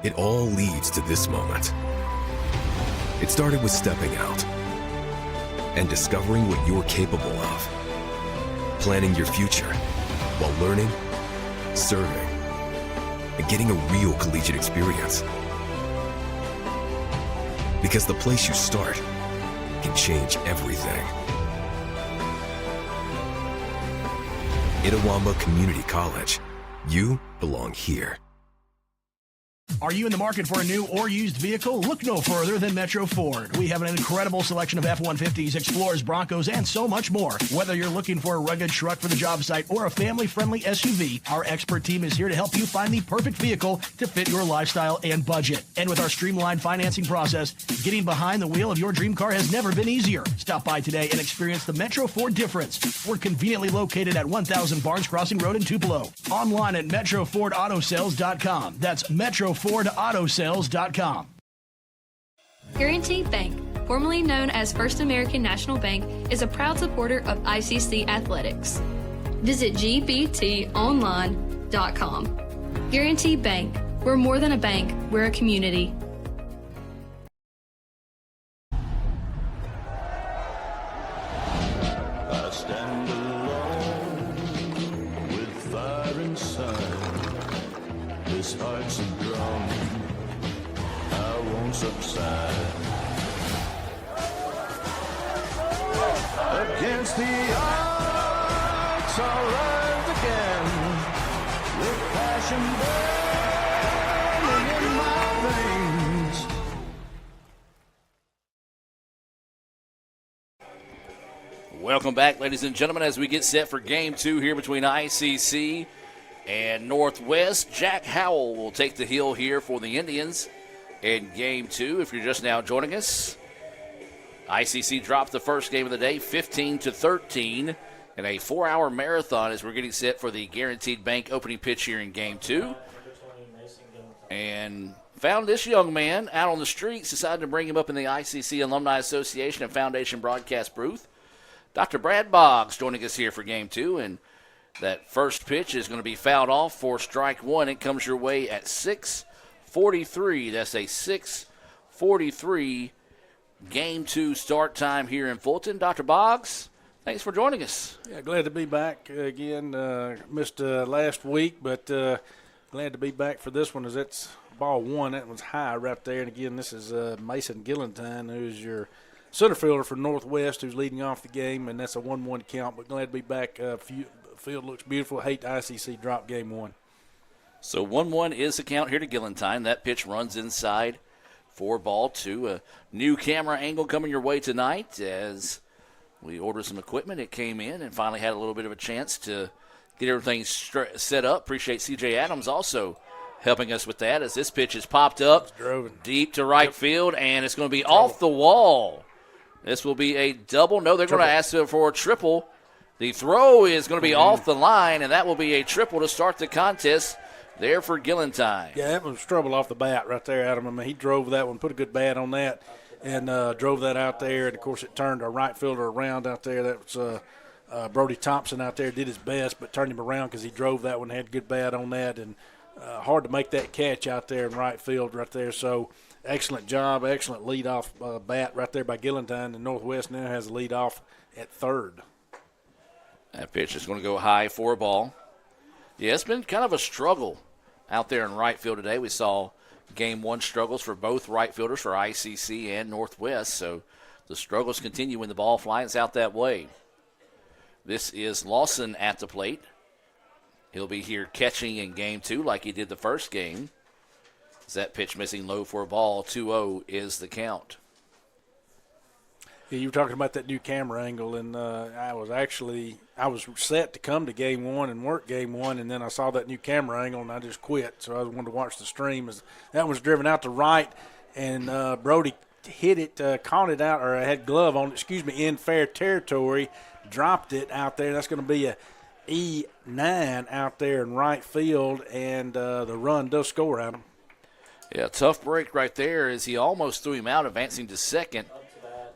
It all leads to this moment. It started with stepping out and discovering what you're capable of. Planning your future while learning, serving, and getting a real collegiate experience. Because the place you start can change everything. Itawamba Community College. You belong here. Are you in the market for a new or used vehicle? Look no further than Metro Ford. We have an incredible selection of F-150s, Explorers, Broncos, and so much more. Whether you're looking for a rugged truck for the job site or a family-friendly SUV, our expert team is here to help you find the perfect vehicle to fit your lifestyle and budget. And with our streamlined financing process, getting behind the wheel of your dream car has never been easier. Stop by today and experience the Metro Ford difference. We're conveniently located at 1000 Barnes Crossing Road in Tupelo. Online at MetroFordAutoSales.com. That's MetroFordAutoSales.com. Guaranty Bank, formerly known as First American National Bank, is a proud supporter of ICC athletics. Visit gbtonline.com. Guaranty Bank, we're more than a bank, we're a community. I stand alone with fire inside. This heart's a drum, I won't subside. Against the odds, I'll rise again with passion burning in my veins. Welcome back, ladies and gentlemen, as we get set for Game 2 here between ICC and Northwest. Jack Howell will take the hill here for the Indians in Game 2. If you're just now joining us, ICC dropped the first game of the day, 15-13, in a 4-hour marathon as we're getting set for the Guaranteed Bank opening pitch here in Game 2. And found this young man out on the streets, decided to bring him up in the ICC Alumni Association and Foundation broadcast booth. Dr. Brad Boggs joining us here for Game 2, and that first pitch is going to be fouled off for strike one. It comes your way at 6:43. That's a 6:43 Game 2 start time here in Fulton. Dr. Boggs, thanks for joining us. Yeah, glad to be back again. Missed last week, but glad to be back for this one as it's ball one. That one's high right there. And, again, this is Mason Gillentine, who's your center fielder for Northwest, who's leading off the game, and that's a 1-1 count. But glad to be back. Field looks beautiful. Hate ICC drop game one. So 1-1 is the count here to Gillentine. That pitch runs inside for ball two. A new camera angle coming your way tonight as we ordered some equipment. It came in and finally had a little bit of a chance to get everything set up. Appreciate C.J. Adams also helping us with that as this pitch is popped up deep to right field, and it's going to be off the wall. This will be a double. No, they're going to ask for a triple. The throw is going to be off the line, and that will be a triple to start the contest there for Gillentine. Yeah, that was trouble off the bat right there, Adam. I mean, he drove that one, put a good bat on that, and drove that out there. And, of course, it turned our right fielder around out there. That was Brody Thompson out there, did his best, but turned him around because he drove that one, had a good bat on that, and hard to make that catch out there in right field right there. So, excellent job, excellent leadoff bat right there by Gillentine. And Northwest now has a leadoff at third. That pitch is going to go high for a ball. Yeah, it's been kind of a struggle out there in right field today. We saw Game 1 struggles for both right fielders for ICC and Northwest, so the struggles continue when the ball flies out that way. This is Lawson at the plate. He'll be here catching in Game 2 like he did the first game. That pitch missing low for a ball. 2-0 is the count. Yeah, you were talking about that new camera angle, and I was set to come to Game 1 and work Game 1, and then I saw that new camera angle, and I just quit. So I wanted to watch the stream. That was driven out to right, and Brody hit it, caught it out, or had glove on it, in fair territory, dropped it out there. That's going to be a E9 out there in right field, and the run does score at him. Yeah, tough break right there as he almost threw him out, advancing to second.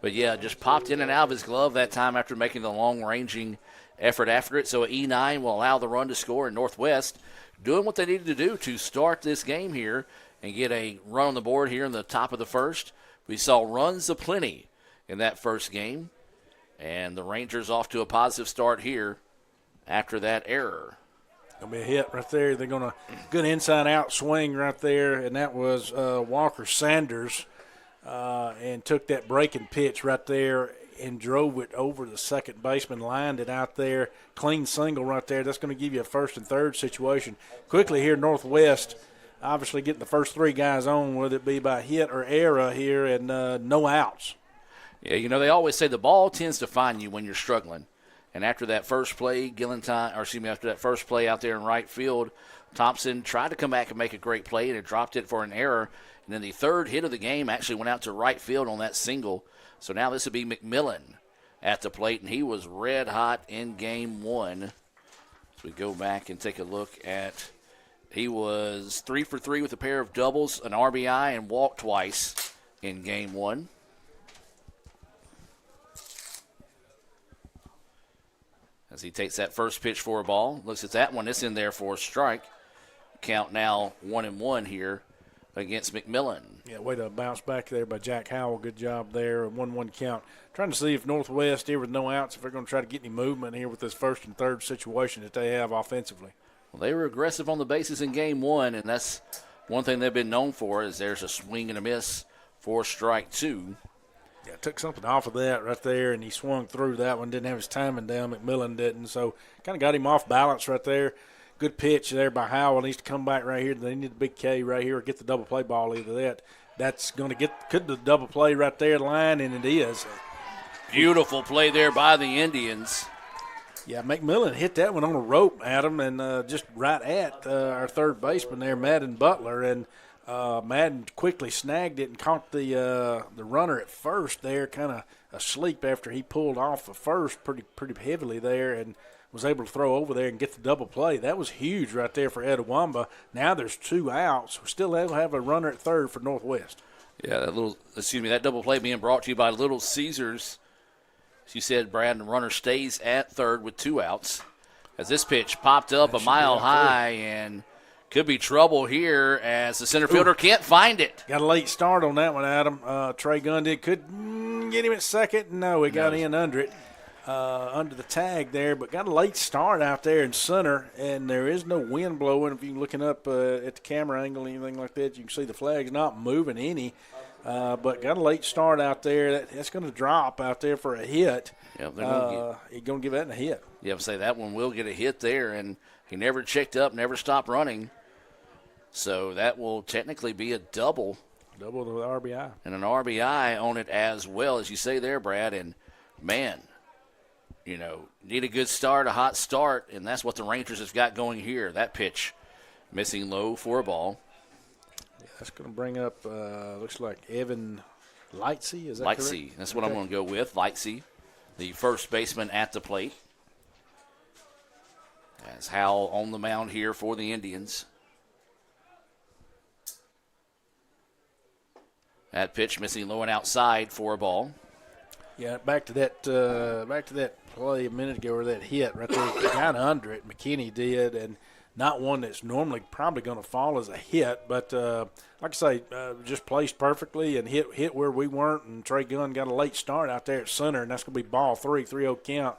But, yeah, just popped in and out of his glove that time after making the long-ranging effort after it. So, an E9 will allow the run to score in Northwest, doing what they needed to do to start this game here and get a run on the board here in the top of the first. We saw runs aplenty in that first game, and the Rangers off to a positive start here after that error. Gonna be a hit right there. They're gonna good inside-out swing right there, and that was Walker Sanders, and took that breaking pitch right there and drove it over the second baseman, lined it out there, clean single right there. That's going to give you a first and third situation. Quickly here, Northwest, obviously getting the first three guys on, whether it be by hit or error here, and no outs. Yeah, you know, they always say the ball tends to find you when you're struggling. And after that first play, after that first play out there in right field, Thompson tried to come back and make a great play, and it dropped it for an error. And then the third hit of the game actually went out to right field on that single. So now this would be McMillan at the plate, and he was red hot in game one. As we go back and take a look at, he was 3 for 3 with a pair of doubles, an RBI, and walked twice in game one. As he takes that first pitch for a ball, looks at that one, it's in there for a strike. Count now 1-1 here against McMillan. Yeah, way to bounce back there by Jack Howell. Good job there. 1-1 count. Trying to see if Northwest here with no outs, if they're going to try to get any movement here with this first and third situation that they have offensively. Well, they were aggressive on the bases in game one, and that's one thing they've been known for is there's a swing and a miss for strike two. Yeah, took something off of that right there, and he swung through that one. Didn't have his timing down. McMillan didn't, so kind of got him off balance right there. Good pitch there by Howell. Needs to come back right here. They need the big K right here or get the double play ball, either that. That's going to could the double play right there line, and it is. Beautiful play there by the Indians. Yeah, McMillan hit that one on a rope, Adam, and just right at our third baseman there, Madden Butler, and Madden quickly snagged it and caught the runner at first there, kind of asleep after he pulled off the first pretty heavily there, and was able to throw over there and get the double play. That was huge right there for Etowamba. Now there's 2 outs. We still have a runner at third for Northwest. Yeah, that double play being brought to you by Little Caesars. As you said, Brad, the runner stays at third with 2 outs. As this pitch popped up a mile high and could be trouble here as the center fielder can't find it. Got a late start on that one, Adam. Trey Gunn could get him at second. No, he got in under it. Under the tag there, but got a late start out there in center, and there is no wind blowing. If you're looking up at the camera angle, anything like that, you can see the flag's not moving any, but got a late start out there. That's going to drop out there for a hit. Yeah, he's going to give that a hit. Yeah, say that one will get a hit there, and he never checked up, never stopped running. So that will technically be a double. Double the RBI. And an RBI on it as well, as you say there, Brad, and man, you know, need a good start, a hot start, and that's what the Rangers have got going here. That pitch missing low for a ball. Yeah, that's going to bring up, looks like Evan Lightsey, is that Lightsey, correct? that's what I'm going to go with. Lightsey, the first baseman at the plate. As Howell on the mound here for the Indians. That pitch missing low and outside for a ball. Yeah, back to that play a minute ago, or that hit right there. Got under it. McKinney did, and not one that's normally probably going to fall as a hit, but like I say, just placed perfectly and hit where we weren't. And Trey Gunn got a late start out there at center, and that's going to be ball 3-0 count.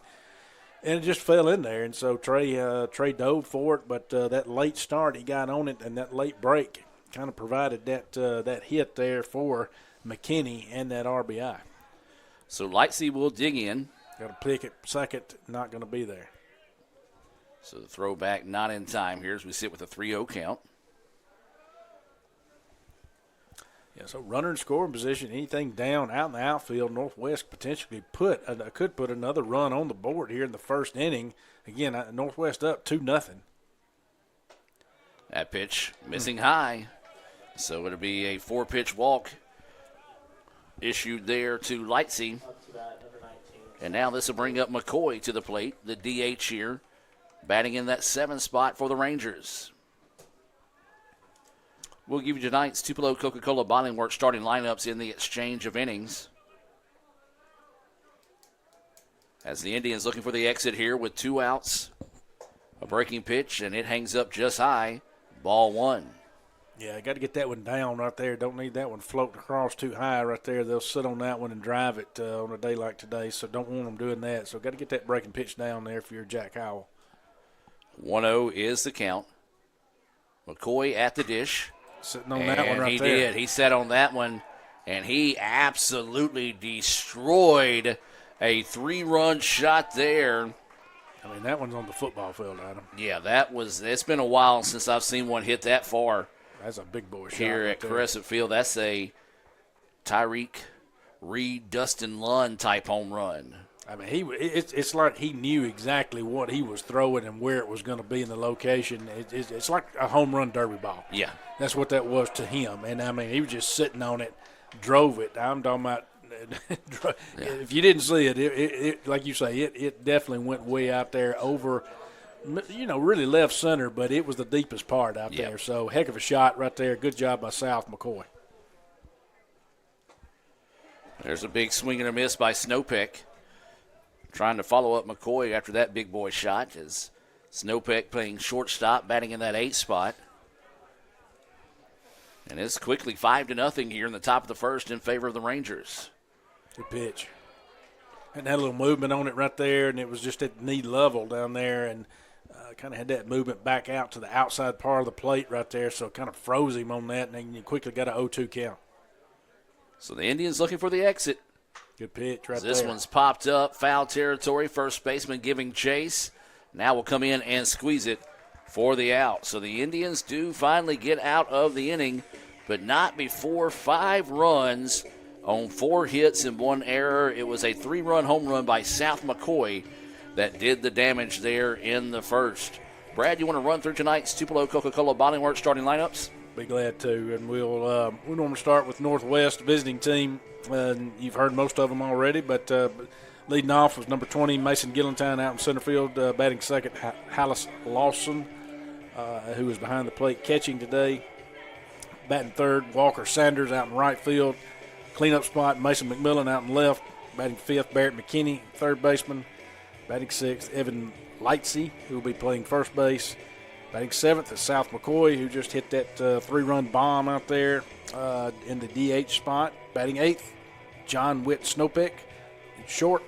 And it just fell in there, and so Trey dove for it, but that late start he got on it, and that late break kind of provided that hit there for McKinney and that RBI. So Lightsey will dig in. Got a pick at second, not going to be there. So the throwback not in time here as we sit with a 3-0 count. Yeah, so runner in scoring position, anything down out in the outfield, Northwest potentially could put another run on the board here in the first inning. Again, Northwest up 2-0. That pitch missing high. So it'll be a 4-pitch walk issued there to Lightsey. And now this will bring up McCoy to the plate, the DH here, batting in that 7th spot for the Rangers. We'll give you tonight's Tupelo Coca-Cola Bottling Works starting lineups in the exchange of innings. As the Indians looking for the exit here with 2 outs. A breaking pitch, and it hangs up just high. Ball 1. Yeah, got to get that one down right there. Don't need that one floating across too high right there. They'll sit on that one and drive it on a day like today, so don't want them doing that. So got to get that breaking pitch down there if you're Jack Howell. 1-0 is the count. McCoy at the dish. Sitting on that one right he there. did. He sat on that one, and he absolutely destroyed a 3-run shot there. I mean, that one's on the football field, Adam. Yeah, it's been a while since I've seen one hit that far. That's a big boy shot Here right at there. Crescent Field. That's a Tyreek Reed, Dustin Lund type home run. I mean, it's like he knew exactly what he was throwing and where it was going to be in the location. It's like a home run derby ball. Yeah. That's what that was to him. And, I mean, he was just sitting on it, drove it. I'm talking about if you didn't see it, like you say, it definitely went way out there over, really left center, but it was the deepest part out there. So, heck of a shot right there. Good job by South McCoy. There's a big swing and a miss by Snowpeck. Trying to follow up McCoy after that big boy shot as Snowpeck playing shortstop, batting in that 8th spot. And it's quickly 5-0 here in the top of the first in favor of the Rangers. Good pitch. And had a little movement on it right there, and it was just at knee level down there, and kind of had that movement back out to the outside part of the plate right there, so it kind of froze him on that, and then you quickly got an 0-2 count. So the Indians looking for the exit. Good pitch right This there. one's popped up, foul territory, first baseman giving chase. Now will come in and squeeze it for the out. So the Indians do finally get out of the inning, but not before 5 runs on 4 hits and 1 error. It was a 3-run home run by South McCoy that did the damage there in the first. Brad, you want to run through tonight's Tupelo Coca-Cola Bottling Works starting lineups? Be glad to, and we normally start with Northwest visiting team. You've heard most of them already, but leading off was number 20, Mason Gillentine out in center field, batting second, Hallis Lawson, who was behind the plate catching today. Batting third, Walker Sanders out in right field. Cleanup spot, Mason McMillan out in left. Batting fifth, Barrett McKinney, third baseman. Batting sixth, Evan Lightsey, who will be playing first base. Batting seventh is South McCoy, who just hit that 3-run bomb out there in the DH spot. Batting eighth, John Witt Snowpeck, short.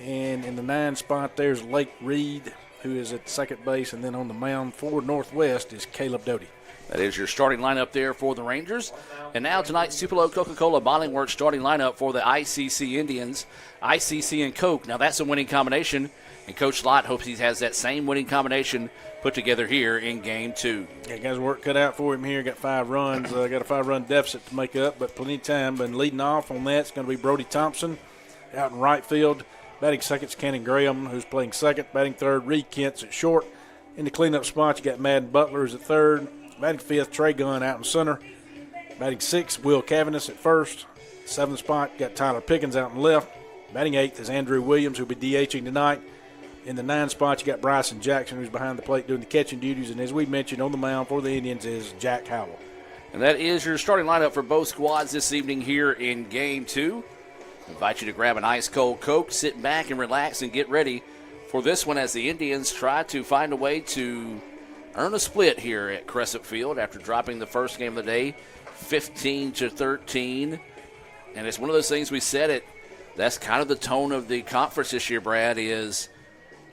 And in the 9 spot, there's Lake Reed, who is at second base. And then on the mound for Northwest is Caleb Doty. That is your starting lineup there for the Rangers. And now tonight's Tupelo Coca-Cola Bottling Works starting lineup for the ICC Indians. ICC and Coke. Now that's a winning combination, and Coach Lott hopes he has that same winning combination put together here in Game 2. Yeah, guys, work cut out for him here. Got 5 runs. Got a 5-run deficit to make up, but plenty of time. But leading off on that, it's going to be Brody Thompson out in right field. Batting second is Cannon Graham, who's playing second. Batting third, Reed Kent's at short. In the cleanup spot, you got Madden Butler is at third. Batting fifth, Trey Gunn out in center. Batting sixth, Will Cavanis at first. 7th spot, got Tyler Pickens out in left. Batting eighth is Andrew Williams, who'll be DHing tonight. In the 9 spot, you got Bryson Jackson, who's behind the plate doing the catching duties. And as we mentioned, on the mound for the Indians is Jack Howell. And that is your starting lineup for both squads this evening here in Game 2. I invite you to grab an ice-cold Coke, sit back and relax and get ready for this one as the Indians try to find a way to earn a split here at Crescent Field after dropping the first game of the day, 15-13. And it's one of those things we said it. That's kind of the tone of the conference this year, Brad, is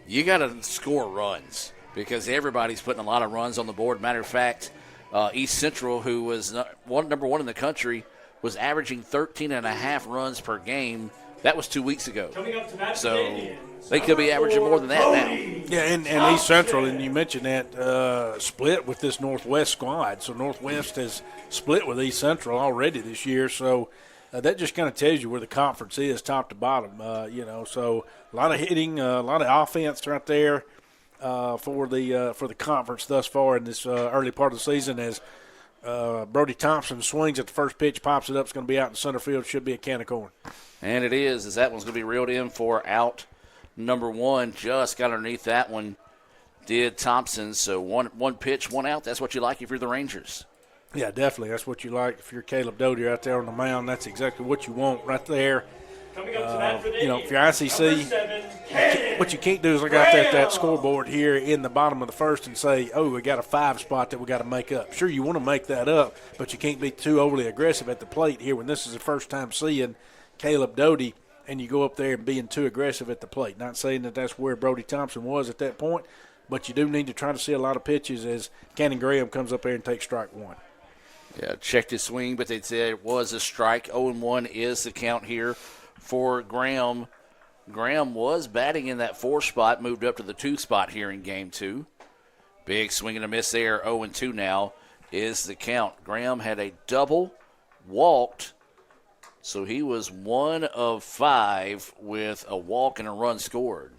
you got to score runs because everybody's putting a lot of runs on the board. Matter of fact, East Central, who was number 1 in the country, was averaging 13.5 runs per game. That was 2 weeks ago. So they could be averaging more than that now. Yeah, and East Central, and you mentioned that, split with this Northwest squad. So Northwest has split with East Central already this year. So that just kind of tells you where the conference is, top to bottom. So a lot of hitting, a lot of offense right there for the conference thus far in this early part of the season. As Brody Thompson swings at the first pitch, pops it up, it's going to be out in center field. Should be a can of corn. And it is, as that one's going to be reeled in for out number 1. Just got underneath that one, did Thompson. So one pitch, 1 out. That's what you like if you're the Rangers. Yeah, definitely. That's what you like if you're Caleb Doty out there on the mound. That's exactly what you want right there. If you're ICC, what you can't do is look out there at that scoreboard here in the bottom of the first and say, oh, we got a 5 spot that we got to make up. Sure, you want to make that up, but you can't be too overly aggressive at the plate here when this is the first time seeing Caleb Doty and you go up there and being too aggressive at the plate. Not saying that that's where Brody Thompson was at that point, but you do need to try to see a lot of pitches as Cannon Graham comes up there and takes strike 1. Yeah, checked his swing, but they said it was a strike. 0-1 is the count here for Graham. Graham was batting in that 4 spot, moved up to the 2 spot here in game 2. Big swing and a miss there. 0-2 now is the count. Graham had a double, walked, so he was 1 of 5 with a walk and a run scored.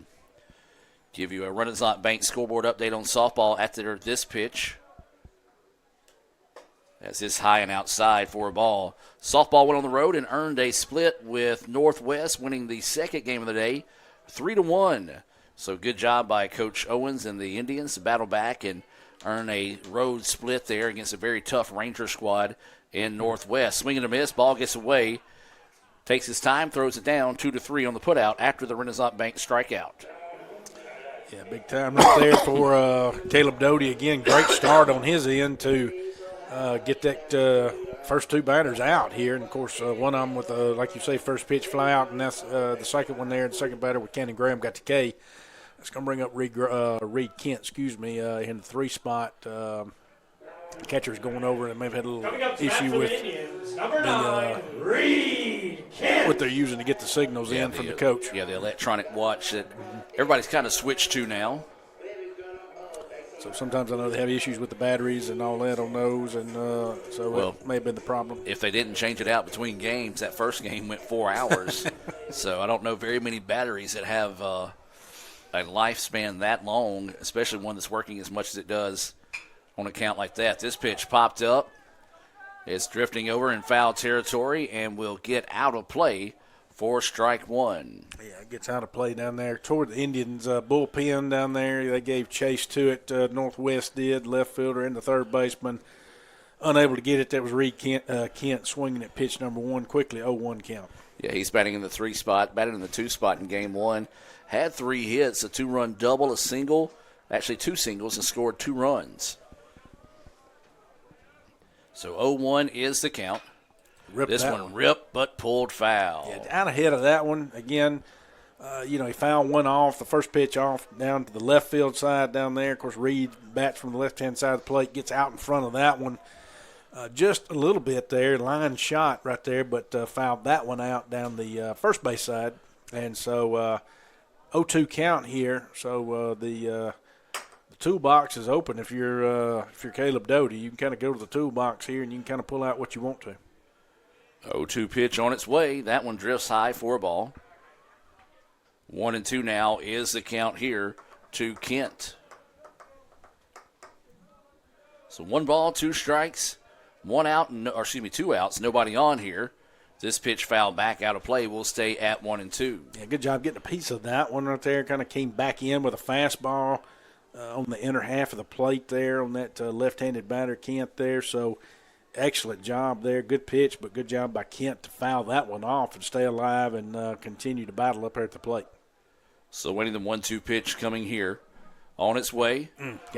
Give you a Renaissance Bank scoreboard update on softball after this pitch. As this high and outside for a ball. Softball went on the road and earned a split with Northwest, winning the second game of the day, 3-1. So good job by Coach Owens and the Indians to battle back and earn a road split there against a very tough Ranger squad in Northwest. Swing and a miss, ball gets away, takes his time, throws it down, 2-3 on the putout after the Renaissance Bank strikeout. Yeah, big time right there for Caleb Doty. Again, great start on his end to get that first 2 batters out here. And, of course, one of them with, like you say, first pitch fly out, and that's the second one there. The second batter with Cannon Graham got the K. That's going to bring up Reed Kent, in the 3 spot. Catcher's going over and maybe had a little issue with what they're using to get the signals in from the coach. Yeah, the electronic watch that everybody's kind of switched to now. So sometimes I know they have issues with the batteries and all that on those, and that may have been the problem. If they didn't change it out between games, that first game went 4 hours. So I don't know very many batteries that have a lifespan that long, especially one that's working as much as it does on a count like that. This pitch popped up. It's drifting over in foul territory and will get out of play for strike 1. Yeah, it gets out of play down there toward the Indians' bullpen down there. They gave chase to it. Northwest did. Left fielder and the third baseman unable to get it. That was Reed Kent swinging at pitch number 1 quickly, 0-1 count. Yeah, he's batting in the 3 spot, batting in the 2 spot in game 1. Had 3 hits, a 2-run double, a single, actually 2 singles, and scored 2 runs. So 0-1 is the count. This one ripped but pulled foul. Yeah, out ahead of that one. Again, he fouled one off, the first pitch off down to the left field side down there. Of course, Reed bats from the left-hand side of the plate, gets out in front of that one just a little bit there. Line shot right there, but fouled that one out down the first base side. And so 0-2 count here. So the toolbox is open if you're Caleb Doty. You can kind of go to the toolbox here and you can kind of pull out what you want to. 0-2 pitch on its way. That one drifts high for a ball. 1-2 now is the count here to Kent. So 1 ball, 2 strikes, 2 outs, nobody on here. This pitch fouled back out of play. Will stay at 1-2. Yeah, good job getting a piece of that one right there. Kind of came back in with a fastball on the inner half of the plate there on that left-handed batter, Kent there. So excellent job there. Good pitch, but good job by Kent to foul that one off and stay alive and continue to battle up there at the plate. So winning the 1-2 pitch coming here on its way.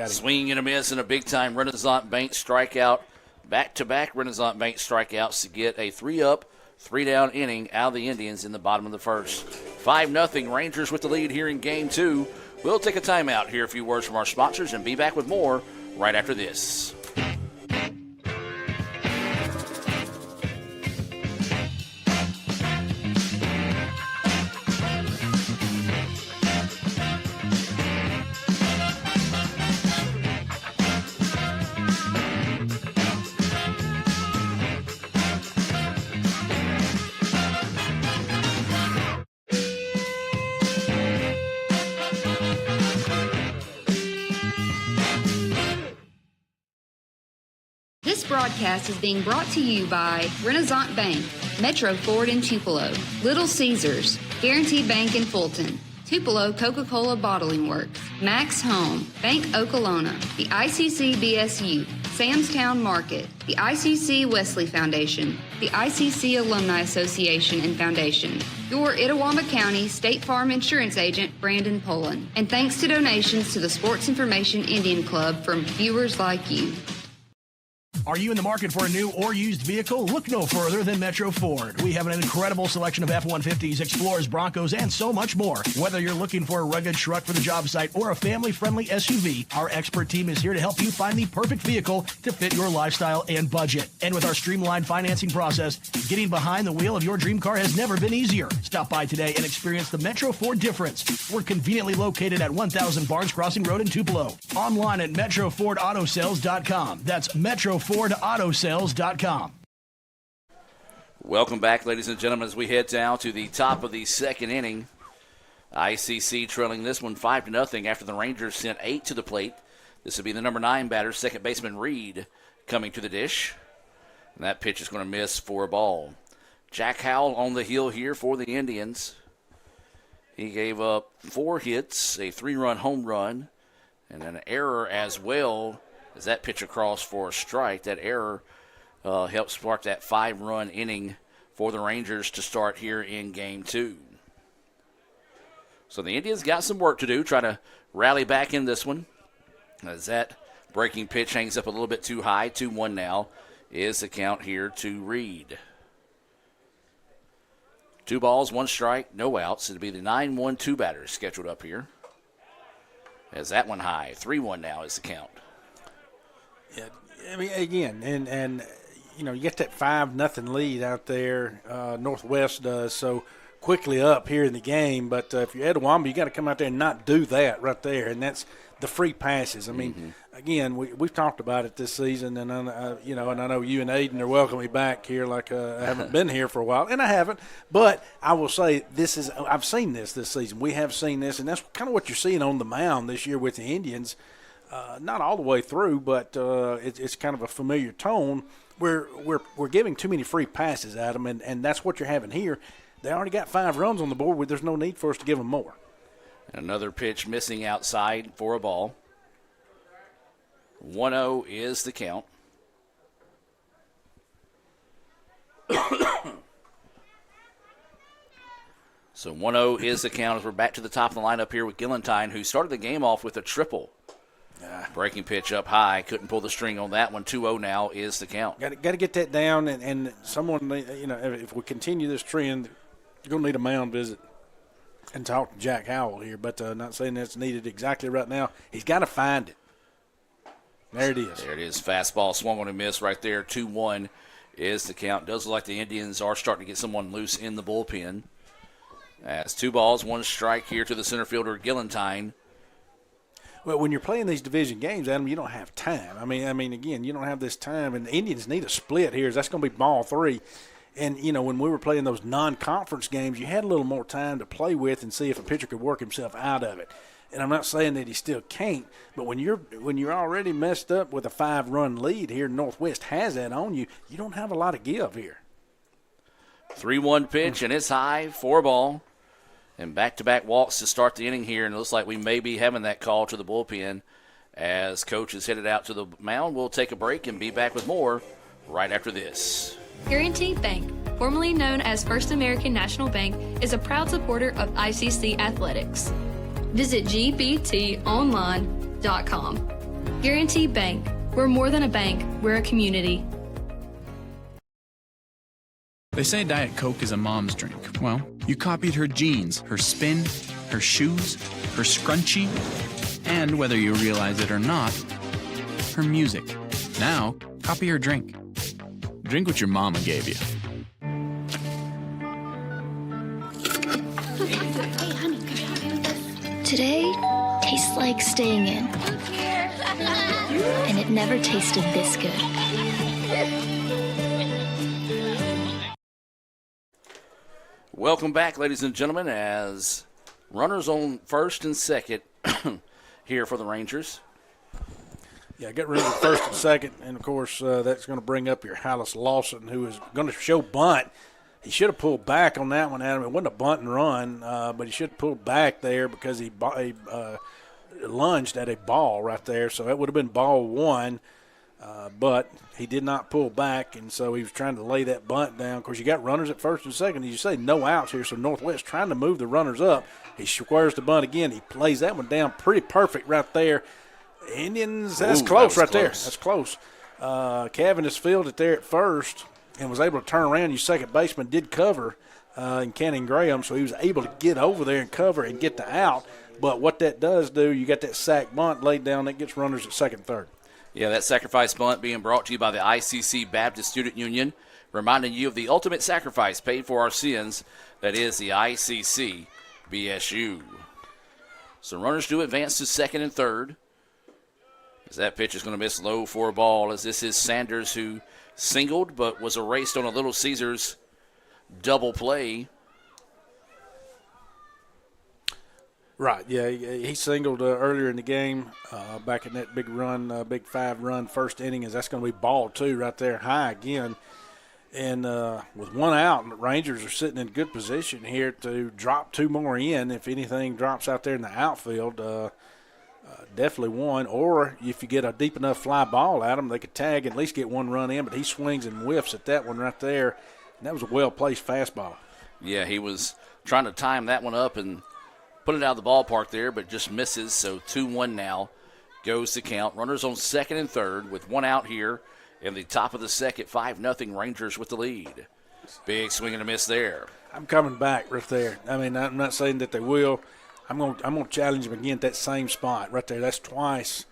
Swinging and a miss and a big-time Renaissance Bank strikeout. Back-to-back Renaissance Bank strikeouts to get a 3-up, 3-down inning out of the Indians in the bottom of the first. 5-0 Rangers with the lead here in Game 2. We'll take a timeout, hear a few words from our sponsors, and be back with more right after this. This broadcast is being brought to you by Renaissance Bank, Metro Ford in Tupelo, Little Caesars, Guaranty Bank in Fulton, Tupelo Coca-Cola Bottling Works, Max Home, Bank Okolona, the ICC BSU, Sam's Town Market, the ICC Wesley Foundation, the ICC Alumni Association and Foundation, your Itawamba County State Farm Insurance Agent, Brandon Pullen, and thanks to donations to the Sports Information Indian Club from viewers like you. Are you in the market for a new or used vehicle? Look no further than Metro Ford. We have an incredible selection of F-150s, Explorers, Broncos, and so much more. Whether you're looking for a rugged truck for the job site or a family-friendly SUV, our expert team is here to help you find the perfect vehicle to fit your lifestyle and budget. And with our streamlined financing process, getting behind the wheel of your dream car has never been easier. Stop by today and experience the Metro Ford difference. We're conveniently located at 1000 Barnes Crossing Road in Tupelo. Online at MetroFordAutoSales.com. That's MetroFordAutoSales.com. Welcome back, ladies and gentlemen, as we head down to the top of the second inning. ICC trailing this one 5-0 after the Rangers sent 8 to the plate. This will be the number 9 batter, second baseman Reed, coming to the dish. And that pitch is going to miss for a ball. Jack Howell on the hill here for the Indians. He gave up 4 hits, a 3-run home run, and an error as well. As that pitch across for a strike, that error helped spark that 5-run inning for the Rangers to start here in Game 2. So the Indians got some work to do, trying to rally back in this one. As that breaking pitch hangs up a little bit too high, 2-1 now is the count here to Reed. 2 balls, 1 strike, no outs. It'll be the 9-1-2 batters scheduled up here. As that one high, 3-1 now is the count. Yeah, I mean, again, and you know, you get that 5-0 lead out there, Northwest does, so quickly up here in the game. But if you're Etowamba, you got to come out there and not do that right there, and that's the free passes. I mean, again, we've talked about it this season, and you know, and I know you and Aiden are welcoming me back here like I haven't been here for a while, and I haven't. But I will say I've seen this season. We have seen this, and that's kind of what you're seeing on the mound this year with the Indians. Not all the way through, but it's kind of a familiar tone where we're giving too many free passes at them, and that's what you're having here. They already got 5 runs on the board. There's no need for us to give them more. Another pitch missing outside for a ball. 1-0 is the count. So 1-0 is the count as we're back to the top of the lineup here with Gillentine, who started the game off with a triple. Breaking pitch up high. Couldn't pull the string on that one. 2-0 now is the count. Got to get that down, and someone, you know, if we continue this trend, you're going to need a mound visit and talk to Jack Howell here. But not saying that's needed exactly right now. He's got to find it. There it is. There it is. Fastball swung on a miss right there. 2-1 is the count. Does look like the Indians are starting to get someone loose in the bullpen. As 2 balls, 1 strike here to the center fielder, Gillentine. Well, when you're playing these division games, Adam, you don't have time. I mean, again, you don't have this time, and the Indians need a split here. That's going to be ball 3. And, you know, when we were playing those non-conference games, you had a little more time to play with and see if a pitcher could work himself out of it. And I'm not saying that he still can't, but when you're already messed up with a 5-run lead here, Northwest has that on you, you don't have a lot of give here. 3-1 pitch, and it's high, 4 ball. And back-to-back walks to start the inning here, and it looks like we may be having that call to the bullpen as coach is headed out to the mound. We'll take a break and be back with more right after this. Guaranty Bank, formerly known as First American National Bank, is a proud supporter of ICC Athletics. Visit gbtonline.com. Guaranty Bank, we're more than a bank, we're a community. They say Diet Coke is a mom's drink. Well, you copied her jeans, her spin, her shoes, her scrunchie, and whether you realize it or not, her music. Now, copy her drink. Drink what your mama gave you. Today tastes like staying in. And it never tasted this good. Welcome back, ladies and gentlemen, as runners on first and second here for the Rangers. Yeah, get rid of first and second, and, of course, that's going to bring up your Hallis Lawson, who is going to show bunt. He should have pulled back on that one, Adam. It wasn't a bunt and run, but he should have pulled back there because he lunged at a ball right there, so that would have been ball 1. But he did not pull back, and so he was trying to lay that bunt down. Of course, you got runners at first and second. As you say, no outs here, so Northwest trying to move the runners up. He squares the bunt again. He plays that one down pretty perfect right there. Indians, that's close right there. That's close. Cavendish fielded it there at first and was able to turn around. Your second baseman did cover in Cannon Graham, so he was able to get over there and cover and get the out. But what that does do, you got that sack bunt laid down, that gets runners at second and third. Yeah, that sacrifice bunt being brought to you by the ICC Baptist Student Union, reminding you of the ultimate sacrifice paid for our sins, that is the ICC BSU. So runners do advance to second and third. As that pitch is going to miss low for a ball, as this is Sanders, who singled but was erased on a Little Caesars double play. Right, yeah, he singled earlier in the game back in that big run, big 5-run first inning, as that's going to be ball 2 right there high again. And with one out, the Rangers are sitting in good position here to drop 2 more in. If anything drops out there in the outfield, definitely one. Or if you get a deep enough fly ball at them, they could tag and at least get 1 run in. But he swings and whiffs at that one right there. And that was a well-placed fastball. Yeah, he was trying to time that one up and put it out of the ballpark there, but just misses. So 2-1 now goes the count. Runners on second and third with 1 out here in the top of the second. 5-0 Rangers with the lead. Big swing and a miss there. I'm coming back right there. I mean, I'm not saying that they will. I'm going to challenge him again at that same spot right there. That's twice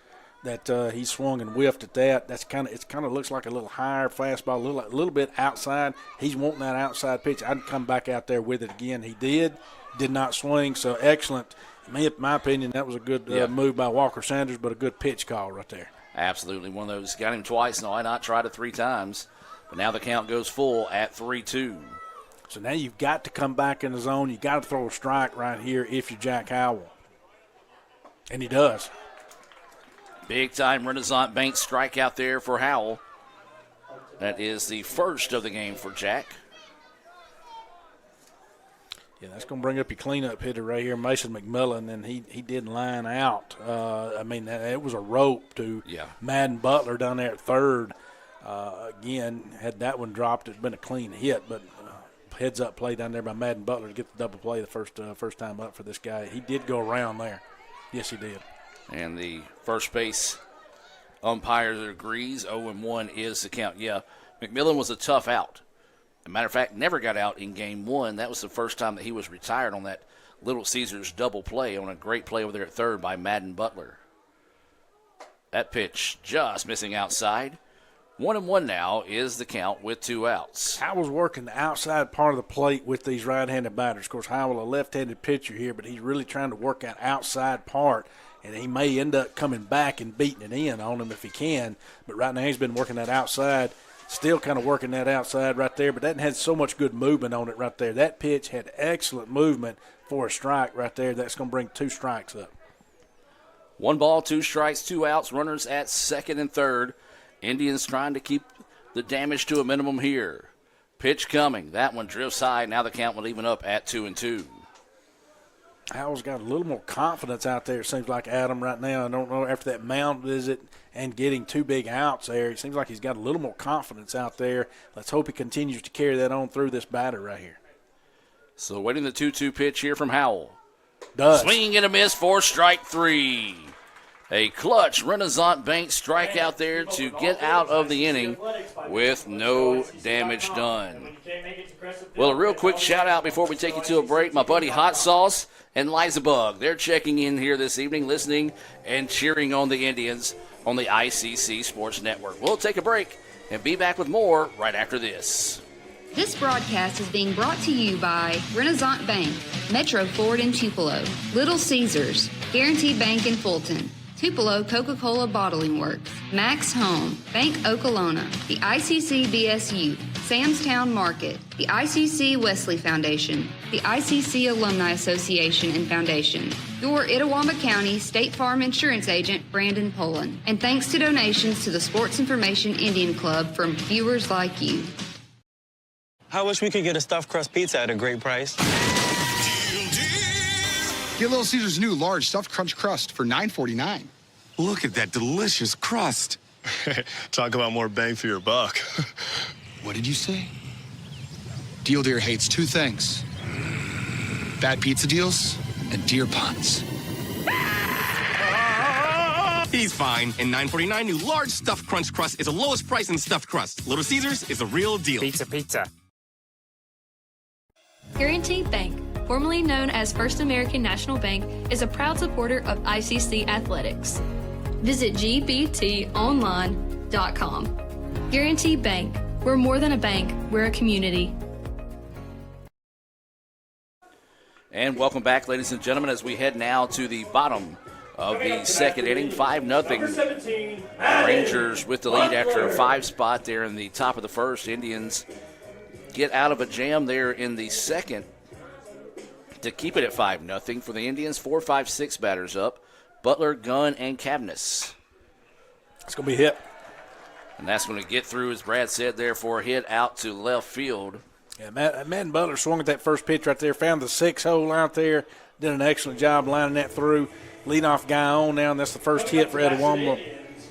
that he swung and whiffed at that. It kind of looks like a little higher fastball, a little bit outside. He's wanting that outside pitch. I'd come back out there with it again. He did not swing, so excellent. In my opinion, that was a good move by Walker Sanders, but a good pitch call right there. Absolutely. One of those. Got him twice. No, why not tried it 3 times? But now the count goes full at 3-2. So now you've got to come back in the zone. You've got to throw a strike right here if you're Jack Howell. And he does. Big-time Renaissance Bank strikeout there for Howell. That is the first of the game for Jack. Yeah, that's going to bring up your cleanup hitter right here, Mason McMillan, and he did line out. It was a rope to Madden Butler down there at third. Again, had that one dropped, it'd been a clean hit, but heads-up play down there by Madden Butler to get the double play the first time up for this guy. He did go around there. Yes, he did. And the first base umpire agrees. 0-1 is the count. Yeah, McMillan was a tough out. As a matter of fact, never got out in game 1. That was the first time that he was retired on that Little Caesars double play on a great play over there at third by Madden Butler. That pitch just missing outside. 1-1 now is the count with 2 outs. Howell's working the outside part of the plate with these right-handed batters. Of course, Howell, a left-handed pitcher here, but he's really trying to work that outside part, and he may end up coming back and beating it in on him if he can. But right now he's been working that outside, still kind of working that outside right there, but that had so much good movement on it right there. That pitch had excellent movement for a strike right there. That's going to bring 2 strikes up. 1 ball, 2 strikes, 2 outs, runners at second and third. Indians trying to keep the damage to a minimum here. Pitch coming. That one drifts high. Now the count will even up at 2-2. Howell's got a little more confidence out there, it seems like, Adam, right now. I don't know, after that mound visit and getting 2 big outs there, it seems like he's got a little more confidence out there. Let's hope he continues to carry that on through this batter right here. So waiting the 2-2 pitch here from Howell. Does. Swinging and a miss for strike 3. A clutch Renaissance Bank strikeout there to get out of the inning with no damage done. Well, a real quick shout-out before we take you to a break. My buddy Hot Sauce and Liza Bug, they're checking in here this evening, listening and cheering on the Indians on the ICC Sports Network. We'll take a break and be back with more right after this. This broadcast is being brought to you by Renaissance Bank, Metro Ford in Tupelo, Little Caesars, Guaranteed Bank in Fulton, Tupelo Coca-Cola Bottling Works, Max Home, Bank Okolona, the ICC BSU, Samstown Market, the ICC Wesley Foundation, the ICC Alumni Association and Foundation, your Itawamba County State Farm Insurance Agent, Brandon Pullen, and thanks to donations to the Sports Information Indian Club from viewers like you. I wish we could get a stuffed crust pizza at a great price. Get Little Caesars' new large stuffed crunch crust for $9.49. Look at that delicious crust. Talk about more bang for your buck. What did you say? Deal Deer hates two things: bad pizza deals and deer puns. He's fine. And $9.49 new large stuffed crunch crust is the lowest price in stuffed crust. Little Caesars is a real deal. Pizza. Guaranteed Bank, formerly known as First American National Bank, is a proud supporter of ICC athletics. Visit gbtonline.com. Guaranteed Bank. We're more than a bank. We're a community. And welcome back, ladies and gentlemen, as we head now to the bottom of the second inning. 5-0. Rangers with the lead after a 5 spot there in the top of the first. Indians get out of a jam there in the second to keep it at 5-0 for the Indians. 4, 5, 6 batters up. Butler, Gunn, and Cavness. It's going to be a hit. And that's going to get through, as Brad said there, for a hit out to left field. Yeah, Matt Butler swung at that first pitch right there, found the 6-hole out there, did an excellent job lining that through. Leadoff guy on now, and that's the first hit for Etowamba.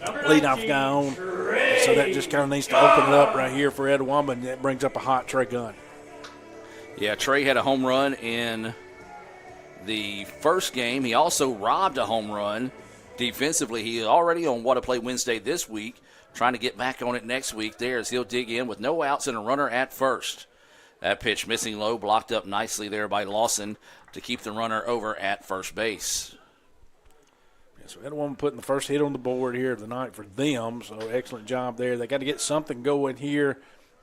Leadoff guy on. So that just kind of needs to open it up right here for Etowamba, and that brings up a hot Trey Gunn. Yeah, Trey had a home run in the first game. He also robbed a home run defensively. He is already on What a Play Wednesday this week, trying to get back on it next week there as he'll dig in with no outs and a runner at first. That pitch missing low, blocked up nicely there by Lawson to keep the runner over at first base. So Etowamba putting the first hit on the board here of the night for them, so excellent job there. They got to get something going here,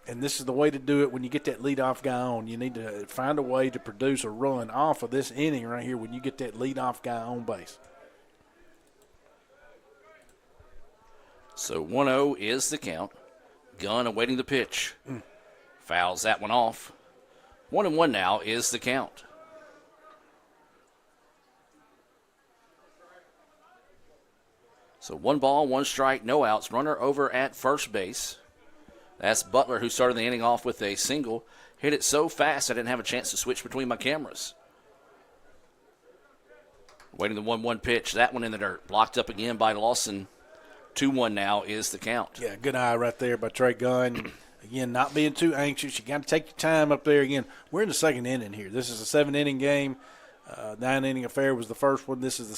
and this is the way to do it when you get that leadoff guy on. You need to find a way to produce a run off of this inning right here when you get that leadoff guy on base. So 1-0 is the count. Gunn awaiting the pitch. Fouls that one off. 1-1 now is the count. So 1 ball, 1 strike, no outs. Runner over at first base. That's Butler, who started the inning off with a single. Hit it so fast I didn't have a chance to switch between my cameras. Waiting the 1-1 pitch. That one in the dirt. Blocked up again by Lawson. 2-1 now is the count. Yeah, good eye right there by Trey Gunn. Again, not being too anxious. You got to take your time up there. Again, we're in the second inning here. This is a 7-inning game. 9-inning affair was the first one. This is the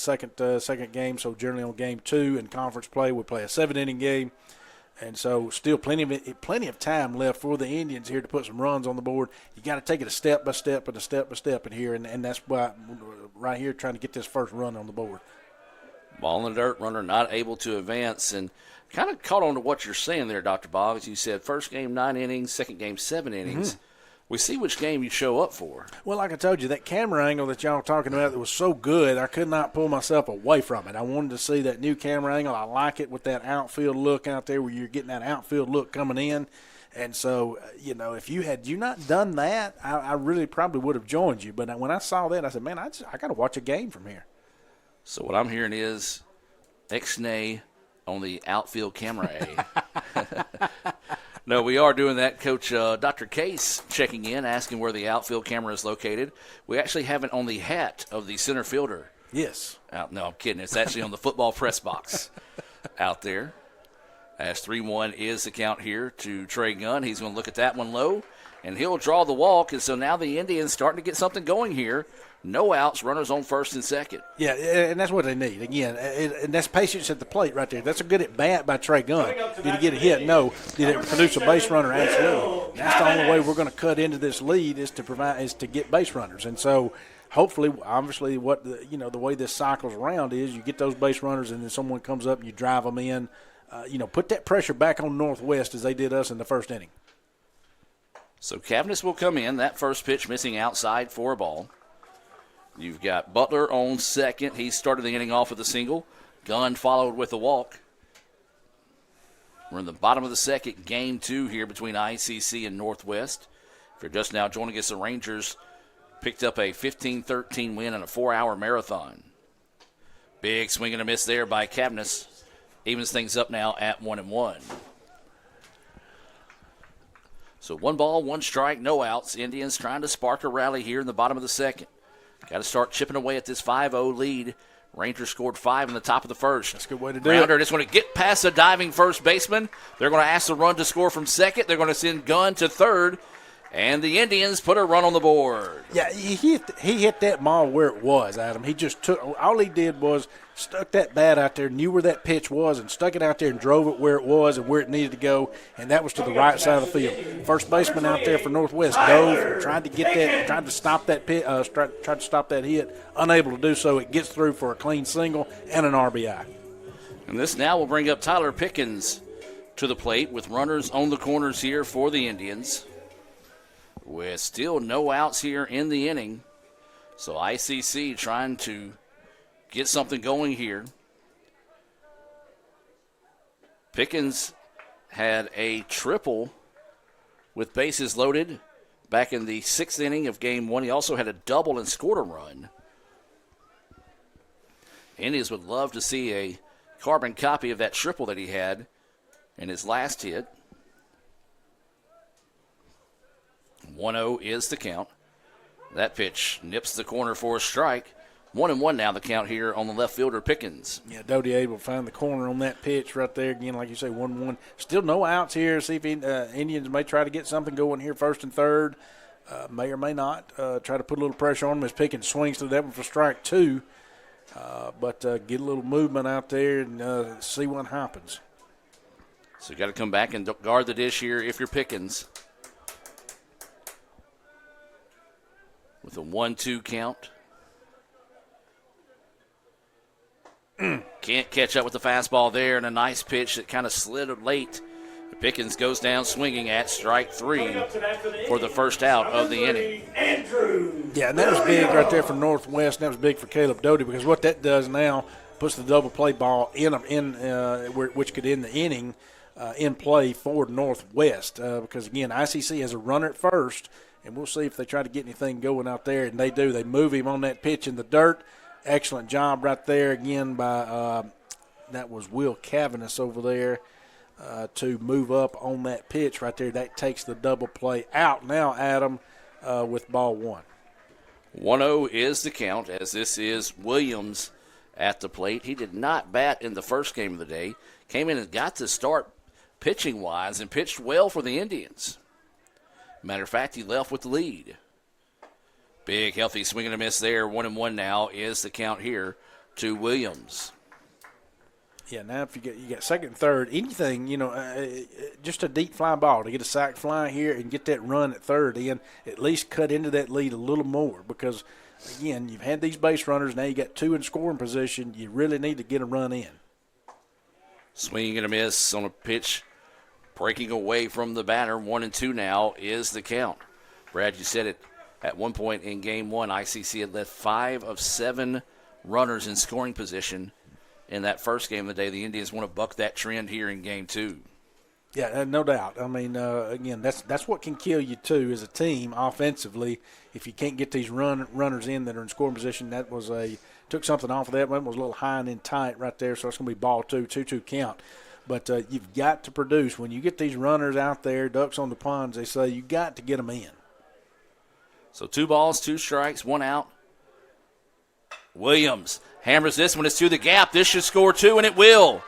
second game. So generally on game 2 in conference play, we play a 7-inning game, and so still plenty of time left for the Indians here to put some runs on the board. You got to take it a step by step and a step by step in here, and that's why right here trying to get this first run on the board. Ball in the dirt, runner not able to advance, and kind of caught on to what you're saying there, Dr. Boggs. You said first game 9 innings, second game 7 innings. We see which game you show up for. Well, like I told you, that camera angle that y'all were talking about that was so good, I could not pull myself away from it. I wanted to see that new camera angle. I like it with that outfield look out there where you're getting that outfield look coming in. And so, you know, if you not done that, I really probably would have joined you. But when I saw that, I said, man, I got to watch a game from here. So what I'm hearing is Ixnay on the outfield camera A. No, we are doing that. Coach Dr. Case checking in, asking where the outfield camera is located. We actually have it on the hat of the center fielder. Yes. No, I'm kidding. It's actually on the football press box out there. As 3-1 is the count here to Trey Gunn. He's going to look at that one low, and he'll draw the walk. And so now the Indians starting to get something going here. No outs, runners on first and second. Yeah, and that's what they need. Again, and that's patience at the plate right there. That's a good at-bat by Trey Gunn. Did he get a hit? No. Did it produce a base runner? Absolutely. That's the only way we're going to cut into this lead is to get base runners. And so hopefully, obviously, the way this cycles around is you get those base runners and then someone comes up and you drive them in. Put that pressure back on Northwest as they did us in the first inning. So Cavness will come in. That first pitch missing outside for a ball. You've got Butler on second. He started the inning off with a single. Gunn followed with a walk. We're in the bottom of the second, game 2 here between ICC and Northwest. If you're just now joining us, the Rangers picked up a 15-13 win in a 4-hour marathon. Big swing and a miss there by Cavness. Evens things up now at 1-1. So 1 ball, 1 strike, no outs. Indians trying to spark a rally here in the bottom of the second. Got to start chipping away at this 5-0 lead Rangers scored 5 in the top of the first. That's a good way to do Rounder it. just going to get past the diving first baseman. They're going to ask the run to score from second. They're going to send Gunn to third. And the Indians put a run on the board. Yeah, he hit that ball where it was, Adam. He just all he did was stuck that bat out there, knew where that pitch was, and stuck it out there and drove it where it was and where it needed to go, and that was to the right side of the field. First baseman out there for Northwest dove, tried to stop that tried to stop that hit, unable to do so. It gets through for a clean single and an RBI. And this now will bring up Tyler Pickens to the plate with runners on the corners here for the Indians, with still no outs here in the inning. So ICC trying to get something going here. Pickens had a triple with bases loaded back in the 6th inning of game 1. He also had a double and scored a run. Indians would love to see a carbon copy of that triple that he had in his last hit. 1-0 is the count. That pitch nips the corner for a strike. 1-1 now the count here on the left fielder, Pickens. Yeah, Doty able to find the corner on that pitch right there. Again, like you say, 1-1. Still no outs here. See if Indians may try to get something going here first and third. May or may not. Try to put a little pressure on him as Pickens swings to that one for strike 2. But get a little movement out there and see what happens. So you got to come back and guard the dish here if you're Pickens. With a 1-2 count. Can't catch up with the fastball there, and a nice pitch that kind of slid late. Pickens goes down swinging at strike 3 for the first out of the inning. Yeah, and that was big right there for Northwest. And that was big for Caleb Doty, because what that does now puts the double play ball which could end the inning in play for Northwest. Because, again, ICC has a runner at first, and we'll see if they try to get anything going out there. And they do. They move him on that pitch in the dirt. Excellent job right there again by that was Will Cavanis over there to move up on that pitch right there. That takes the double play out now, Adam, with ball 1. 1-0 is the count, as this is Williams at the plate. He did not bat in the first game of the day. Came in and got to start pitching-wise and pitched well for the Indians. Matter of fact, he left with the lead. Big, healthy swing and a miss there. 1-1 now is the count here to Williams. Yeah, now if you get second and third, anything, just a deep fly ball to get a sac fly here and get that run at third in, at least cut into that lead a little more, because, again, you've had these base runners, now you got 2 in scoring position. You really need to get a run in. Swing and a miss on a pitch, breaking away from the batter. 1-2 now is the count. Brad, you said it. At one point in Game 1, ICC had left 5 of 7 runners in scoring position in that first game of the day. The Indians want to buck that trend here in Game 2. Yeah, no doubt. I mean, again, that's what can kill you, too, as a team offensively. If you can't get these runners in that are in scoring position, that was took something off of that. One was a little high and in tight right there, so it's going to be ball 2, 2-2 count. But you've got to produce. When you get these runners out there, ducks on the ponds, they say, you got to get them in. So 2 balls, 2 strikes, 1 out. Williams hammers this one. It's to the gap. This should score 2, and it will.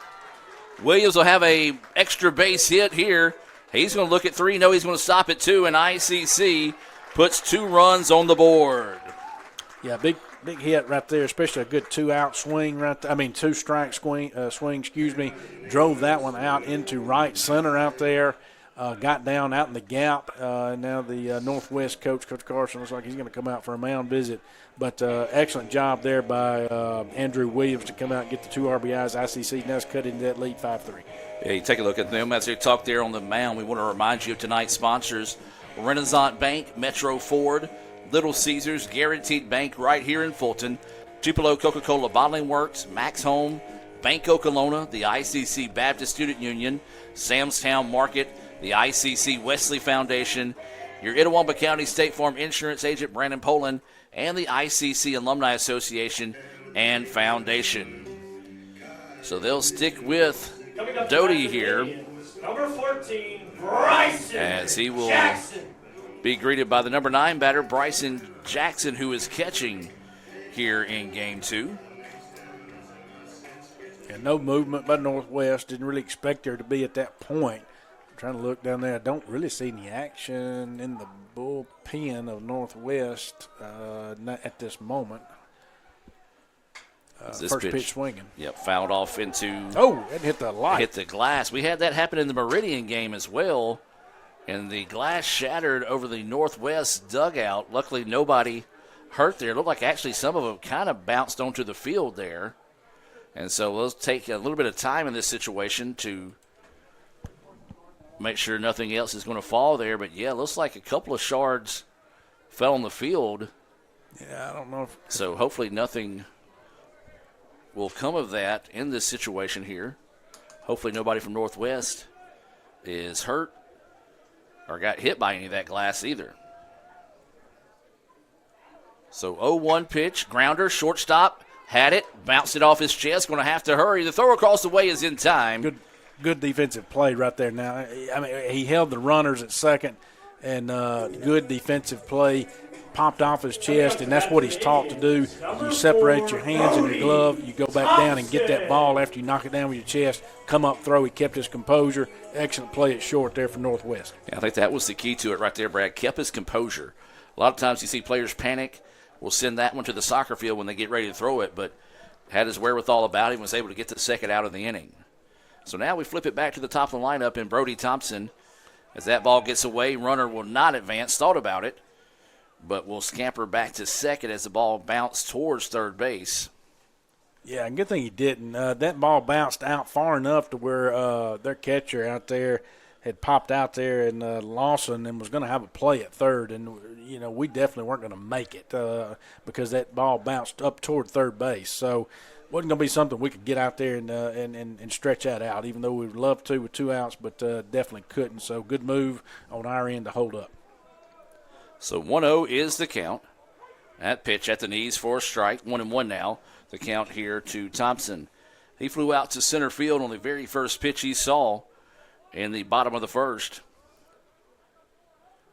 Williams will have a extra base hit here. He's going to look at 3. No, he's going to stop at 2, and ICC puts 2 runs on the board. Yeah, big hit right there, especially a good 2-out swing right there. 2-strike swing, drove that one out into right center out there. Got down out in the gap. Now the Northwest coach, Coach Carson, looks like he's going to come out for a mound visit. But excellent job there by Andrew Williams to come out and get the 2 RBIs. ICC now is cut into that lead 5-3. Yeah, you take a look at them as they talk there on the mound. We want to remind you of tonight's sponsors: Renaissance Bank, Metro Ford, Little Caesars, Guaranteed Bank right here in Fulton, Tupelo Coca-Cola Bottling Works, Max Home, Banco Kelowna, the ICC Baptist Student Union, Sam's Town Market, the ICC Wesley Foundation, your Itawamba County State Farm Insurance Agent Brandon Poland, and the ICC Alumni Association and Foundation. So they'll stick with Doty here, number 14, Bryson as he will Jackson. Be greeted by the number 9 batter, Bryson Jackson, who is catching here in Game 2. And no movement by Northwest. Didn't really expect there to be at that point. I'm trying to look down there. I don't really see any action in the bullpen of Northwest not at this moment. First pitch swinging. Yep, fouled off into. Oh, it hit the light. Hit the glass. We had that happen in the Meridian game as well, and the glass shattered over the Northwest dugout. Luckily, nobody hurt there. It looked like actually some of them kind of bounced onto the field there. And so we'll take a little bit of time in this situation to make sure nothing else is going to fall there. But, yeah, it looks like a couple of shards fell on the field. Yeah, I don't know. So hopefully nothing will come of that in this situation here. Hopefully nobody from Northwest is hurt or got hit by any of that glass either. So 0-1 pitch, grounder, shortstop, had it, bounced it off his chest, going to have to hurry. The throw across the way is in time. Good defensive play right there now. I mean, he held the runners at second, and good defensive play. Popped off his chest, and that's what he's taught to do. You separate your hands and your glove, you go back down and get that ball after you knock it down with your chest, come up, throw. He kept his composure. Excellent play at short there for Northwest. Yeah, I think that was the key to it right there, Brad. Kept his composure. A lot of times you see players panic. We'll send that one to the soccer field when they get ready to throw it, but had his wherewithal about him, was able to get the second out of the inning. So now we flip it back to the top of the lineup, and Brody Thompson, as that ball gets away, runner will not advance, thought about it, but will scamper back to second as the ball bounced towards third base. Yeah, and good thing he didn't. That ball bounced out far enough to where their catcher out there had popped out there, and Lawson, and was going to have a play at third. And, you know, we definitely weren't going to make it because that ball bounced up toward third base. So it wasn't going to be something we could get out there and stretch that out, even though we would love to with 2 outs, but definitely couldn't. So good move on our end to hold up. So 1-0 is the count. That pitch at the knees for a strike. 1-1 now. The count here to Thompson. He flew out to center field on the very first pitch he saw in the bottom of the first.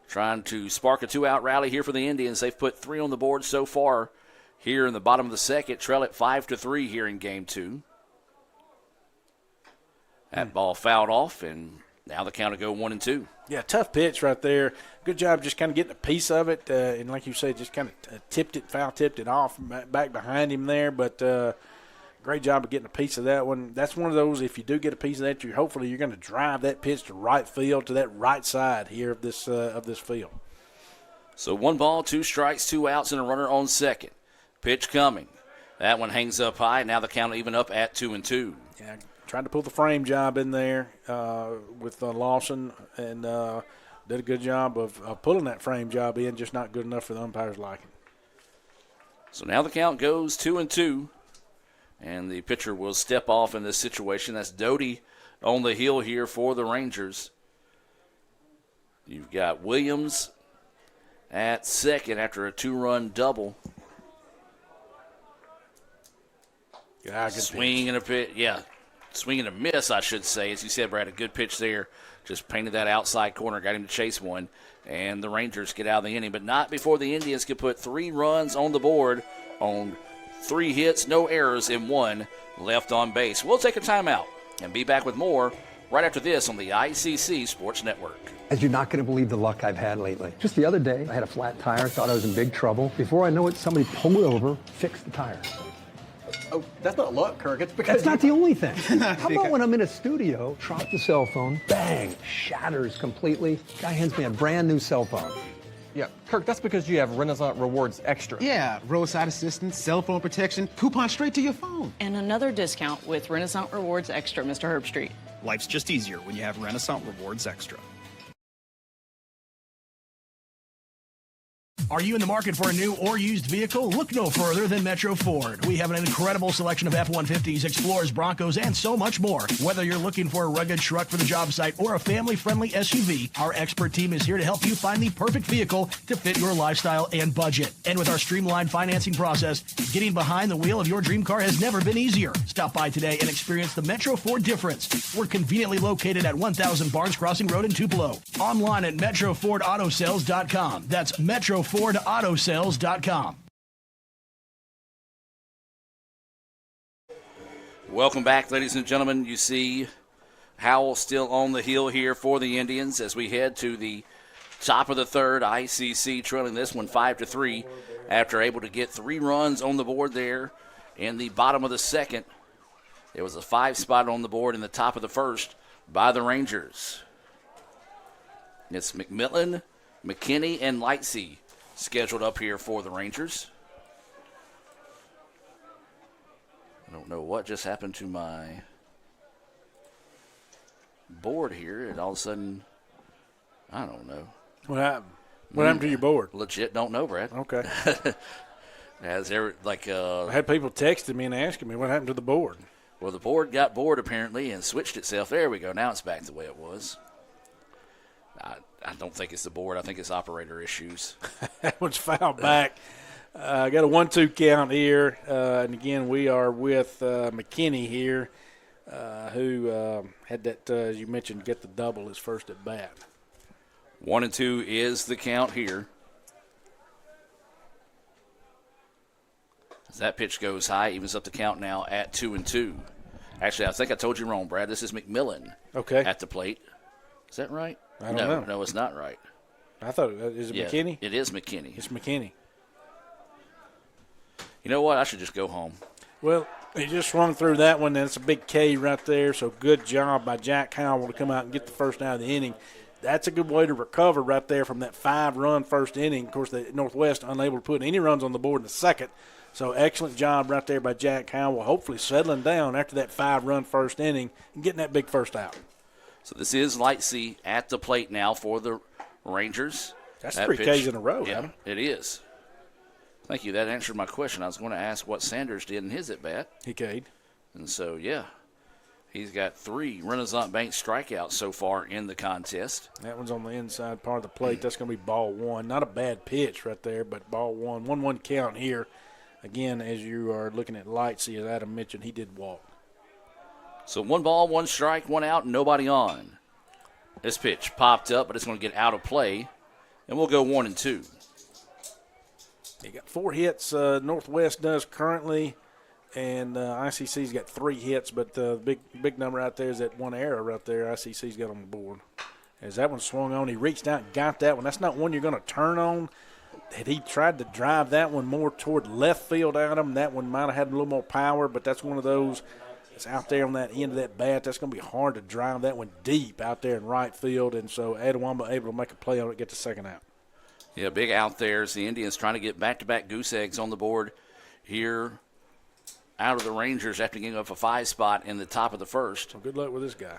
Trying to spark a 2-out rally here for the Indians. They've put 3 on the board so far here in the bottom of the second. Trail it 5-3 here in game 2. That ball fouled off, and now the count will go 1-2. Yeah, tough pitch right there. Good job just kind of getting a piece of it. And like you said, just kind of foul-tipped it off back behind him there. But great job of getting a piece of that one. That's one of those, if you do get a piece of that, hopefully you're going to drive that pitch to right field, to that right side here of this field. So 1 ball, 2 strikes, 2 outs, and a runner on second. Pitch coming. That one hangs up high. Now the count even up at 2-2. Yeah, tried to pull the frame job in there with Lawson, and did a good job of pulling that frame job in, just not good enough for the umpire's liking. So now the count goes 2-2, and the pitcher will step off in this situation. That's Doty on the hill here for the Rangers. You've got Williams at second after a 2-run double. Yeah, good swing and a pitch. Yeah, swing and a miss, I should say. As you said, Brad, a good pitch there. Just painted that outside corner, got him to chase one. And the Rangers get out of the inning, but not before the Indians could put 3 runs on the board on 3 hits, no errors, and 1 left on base. We'll take a timeout and be back with more right after this on the ICC Sports Network. As you're not going to believe the luck I've had lately. Just the other day, I had a flat tire, thought I was in big trouble. Before I know it, somebody pulled over, fixed the tire. Oh, that's not luck, Kirk. It's because that's not the only thing. How about when I'm in a studio, drop the cell phone, bang, shatters completely. Guy hands me a brand new cell phone. Yeah, Kirk, that's because you have Renaissance Rewards Extra. Yeah, roadside assistance, cell phone protection, coupon straight to your phone. And another discount with Renaissance Rewards Extra, Mr. Herbstreit. Life's just easier when you have Renaissance Rewards Extra. Are you in the market for a new or used vehicle? Look no further than Metro Ford. We have an incredible selection of F-150s, Explorers, Broncos, and so much more. Whether you're looking for a rugged truck for the job site or a family-friendly SUV, our expert team is here to help you find the perfect vehicle to fit your lifestyle and budget. And with our streamlined financing process, getting behind the wheel of your dream car has never been easier. Stop by today and experience the Metro Ford difference. We're conveniently located at 1000 Barnes Crossing Road in Tupelo. Online at MetroFordAutoSales.com. That's MetroFordAutoSales.com. Welcome back, ladies and gentlemen. You see Howell still on the hill here for the Indians as we head to the top of the third. ICC trailing this one 5-3 after able to get 3 runs on the board there in the bottom of the second. There was a 5 spot on the board in the top of the first by the Rangers. It's McMillan, McKinney, and Lightsey scheduled up here for the Rangers. I don't know what just happened to my board here, and all of a sudden, I don't know. What happened? What happened to your board? Legit don't know, Brad. Okay. I had people texting me and asking me what happened to the board. Well, the board got bored apparently and switched itself. There we go. Now it's back the way it was. I don't think it's the board. I think it's operator issues. That one's fouled back. I got a 1-2 count here. And, again, we are with McKinney here, who had that, as you mentioned, get the double his first at bat. 1-2 is the count here. As that pitch goes high, evens up the count now at 2-2. Actually, I think I told you wrong, Brad. This is McMillan at the plate. Is that right? I don't know. No, it's not right. I thought, is it McKinney? It is McKinney. It's McKinney. You know what? I should just go home. Well, he just swung through that one. That's a big K right there. So good job by Jack Howell to come out and get the first out of the inning. That's a good way to recover right there from that 5-run first inning. Of course, the Northwest unable to put any runs on the board in the second. So excellent job right there by Jack Howell, hopefully settling down after that 5-run first inning and getting that big first out. So this is Lightsey at the plate now for the Rangers. That's 3 Ks in a row, yeah, Adam. It is. Thank you. That answered my question. I was going to ask what Sanders did in his at-bat. He K'd. And so, yeah, he's got 3 Renaissance Bank strikeouts so far in the contest. That one's on the inside part of the plate. That's going to be ball 1. Not a bad pitch right there, but ball 1. 1-1 count here. Again, as you are looking at Lightsey, as Adam mentioned, he did walk. So 1 ball, 1 strike, 1 out, nobody on. This pitch popped up, but it's going to get out of play, and we'll go 1-2. He got 4 hits. Northwest does currently, and ICC's got 3 hits. But the big number out there is that 1 error right there. ICC's got on the board. As that one swung on, he reached out and got that one. That's not one you're going to turn on. Had he tried to drive that one more toward left field, Adam, that one might have had a little more power. But that's one of those that's out there on that end of that bat. That's going to be hard to drive that one deep out there in right field. And so Adewamba able to make a play on it, get the second out. Yeah, big out there as the Indians trying to get back-to-back goose eggs on the board here out of the Rangers after giving up a 5 spot in the top of the first. Well, good luck with this guy.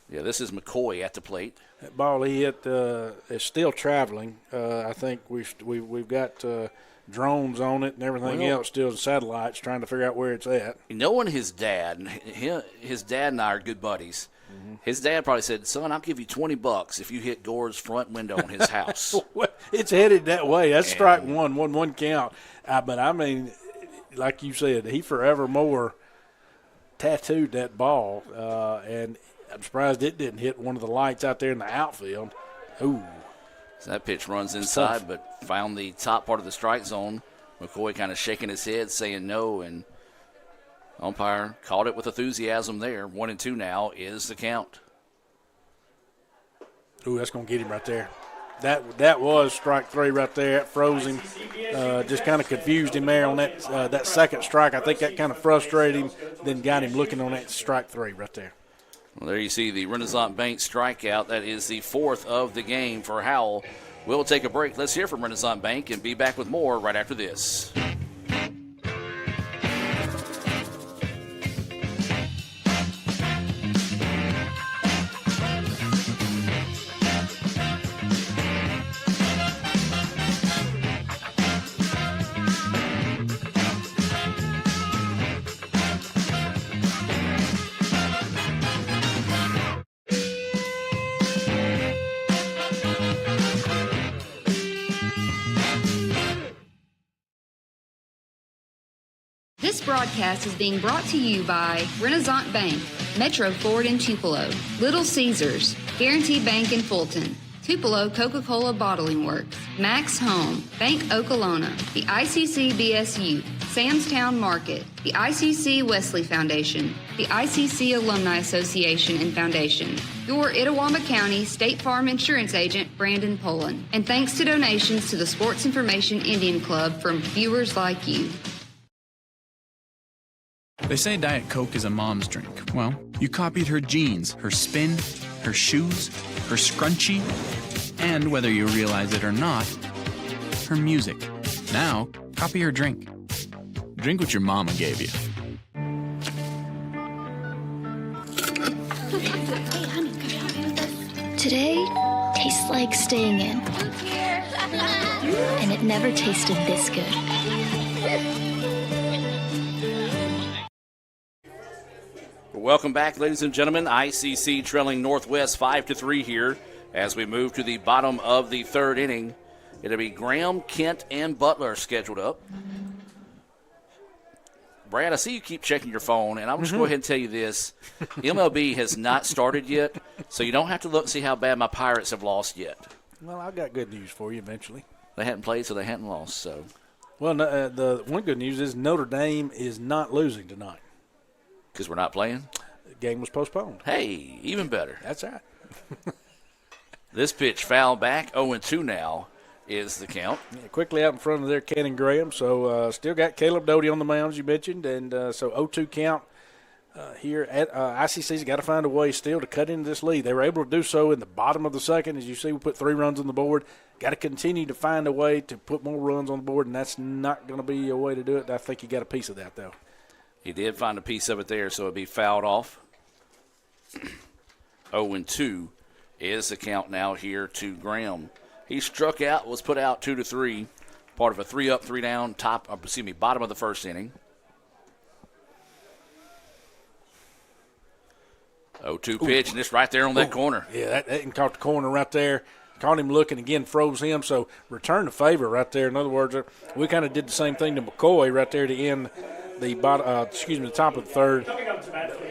Yeah, this is McCoy at the plate. That ball he hit is still traveling. I think we've got drones on it and everything else, still satellites, trying to figure out where it's at. Knowing his dad, his dad and I are good buddies. Mm-hmm. His dad probably said, "Son, I'll give you $20 if you hit Gore's front window on his house." It's headed that way. That's strike 1 count. But I mean, like you said, he forevermore tattooed that ball, and I'm surprised it didn't hit one of the lights out there in the outfield. Ooh. So that pitch runs inside, but found the top part of the strike zone. McCoy kind of shaking his head, saying no, and umpire called it with enthusiasm there. 1-2 now is the count. Ooh, that's going to get him right there. That was strike 3 right there. It froze him. Just kind of confused him there on that second strike. I think that kind of frustrated him, then got him looking on that strike 3 right there. Well, there you see the Renaissance Bank strikeout. That is the 4th of the game for Howell. We'll take a break. Let's hear from Renaissance Bank and be back with more right after this. This broadcast is being brought to you by Renaissance Bank, Metro Ford in Tupelo, Little Caesars, Guaranty Bank in Fulton, Tupelo Coca-Cola Bottling Works, Max Home, Bank Okolona, the ICC BSU, Samstown Market, the ICC Wesley Foundation, the ICC Alumni Association and Foundation, your Itawamba County State Farm Insurance Agent, Brandon Poland, and thanks to donations to the Sports Information Indian Club from viewers like you. They say Diet Coke is a mom's drink. Well, you copied her jeans, her spin, her shoes, her scrunchie, and whether you realize it or not, her music. Now, copy her drink. Drink what your mama gave you. Today tastes like staying in. And it never tasted this good. Welcome back, ladies and gentlemen. ICC trailing Northwest 5-3 here as we move to the bottom of the third inning. It'll be Graham, Kent, and Butler scheduled up. Brad, I see you keep checking your phone, and I'm just going to go ahead and tell you this. MLB has not started yet, so you don't have to look and see how bad my Pirates have lost yet. Well, I've got good news for you eventually. They hadn't played, so they hadn't lost. So, well, the one good news is Notre Dame is not losing tonight. Because we're not playing? The game was postponed. Hey, even better. That's right. This pitch foul back, 0-2 now is the count. Yeah, quickly out in front of their Cannon Graham. So still got Caleb Doty on the mound, as you mentioned. And so 0-2 count here at ICC's got to find a way still to cut into this lead. They were able to do so in the bottom of the second. As you see, we put 3 runs on the board. Got to continue to find a way to put more runs on the board, and that's not going to be a way to do it. I think you got a piece of that, though. He did find a piece of it there, so it'd be fouled off. 0-2 is the count now here to Graham. He struck out, was put out 2-3, part of a 3-up, 3-down, bottom of the first inning. 0-2 pitch, and it's right there on that corner. Yeah, that caught the corner right there. Caught him looking again, froze him. So return the favor right there. In other words, we kind of did the same thing to McCoy right there to end the the top of the third.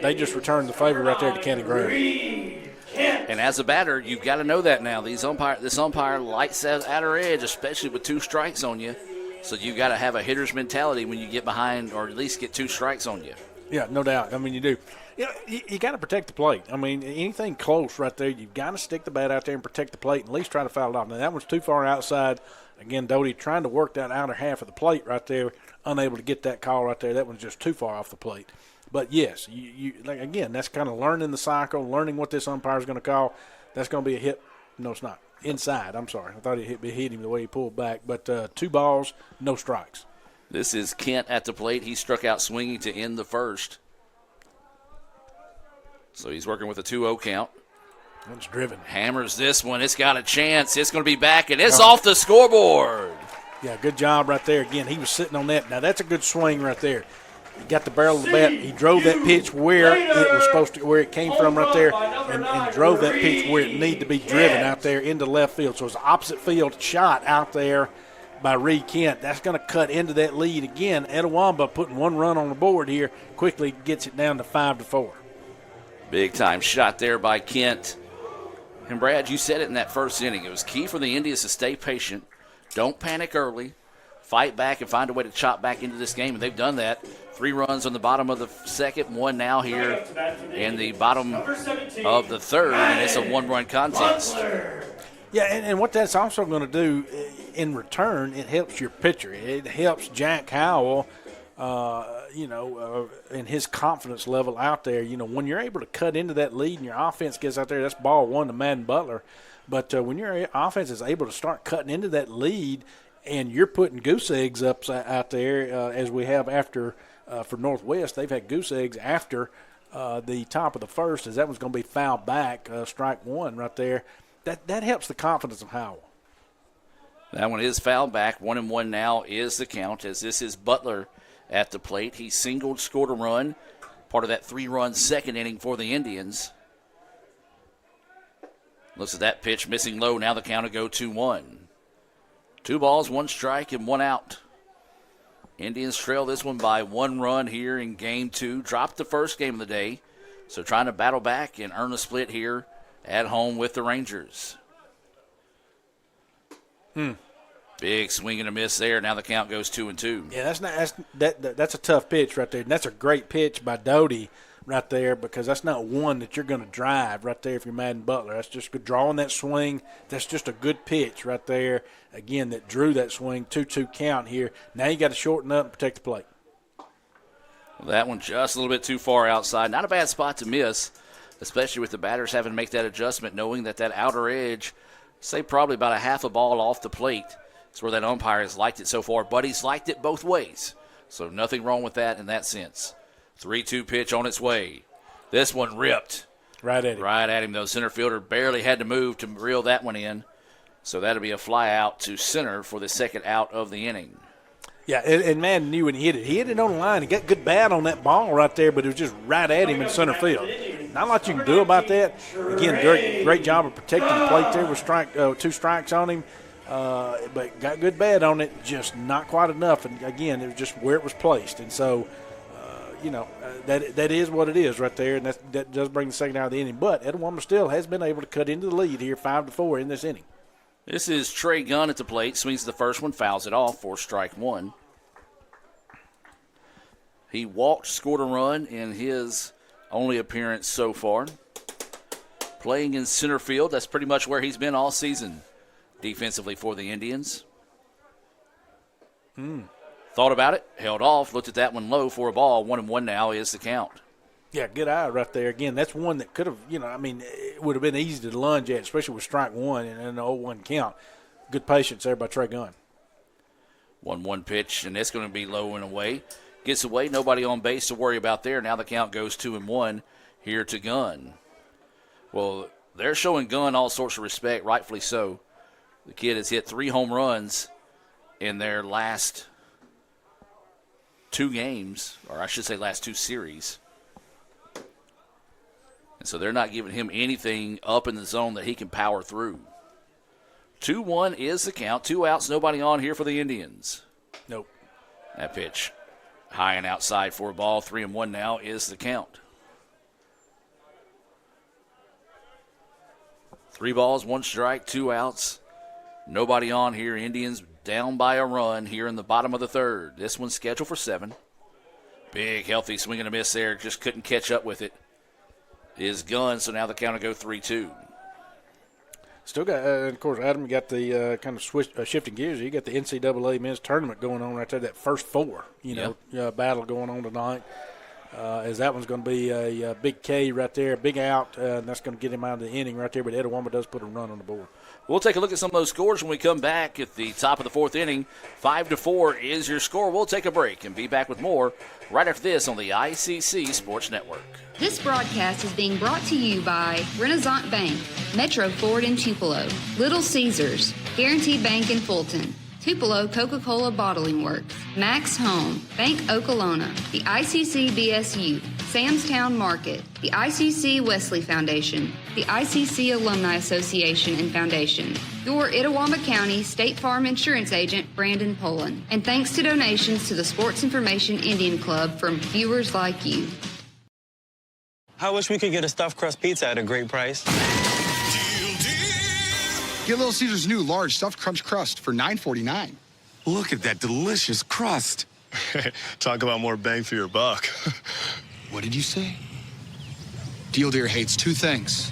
They just returned the favor right there to Cannon Graham. And as a batter, you've got to know that now. This umpire likes that outer edge, especially with 2 strikes on you. So you've got to have a hitter's mentality when you get behind, or at least get 2 strikes on you. Yeah, no doubt. I mean, you do. You got to protect the plate. I mean, anything close right there, you've got to stick the bat out there and protect the plate and at least try to foul it off. Now, that one's too far outside. Again, Doty trying to work that outer half of the plate right there, unable to get that call right there. That one's just too far off the plate. But, yes, again, that's kind of learning the cycle, learning what this umpire is going to call. That's going to be a hit. No, it's not. Inside, I'm sorry. I thought it hit him the way he pulled back. But 2 balls, no strikes. This is Kent at the plate. He struck out swinging to end the first. So he's working with a 2-0 count. That's driven. Hammers this one. It's got a chance. It's going to be back, and it's off the scoreboard. Yeah, good job right there. Again, he was sitting on that. Now, that's a good swing right there. He got the barrel of the bat. He drove that pitch where it was supposed to, where it came from right there, and drove that pitch where it needed to be driven out there into left field. So it's an opposite field shot out there by Reed Kent. That's going to cut into that lead again. Etowamba putting 1 run on the board here quickly gets it down to 5-4. Big time shot there by Kent. And Brad, you said it in that first inning. It was key for the Indians to stay patient. Don't panic early. Fight back and find a way to chop back into this game. And they've done that. 3 runs on the bottom of the second, 1 now here in the bottom of the third. And it's a 1-run contest. Yeah, and what that's also going to do in return, it helps your pitcher. It helps Jack Howell, and his confidence level out there. When you're able to cut into that lead and your offense gets out there, that's ball 1 to Madden Butler. But when your offense is able to start cutting into that lead and you're putting goose eggs up out there, as we have after for Northwest, they've had goose eggs after the top of the first, as that one's going to be fouled back, strike 1 right there. That helps the confidence of Howell. That one is fouled back. 1-1 now is the count, as this is Butler at the plate. He singled, scored a run, part of that 3-run second inning for the Indians. Looks at that pitch, missing low. Now the count will go 2-1. 2 balls, 1 strike, and 1 out. Indians trail this one by 1 run here in Game 2. Dropped the first game of the day, so trying to battle back and earn a split here at home with the Rangers. Big swing and a miss there. Now the count goes 2-2. Yeah, that's a tough pitch right there. And that's a great pitch by Doty right there, because that's not one that you're going to drive right there if you're Madden Butler. That's just drawing that swing. That's just a good pitch right there, again, that drew that swing. 2-2 count here. Now you got to shorten up and protect the plate. Well, that one just a little bit too far outside. Not a bad spot to miss, especially with the batters having to make that adjustment, knowing that outer edge, say probably about a half a ball off the plate, is where that umpire has liked it so far. But he's liked it both ways, so nothing wrong with that in that sense. 3-2 pitch on its way. This one ripped. Right at him, though. Center fielder barely had to move to reel that one in. So that'll be a fly out to center for the second out of the inning. Yeah, and Madden knew when he hit it. He hit it on the line. He got good bat on that ball right there, but it was just right at him in center field. Not a lot you can do about that. Again, great job of protecting the plate there with 2 strikes on him. But got good bat on it, just not quite enough. And, again, it was just where it was placed. And so, that is what it is right there, and that does bring the second out of the inning. But Etowah still has been able to cut into the lead here 5-4 in this inning. This is Trey Gunn at the plate. Swings the first one, fouls it off for strike one. He walked, scored a run in his only appearance so far. Playing in center field, that's pretty much where he's been all season defensively for the Indians. Thought about it, held off, looked at that one low for a ball. 1-1 now is the count. Yeah, good eye right there. Again, that's one that could have, it would have been easy to lunge at, especially with strike one and an 0-1 count. Good patience there by Trey Gunn. 1-1 pitch, and it's going to be low and away. Gets away, nobody on base to worry about there. Now the count goes 2-1 here to Gunn. Well, they're showing Gunn all sorts of respect, rightfully so. The kid has hit 3 home runs in their last 2 games, or I should say last 2 series. And so they're not giving him anything up in the zone that he can power through. 2-1 is the count. 2 outs, nobody on here for the Indians. Nope. That pitch high and outside for a ball. 3-1 now is the count. 3 balls, 1 strike, 2 outs. Nobody on here. Indians down by a run here in the bottom of the third. This one's scheduled for 7. Big, healthy swing and a miss there. Just couldn't catch up with it. Is Gunn, so now the count will go 3-2. Still got, of course, Adam, you got the kind of shifting gears. You got the NCAA men's tournament going on right there, that first 4, battle going on tonight. As that one's going to be a big K right there, big out, and that's going to get him out of the inning right there. But Etowah does put a run on the board. We'll take a look at some of those scores when we come back at the top of the 4th inning. 5-4 is your score. We'll take a break and be back with more right after this on the ICC Sports Network. This broadcast is being brought to you by Renaissance Bank, Metro Ford in Tupelo, Little Caesars, Guaranteed Bank in Fulton, Tupelo Coca-Cola Bottling Works, Max Home, Bank Okolona, the ICC BSU, Samstown Market, the ICC Wesley Foundation, the ICC Alumni Association and Foundation, your Itawamba County State Farm Insurance Agent, Brandon Poland, and thanks to donations to the Sports Information Indian Club from viewers like you. I wish we could get a stuffed crust pizza at a great price. Get Little Caesars' new large stuffed crunch crust for $9.49. Look at that delicious crust. Talk about more bang for your buck. What did you say? Deal Deer hates 2 things: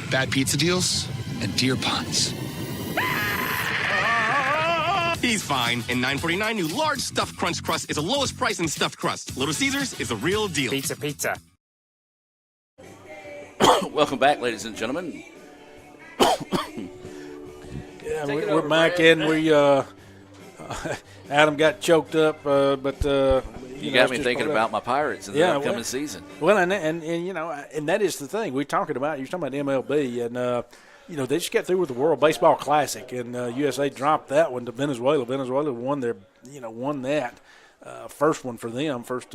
bad pizza deals and deer puns. He's fine. And $9.49 new large stuffed crunch crust is the lowest price in stuffed crust. Little Caesars is a real deal. Pizza. Welcome back, ladies and gentlemen. Yeah, we're back in. We Adam got choked up, but you got me thinking about my Pirates in the upcoming season. Well, and and that is the thing we're talking about. You're talking about MLB, and they just got through with the World Baseball Classic, and USA dropped that one to Venezuela. Venezuela won that. First one for them, first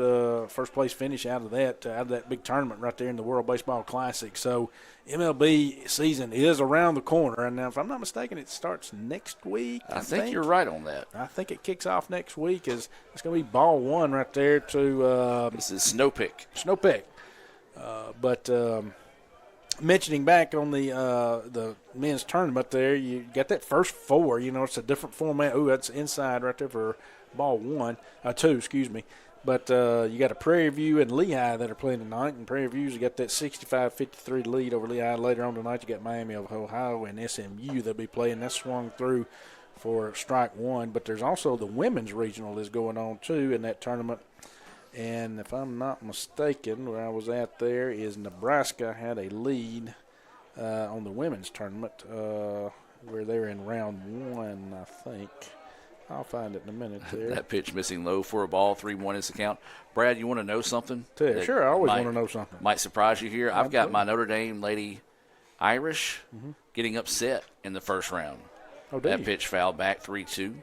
place finish out of that big tournament right there in the World Baseball Classic. So MLB season is around the corner, and now if I'm not mistaken, it starts next week. I think you're right on that. I think it kicks off next week. It's going to be ball 1 right there to this is Snowpick. Snowpick, but mentioning back on the men's tournament there, you got that first 4. You know, it's a different format. Ooh, that's inside right there for ball 2, excuse me. But you got a Prairie View and Lehigh that are playing tonight. And Prairie View's got that 65-53 lead over Lehigh. Later on tonight, you got Miami of Ohio and SMU they'll be playing. That's swung through for strike 1. But there's also the women's regional is going on, too, in that tournament. And if I'm not mistaken, where I was at there is Nebraska had a lead on the women's tournament where they're in round 1, I think. I'll find it in a minute there. That pitch missing low for a ball, 3-1 is the count. Brad, you want to know something? Sure, I always want to know something. Might surprise you here. I've got my Notre Dame Lady Irish getting upset in the first round. Oh, that pitch fouled back 3-2.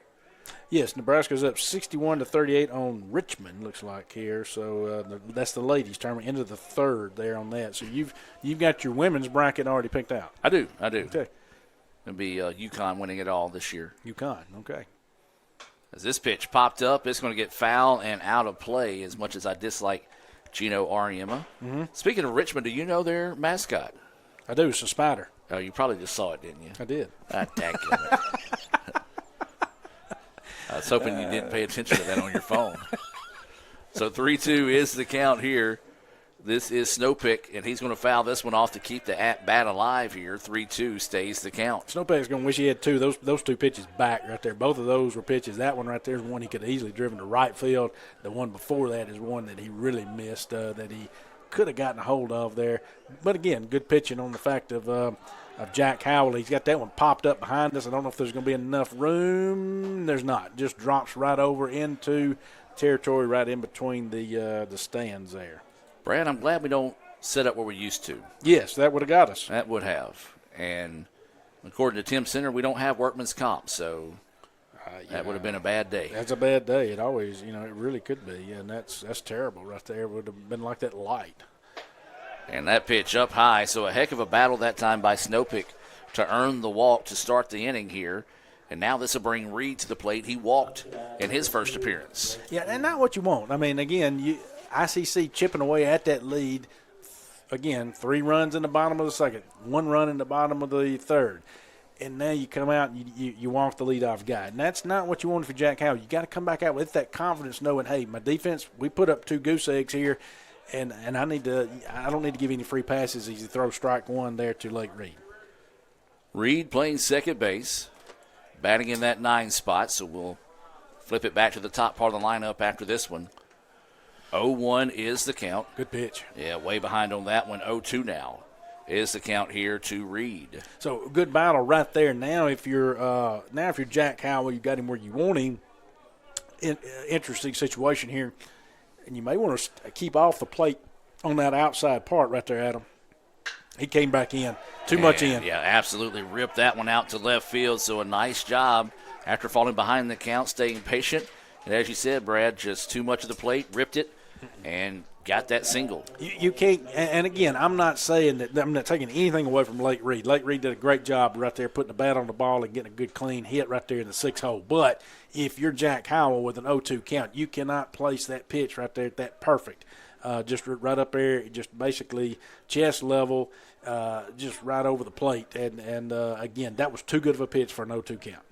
Yes, Nebraska's up 61-38 on Richmond, looks like here. So that's the ladies' tournament, into the 3rd there on that. So you've got your women's bracket already picked out. I do. Okay. It'll be UConn winning it all this year. UConn, okay. As this pitch popped up, it's going to get foul and out of play, as much as I dislike Gino Auriemma. Speaking of Richmond, do you know their mascot? I do. It's a spider. Oh, you probably just saw it, didn't you? I did. Dadgummit. I was hoping you didn't pay attention to that on your phone. So 3-2 is the count here. This is Snowpick, and he's going to foul this one off to keep the bat alive here. 3-2 stays the count. Snowpick's going to wish he had 2. Those 2 pitches back right there. Both of those were pitches. That one right there is one he could have easily driven to right field. The one before that is one that he really missed that he could have gotten a hold of there. But, again, good pitching on the fact of Jack Howell. He's got that one popped up behind us. I don't know if there's going to be enough room. There's not. Just drops right over into territory right in between the stands there. Brad, I'm glad we don't set up where we used to. Yes, that would have got us. That would have. And according to Tim Center, we don't have workman's comp, so that would have been a bad day. That's a bad day. It always, it really could be, and that's terrible right there. It would have been like that light. And that pitch up high, so a heck of a battle that time by Snowpick to earn the walk to start the inning here. And now this will bring Reed to the plate. He walked in his first appearance. Yeah, and not what you want. I mean, again, ICC chipping away at that lead. Again, 3 runs in the bottom of the second, 1 run in the bottom of the third. And now you come out and you walk the leadoff guy. And that's not what you want for Jack Howell. You got to come back out with that confidence knowing, hey, my defense, we put up 2 goose eggs here, and I don't need to give any free passes as you throw strike 1 there to Lake Reed. Reed playing second base, batting in that 9 spot, so we'll flip it back to the top part of the lineup after this one. 0-1 is the count. Good pitch. Yeah, way behind on that one. 0-2 now is the count here to Reed. So good battle right there. Now if you're Jack Howell, you got him where you want him. Interesting situation here, and you may want to keep off the plate on that outside part right there, Adam. He came back in. Too much in. Yeah, absolutely ripped that one out to left field. So a nice job after falling behind the count, staying patient. And as you said, Brad, just too much of the plate, ripped it, and got that single. You can't, and again, I'm not saying that I'm not taking anything away from Lake Reed. Lake Reed did a great job right there putting the bat on the ball and getting a good clean hit right there in the 6 hole. But if you're Jack Howell with an 0-2 count, you cannot place that pitch right there at that perfect. Just right up there, just basically chest level, just right over the plate. And again, that was too good of a pitch for an 0-2 count.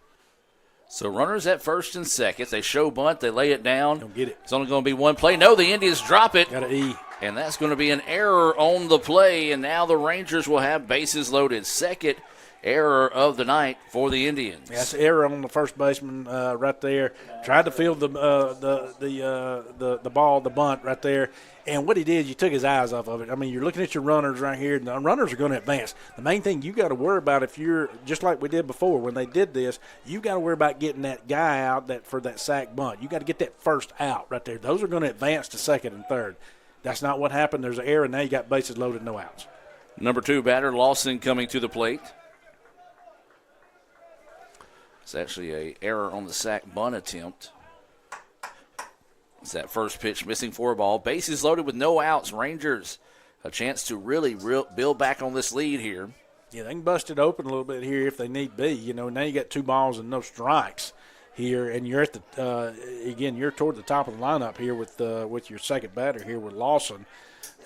So runners at first and second. They show bunt. They lay it down. Don't get it. It's only going to be one play. No, the Indians drop it. Got an E. And that's going to be an error on the play. And now the Rangers will have bases loaded. Second error of the night for the Indians. That's an error on the first baseman right there. Tried to field the ball, the bunt right there. And what he did, you took his eyes off of it. I mean, you're looking at your runners right here, and the runners are going to advance. The main thing you got to worry about, if you're just like we did before when they did this, you got to worry about getting that guy out for that sack bunt. You got to get that first out right there. Those are going to advance to second and third. That's not what happened. There's an error, and now you got bases loaded, no outs. Number 2 batter, Lawson, coming to the plate. It's actually an error on the sack bunt attempt. It's that first pitch missing for a ball. Bases loaded with no outs. Rangers a chance to really build back on this lead here. Yeah, they can bust it open a little bit here if they need be. You know, now you got 2 balls and no strikes here, and you're at the again, you're toward the top of the lineup here with your second batter here with Lawson.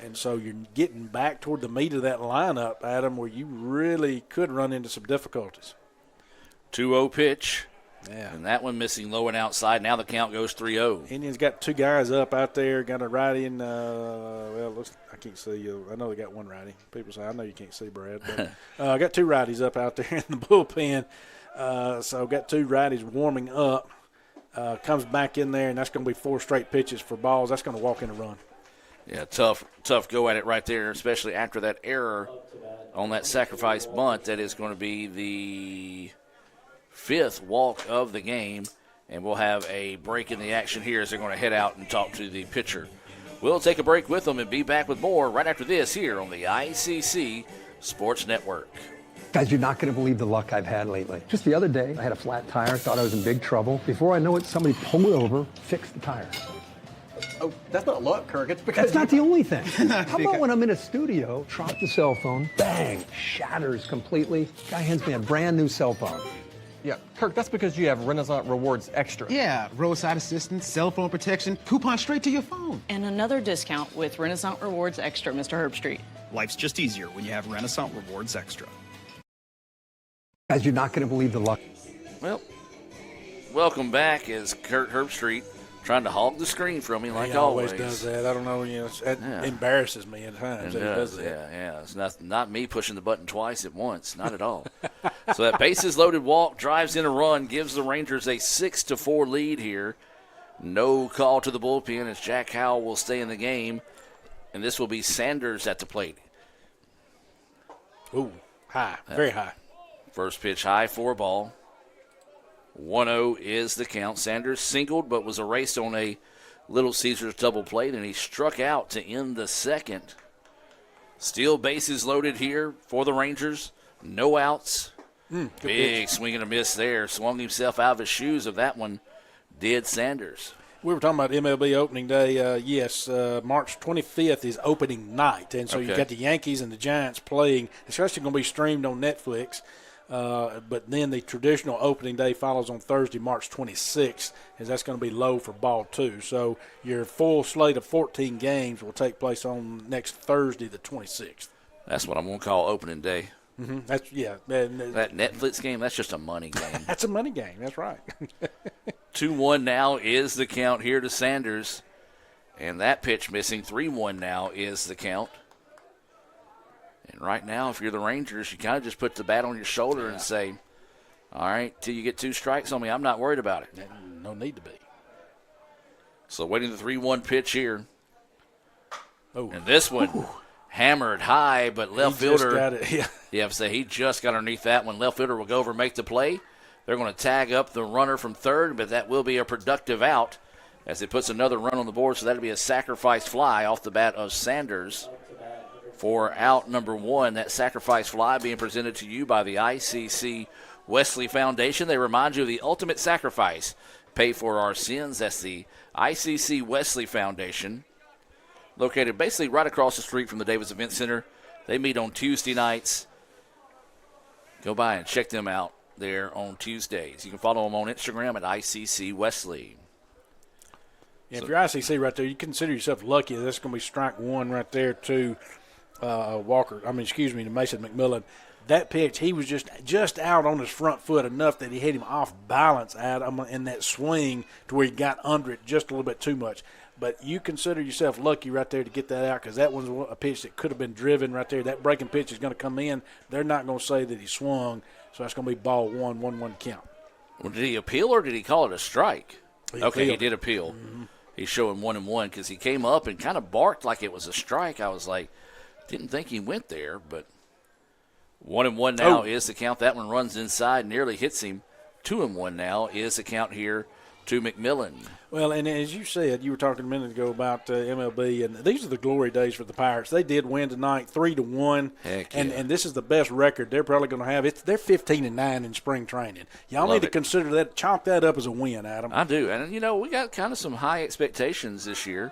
And so you're getting back toward the meat of that lineup, Adam, where you really could run into some difficulties. 2-0 pitch. Yeah. And that one missing low and outside. Now the count goes 3-0. Indians got two guys up out there, got a righty and, I can't see. I know they got one righty. People say, I know you can't see, Brad. But I got two righties up out there in the bullpen. So got two righties warming up. Comes back in there, and that's going to be 4 straight pitches for balls. That's going to walk in a run. Yeah, tough go at it right there, especially after that error on that sacrifice bunt. That is going to be the 5th walk of the game, and we'll have a break in the action here as they're going to head out and talk to the pitcher. We'll take a break with them and be back with more right after this here on the ICC Sports Network. Guys, you're not going to believe the luck I've had lately. Just the other day, I had a flat tire, thought I was in big trouble. Before I know it, somebody pulled over, fixed the tire. Oh, that's not luck, Kirk. It's because That's not the only thing. How about when I'm in a studio, drop the cell phone, bang, shatters completely. Guy hands me a brand new cell phone. Yeah, Kirk, that's because you have Renaissance Rewards Extra. Yeah, roadside assistance, cell phone protection, coupon straight to your phone. And another discount with Renaissance Rewards Extra, Mr. Herbstreit. Life's just easier when you have Renaissance Rewards Extra. Guys, you're not going to believe the luck. Well, welcome back as Kurt Herbstreit trying to hog the screen from me like he always does that. I don't know, it embarrasses me at times. It does, yeah. It's not me pushing the button twice at once, not at all. So that bases loaded walk drives in a run, gives the Rangers a 6-4 lead here. No call to the bullpen as Jack Howell will stay in the game, and this will be Sanders at the plate. Ooh, high, very high. First pitch high for a ball. 1-0 is the count. Sanders singled but was erased on a Little Caesars double play, and he struck out to end the second. Still bases loaded here for the Rangers. No outs. Big pitch. swing and a miss there. Swung himself out of his shoes of that one, did Sanders. We were talking about MLB opening day. Yes, March 25th is opening night, and so Okay. you got the Yankees and the Giants playing. It's actually going to be streamed on Netflix. But then the traditional opening day follows on Thursday, March 26th, as that's going to be low for ball 2. So your full slate of 14 games will take place on next Thursday, the 26th. That's what I'm going to call opening day. Mm-hmm. That Netflix game, that's just a money game. That's a money game. That's right. 2-1 now is the count here to Sanders. And that pitch missing. 3-1 now is the count. And right now, if you're the Rangers, you kind of just put the bat on your shoulder and say, all right, till you get 2 strikes on me, I'm not worried about it. No need to be. So waiting the 3-1 pitch here. Oh. And this one hammered high, but left fielder. Got it. Yeah, he just got underneath that one. Left fielder will go over and make the play. They're going to tag up the runner from third, but that will be a productive out as it puts another run on the board. So that'll be a sacrifice fly off the bat of Sanders for out number 1. That sacrifice fly being presented to you by the ICC Wesley Foundation. They remind you of the ultimate sacrifice. Pay for our sins. That's the ICC Wesley Foundation, located basically right across the street from the Davis Event Center. They meet on Tuesday nights. Go by and check them out there on Tuesdays. You can follow them on Instagram at ICC Wesley. Yeah, if you're ICC right there, you consider yourself lucky. That's going to be strike 1 right there to to Mason McMillan. That pitch, he was just out on his front foot enough that he hit him off balance in that swing to where he got under it just a little bit too much. But you consider yourself lucky right there to get that out because that one's a pitch that could have been driven right there. That breaking pitch is going to come in. They're not going to say that he swung, so that's going to be ball 1-1 count. Well, did he appeal or did he call it a strike? He did appeal. Mm-hmm. He's showing 1-1 because he came up and kind of barked like it was a strike. I was like, didn't think he went there, but 1-1 now is the count. That one runs inside, nearly hits him. 2-1 now is the count here to McMillan. Well, and as you said, you were talking a minute ago about MLB, and these are the glory days for the Pirates. They did win tonight 3-1, and this is the best record they're probably going to have. They're 15-9 in spring training. Y'all need to consider that, chalk that up as a win, Adam. I do, and we got kind of some high expectations this year.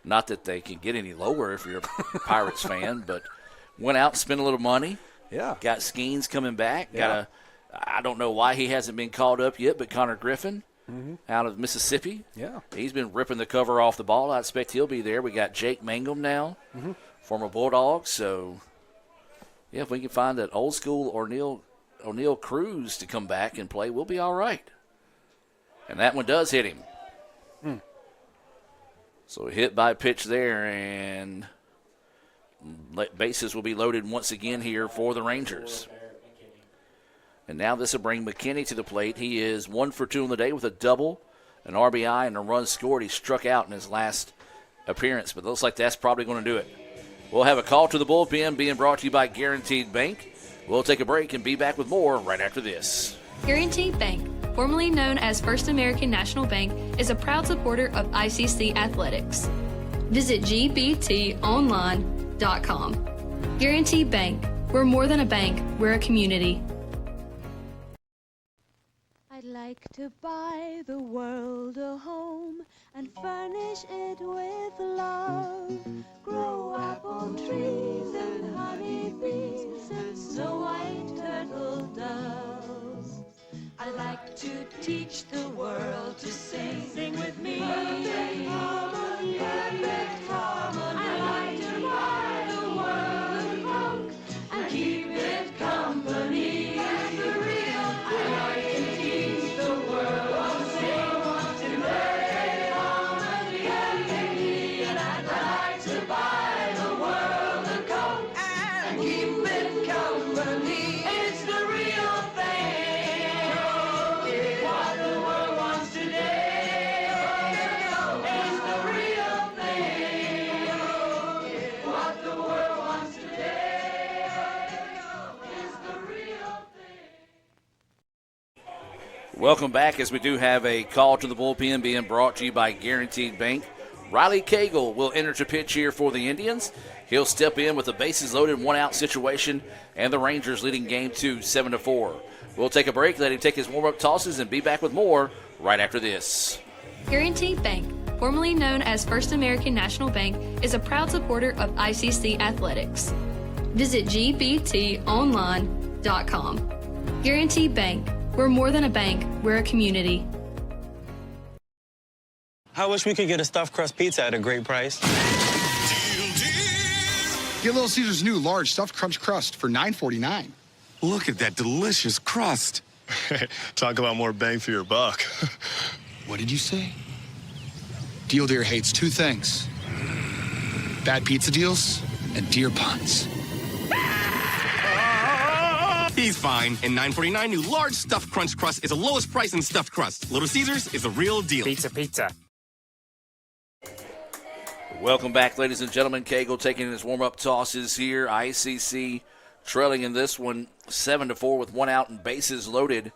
Not that they can get any lower if you're a Pirates fan, but went out and spent a little money. Yeah, got Skeens coming back. Yeah. I don't know why he hasn't been called up yet, but Connor Griffin. out of Mississippi. Yeah. He's been ripping the cover off the ball. I expect he'll be there. We got Jake Mangum now, former Bulldog. So, yeah, if we can find that old school O'Neal Cruz to come back and play, we'll be all right. And that one does hit him. So hit by pitch there, and bases will be loaded once again here for the Rangers. And now this will bring McKinney to the plate. He is 1 for 2 on the day with a double, an RBI, and a run scored. He struck out in his last appearance, but it looks like that's probably going to do it. We'll have a call to the bullpen being brought to you by Guaranteed Bank. We'll take a break and be back with more right after this. Guaranteed Bank, formerly known as First American National Bank, is a proud supporter of ICC Athletics. Visit gbtonline.com. Guaranteed Bank, we're more than a bank, we're a community. I'd like to buy the world a home and furnish it with love. Grow apple trees and honey bees and snow white turtle doves. I like to teach the world to sing. Sing with me. Perfect harmony, perfect harmony. I like to buy the world a book and keep it company. That's the real thing. I like to teach the world to sing. To perfect harmony, perfectly. And I'd like to buy the world a coat and keep it company. It's the real thing. What the world wants today is the real thing. What the world wants today is the real thing. Welcome back as we do have a call to the bullpen being brought to you by Guaranteed Bank. Riley Cagle will enter to pitch here for the Indians. He'll step in with a bases loaded, 1-out situation, and the Rangers leading game 2, 7-4. We'll take a break, let him take his warm-up tosses, and be back with more right after this. Guaranteed Bank, formerly known as First American National Bank, is a proud supporter of ICC Athletics. Visit gbtonline.com. Guaranteed Bank, we're more than a bank, we're a community. I wish we could get a stuffed crust pizza at a great price. Get Little Caesars new large stuffed crunch crust for $9.49. Look at that delicious crust. Talk about more bang for your buck. What did you say? Deal Deer hates two things: bad pizza deals and deer puns. He's fine. And $9.49 new large stuffed crunch crust is the lowest price in stuffed crust. Little Caesars is a real deal. Pizza. Welcome back, ladies and gentlemen. Cagle taking his warm-up tosses here. ICC trailing in this one 7-4 with 1 out and bases loaded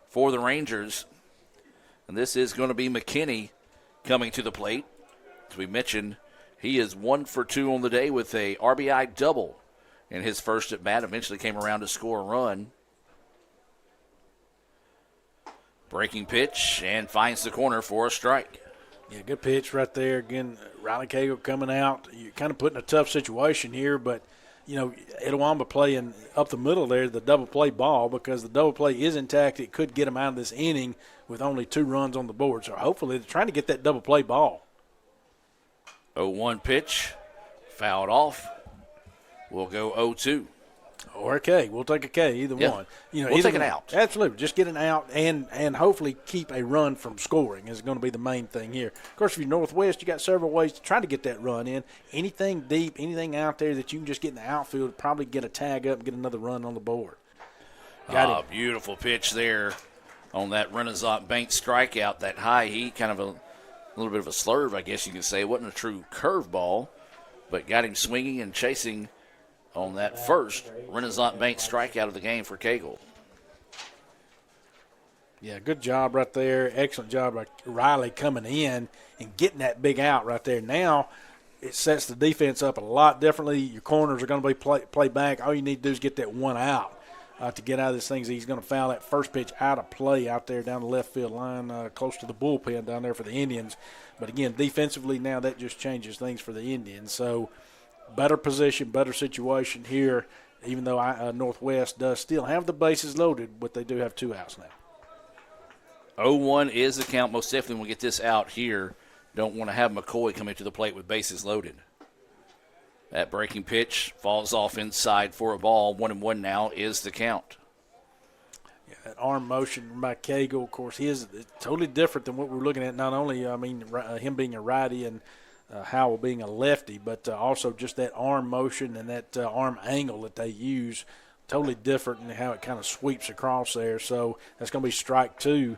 for the Rangers. And this is going to be McKinney coming to the plate. As we mentioned, he is 1 for 2 on the day with a RBI double in his first at bat. Eventually came around to score a run. Breaking pitch and finds the corner for a strike. Yeah, good pitch right there. Again, Riley Cagle coming out. You're kind of put in a tough situation here, but, you know, Itawamba playing up the middle there, the double play ball, because the double play is intact. It could get them out of this inning with only 2 runs on the board. So hopefully they're trying to get that double play ball. 0-1 pitch, fouled off. We'll go 0-2. Or a K. We'll take a K, either one. You know, we'll take an out. Absolutely. Just get an out and hopefully keep a run from scoring is going to be the main thing here. Of course, if you're Northwest, you got several ways to try to get that run in. Anything deep, anything out there that you can just get in the outfield, probably get a tag up and get another run on the board. Got it. Beautiful pitch there on that Renaissance Bank strikeout. That high heat, kind of a little bit of a slurve, I guess you could say. It wasn't a true curveball, but got him swinging and chasing on that first Renaissance Bank strikeout of the game for Cagle. Yeah, good job right there. Excellent job by Riley coming in and getting that big out right there. Now it sets the defense up a lot differently. Your corners are going to be play back. All you need to do is get that 1 out to get out of this thing. He's going to foul that first pitch out of play out there down the left field line close to the bullpen down there for the Indians. But, again, defensively now that just changes things for the Indians. So, better position, better situation here, even though Northwest does still have the bases loaded, but they do have 2 outs now. 0-1 is the count. Most definitely we'll get this out here. Don't want to have McCoy coming to the plate with bases loaded. That breaking pitch falls off inside for a ball. 1-1 now is the count. Yeah, that arm motion by Cagle, of course, is totally different than what we're looking at. Not only, him being a righty and Howell being a lefty, but also just that arm motion and that arm angle that they use, totally different in how it kind of sweeps across there. So that's going to be strike two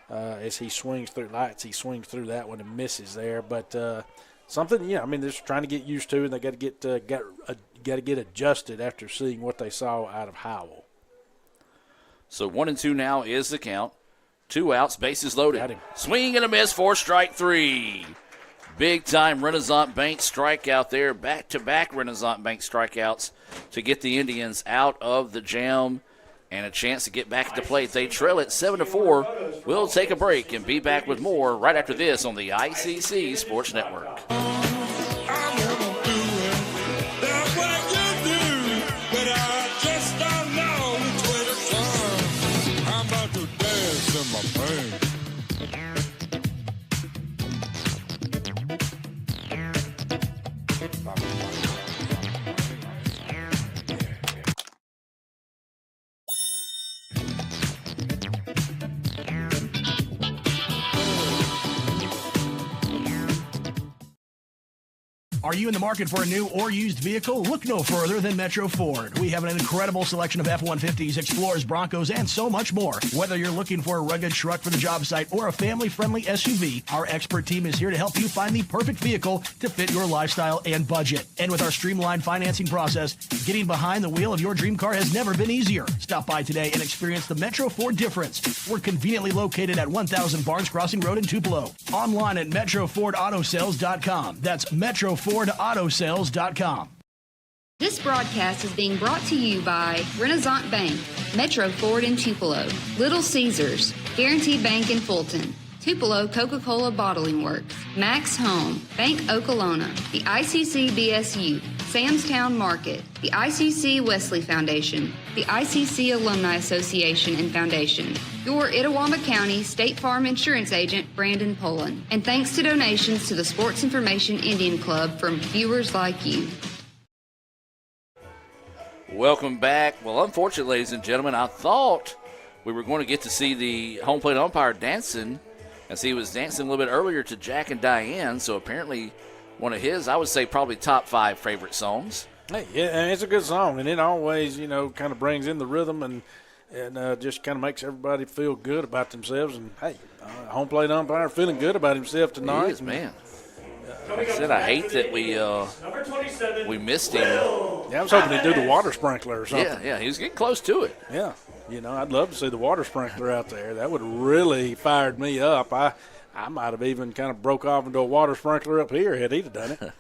as he swings through lights. He swings through that one and misses there. But something, they're just trying to get used to, and they got to get adjusted after seeing what they saw out of Howell. So 1-2 now is the count. 2 outs, bases loaded. Swing and a miss for strike 3. Big-time Renaissance Bank strikeout there. Back-to-back Renaissance Bank strikeouts to get the Indians out of the jam and a chance to get back at the plate. They trail it 7-4. We'll take a break and be back with more right after this on the ICC Sports Network. Are you in the market for a new or used vehicle? Look no further than Metro Ford. We have an incredible selection of F-150s, Explorers, Broncos, and so much more. Whether you're looking for a rugged truck for the job site or a family-friendly SUV, our expert team is here to help you find the perfect vehicle to fit your lifestyle and budget. And with our streamlined financing process, getting behind the wheel of your dream car has never been easier. Stop by today and experience the Metro Ford difference. We're conveniently located at 1000 Barnes Crossing Road in Tupelo. Online at MetroFordAutoSales.com. That's MetroFordAutoSales.com. This broadcast is being brought to you by Renaissance Bank, Metro Ford in Tupelo, Little Caesars, Guaranty Bank in Fulton, Tupelo Coca-Cola Bottling Works, Max Home, Bank Okolona, the ICC BSU, Samstown Market, the ICC Wesley Foundation, the ICC Alumni Association and Foundation, your Itawamba County State Farm Insurance Agent, Brandon Poland, and thanks to donations to the Sports Information Indian Club from viewers like you. Welcome back. Well, unfortunately, ladies and gentlemen, I thought we were going to get to see the home plate umpire dancing, as he was dancing a little bit earlier to Jack and Diane, so apparently one of his, I would say, probably top 5 favorite songs. Hey, yeah, and it's a good song, and it always, kind of brings in the rhythm and just kind of makes everybody feel good about themselves. And, hey, home plate umpire feeling good about himself tonight. He is, man. Like I said, I hate that we missed him. Yeah, I was hoping he'd do the water sprinkler or something. Yeah, he was getting close to it. Yeah, I'd love to see the water sprinkler out there. That would have really fired me up. I might have even kind of broke off into a water sprinkler up here had he done it.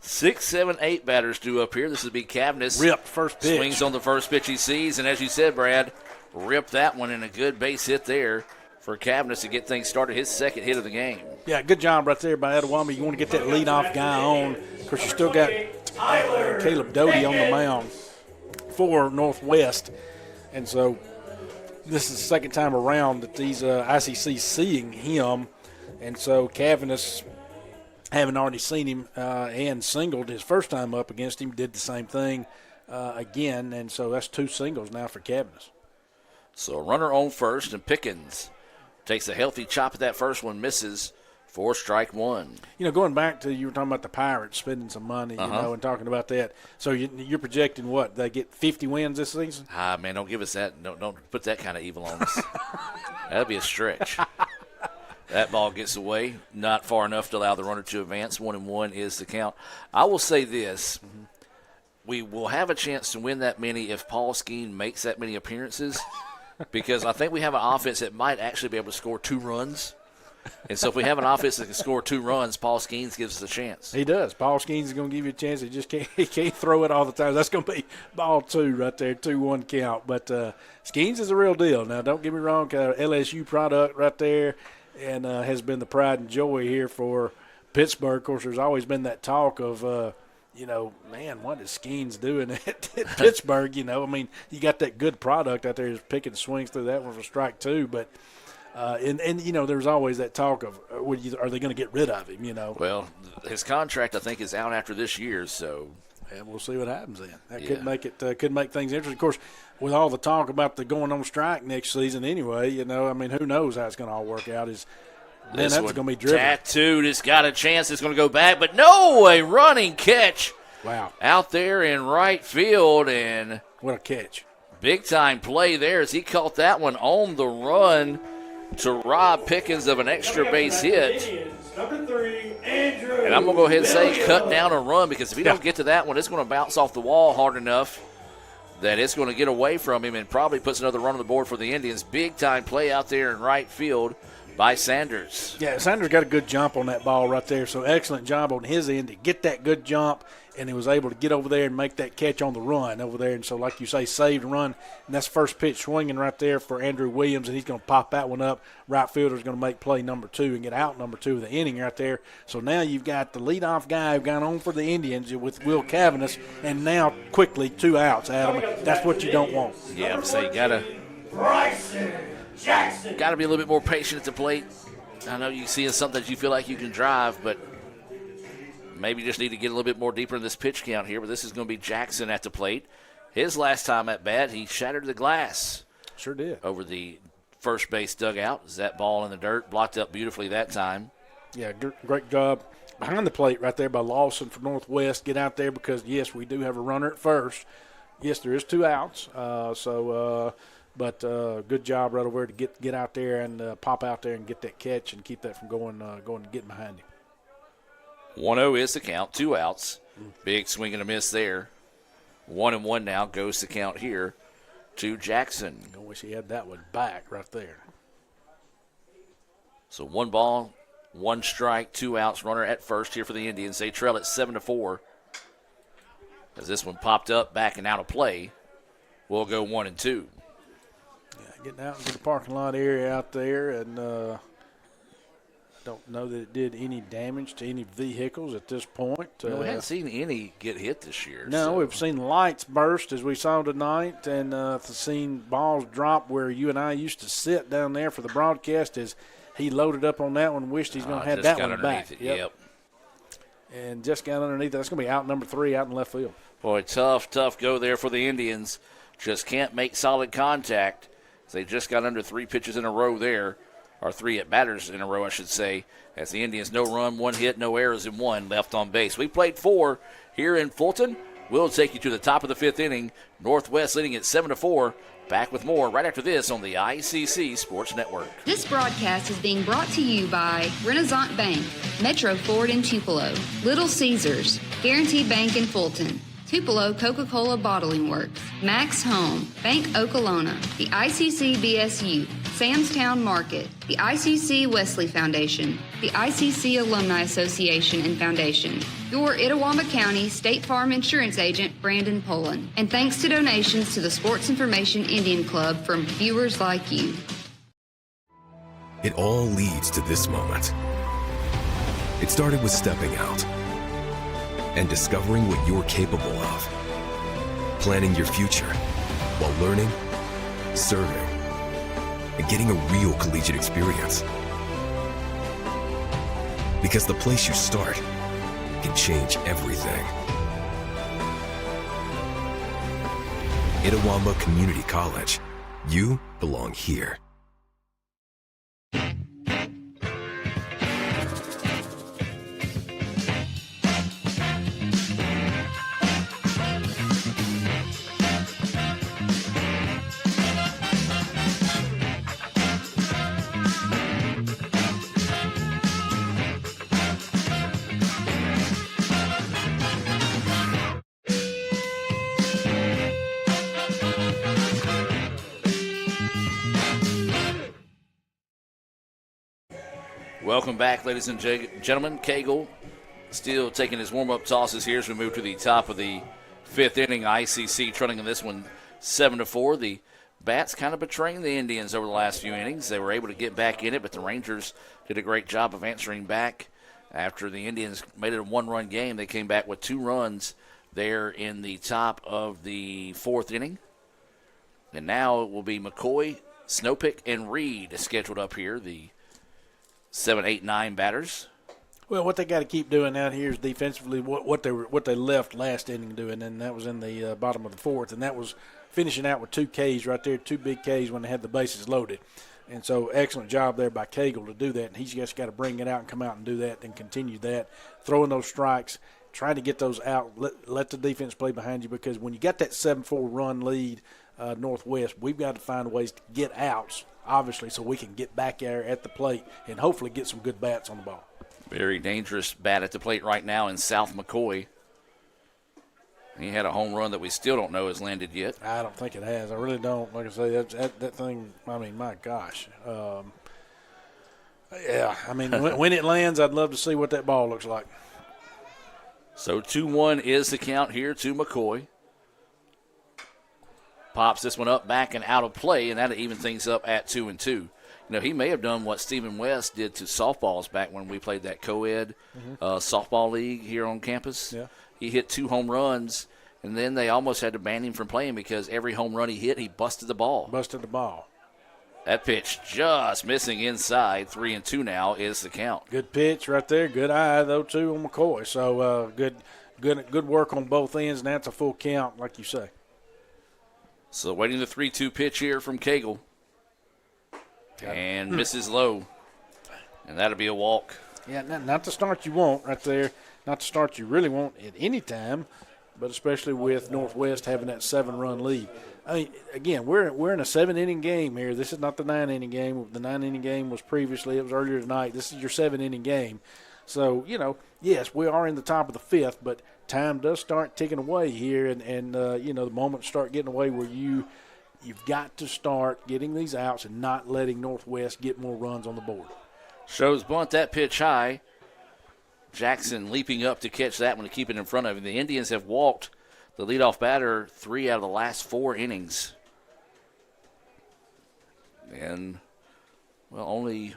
6, 7, 8 batters due up here. This would be Cavness. Ripped first pitch. Swings on the first pitch he sees, and as you said, Brad, ripped that one in a good base hit there for Cavness to get things started, his second hit of the game. Yeah, good job right there by Itawamba. You want to get that leadoff guy on. Of course, you still got Caleb Doty on the mound for Northwest. And so this is the second time around that these ICC seeing him. And so Cavness, having already seen him and singled his first time up against him, did the same thing again. And so that's 2 singles now for Cavness. So a runner on first, and Pickens takes a healthy chop at that first one, misses for strike 1. Going back to, you were talking about the Pirates spending some money, and talking about that. So you're projecting what? They get 50 wins this season? Man, don't give us that. Don't put that kind of evil on us. That'd be a stretch. That ball gets away, not far enough to allow the runner to advance. 1-1 is the count. I will say this. We will have a chance to win that many if Paul Skeen makes that many appearances, because I think we have an offense that might actually be able to score 2 runs. And so if we have an offense that can score 2 runs, Paul Skeens gives us a chance. He does. Paul Skeens is going to give you a chance. He can't throw it all the time. That's going to be ball 2 right there, 2-1 count. But Skeens is a real deal. Now, don't get me wrong, LSU product right there, and has been the pride and joy here for Pittsburgh. Of course, there's always been that talk of, man, what is Skeens doing at Pittsburgh? You got that good product out there. He's picking swings through that one for strike 2. But And you know, there's always that talk of are they going to get rid of him? You know. Well, his contract I think is out after this year, so. And we'll see what happens then. That could make it could make things interesting. Of course, with all the talk about the going on strike next season, anyway, you know, I mean, who knows how it's going to all work out? That's going to be driven. Tattooed has got a chance. It's going to go back, but no, a running catch. Wow! Out there in right field, and what a catch! Big time play there as he caught that one on the run to rob Pickens of an extra base hit. Number 3, Andrew. And I'm going to go ahead and say cut down a run, because if he don't get to that one, it's going to bounce off the wall hard enough that it's going to get away from him and probably puts another run on the board for the Indians. Big time play out there in right field by Sanders. Yeah, Sanders got a good jump on that ball right there, so excellent job on his end to get that good jump, and he was able to get over there and make that catch on the run over there. And so, like you say, saved a run, and that's first pitch swinging right there for Andrew Williams, and he's going to pop that one up. Right fielder's going to make play number 2 and get out number 2 of the inning right there. So now you've got the leadoff guy who got on for the Indians with Will Cavanis, and now quickly 2 outs, Adam. That's what you don't want. Yeah, so you got to be a little bit more patient at the plate. I know you see something that you feel like you can drive, but maybe you just need to get a little bit more deeper in this pitch count here. But this is going to be Jackson at the plate. His last time at bat, he shattered the glass. Sure did. Over the first base dugout. Is that ball in the dirt? Blocked up beautifully that time. Yeah, great job behind the plate right there by Lawson from Northwest. Get out there because, yes, we do have a runner at first. Yes, there is 2 outs. But good job right over there to get out there and pop out there and get that catch and keep that from going and getting behind him. 1-0 is the count, 2 outs. Big swing and a miss there. 1-1 now goes the count here to Jackson. I wish he had that one back right there. So 1 ball, 1 strike, 2 outs. Runner at first here for the Indians. They trail at 7-4. As this one popped up, back and out of play, we'll go 1-2. Yeah, getting out into the parking lot area out there, and don't know that it did any damage to any vehicles at this point. We haven't seen any get hit this year. No, we've seen lights burst as we saw tonight, and seen balls drop where you and I used to sit down there for the broadcast as he loaded up on that one, wished he's going to have that one back. Yep. And just got underneath it. That's going to be out number 3 out in left field. Boy, tough go there for the Indians. Just can't make solid contact. They just got under 3 pitches in a row there. Or 3 at-batters in a row, I should say, as the Indians no run, 1 hit, no errors, and 1 left on base. We played 4 here in Fulton. We'll take you to the top of the 5th inning. Northwest leading at 7-4. Back with more right after this on the ICC Sports Network. This broadcast is being brought to you by Renaissance Bank, Metro Ford in Tupelo, Little Caesars, Guaranteed Bank in Fulton, Tupelo Coca-Cola Bottling Works, Max Home, Bank Okolona, the ICC BSU, Samstown Market, the ICC Wesley Foundation, the ICC Alumni Association and Foundation, your Itawamba County State Farm Insurance Agent, Brandon Pullen, and thanks to donations to the Sports Information Indian Club from viewers like you. It all leads to this moment. It started with stepping out and discovering what you're capable of, planning your future while learning, serving, and getting a real collegiate experience. Because the place you start can change everything. Itawamba Community College. You belong here. Welcome back, ladies and gentlemen. Cagle still taking his warm-up tosses here as we move to the top of the 5th inning. ICC trailing in this one 7-4. The Bats kind of betraying the Indians over the last few innings. They were able to get back in it, but the Rangers did a great job of answering back. After the Indians made it a 1-run game, they came back with 2 runs there in the top of the 4th inning. And now it will be McCoy Snowpick and Reed is scheduled up here, the 7, 8, 9 batters. Well, what they got to keep doing out here is defensively what they left last inning doing, and that was in the bottom of the fourth, and that was finishing out with 2 Ks right there, 2 big Ks when they had the bases loaded. And so excellent job there by Cagle to do that, and he's just got to bring it out and come out and do that and continue that, throwing those strikes, trying to get those out, let the defense play behind you, because when you got that 7-4 run lead Northwest, we've got to find ways to get outs, obviously, so we can get back there at the plate and hopefully get some good bats on the ball. Very dangerous bat at the plate right now in South McCoy. He had a home run that we still don't know has landed yet. I don't think it has. I really don't. Like I say, that thing, I mean, my gosh. Yeah, I mean, when it lands, I'd love to see what that ball looks like. So 2-1 is the count here to McCoy. Pops this one up, back and out of play, and that'll even things up at 2-2. You know, he may have done what Stephen West did to softballs back when we played that co-ed softball league here on campus. Yeah. He hit 2 home runs, and then they almost had to ban him from playing because every home run he hit, he busted the ball. That pitch just missing inside. 3-2 now is the count. Good pitch right there. Good eye, though, too, on McCoy. So good work on both ends, and that's a full count, like you say. So waiting the 3-2 pitch here from Cagle. And misses low. And that'll be a walk. Yeah, not the start you want right there. Not the start you really want at any time, but especially with Northwest having that 7-run lead. I mean, again, we're in a 7-inning game here. This is not the 9-inning game. The 9-inning game was previously. It was earlier tonight. This is your 7-inning game. So, you know, yes, we are in the top of the 5th, but time does start ticking away here, and you know, the moments start getting away where you've got to start getting these outs and not letting Northwest get more runs on the board. Shows bunt, that pitch high. Jackson leaping up to catch that one to keep it in front of him. The Indians have walked the leadoff batter 3 out of the last 4 innings. And, well, only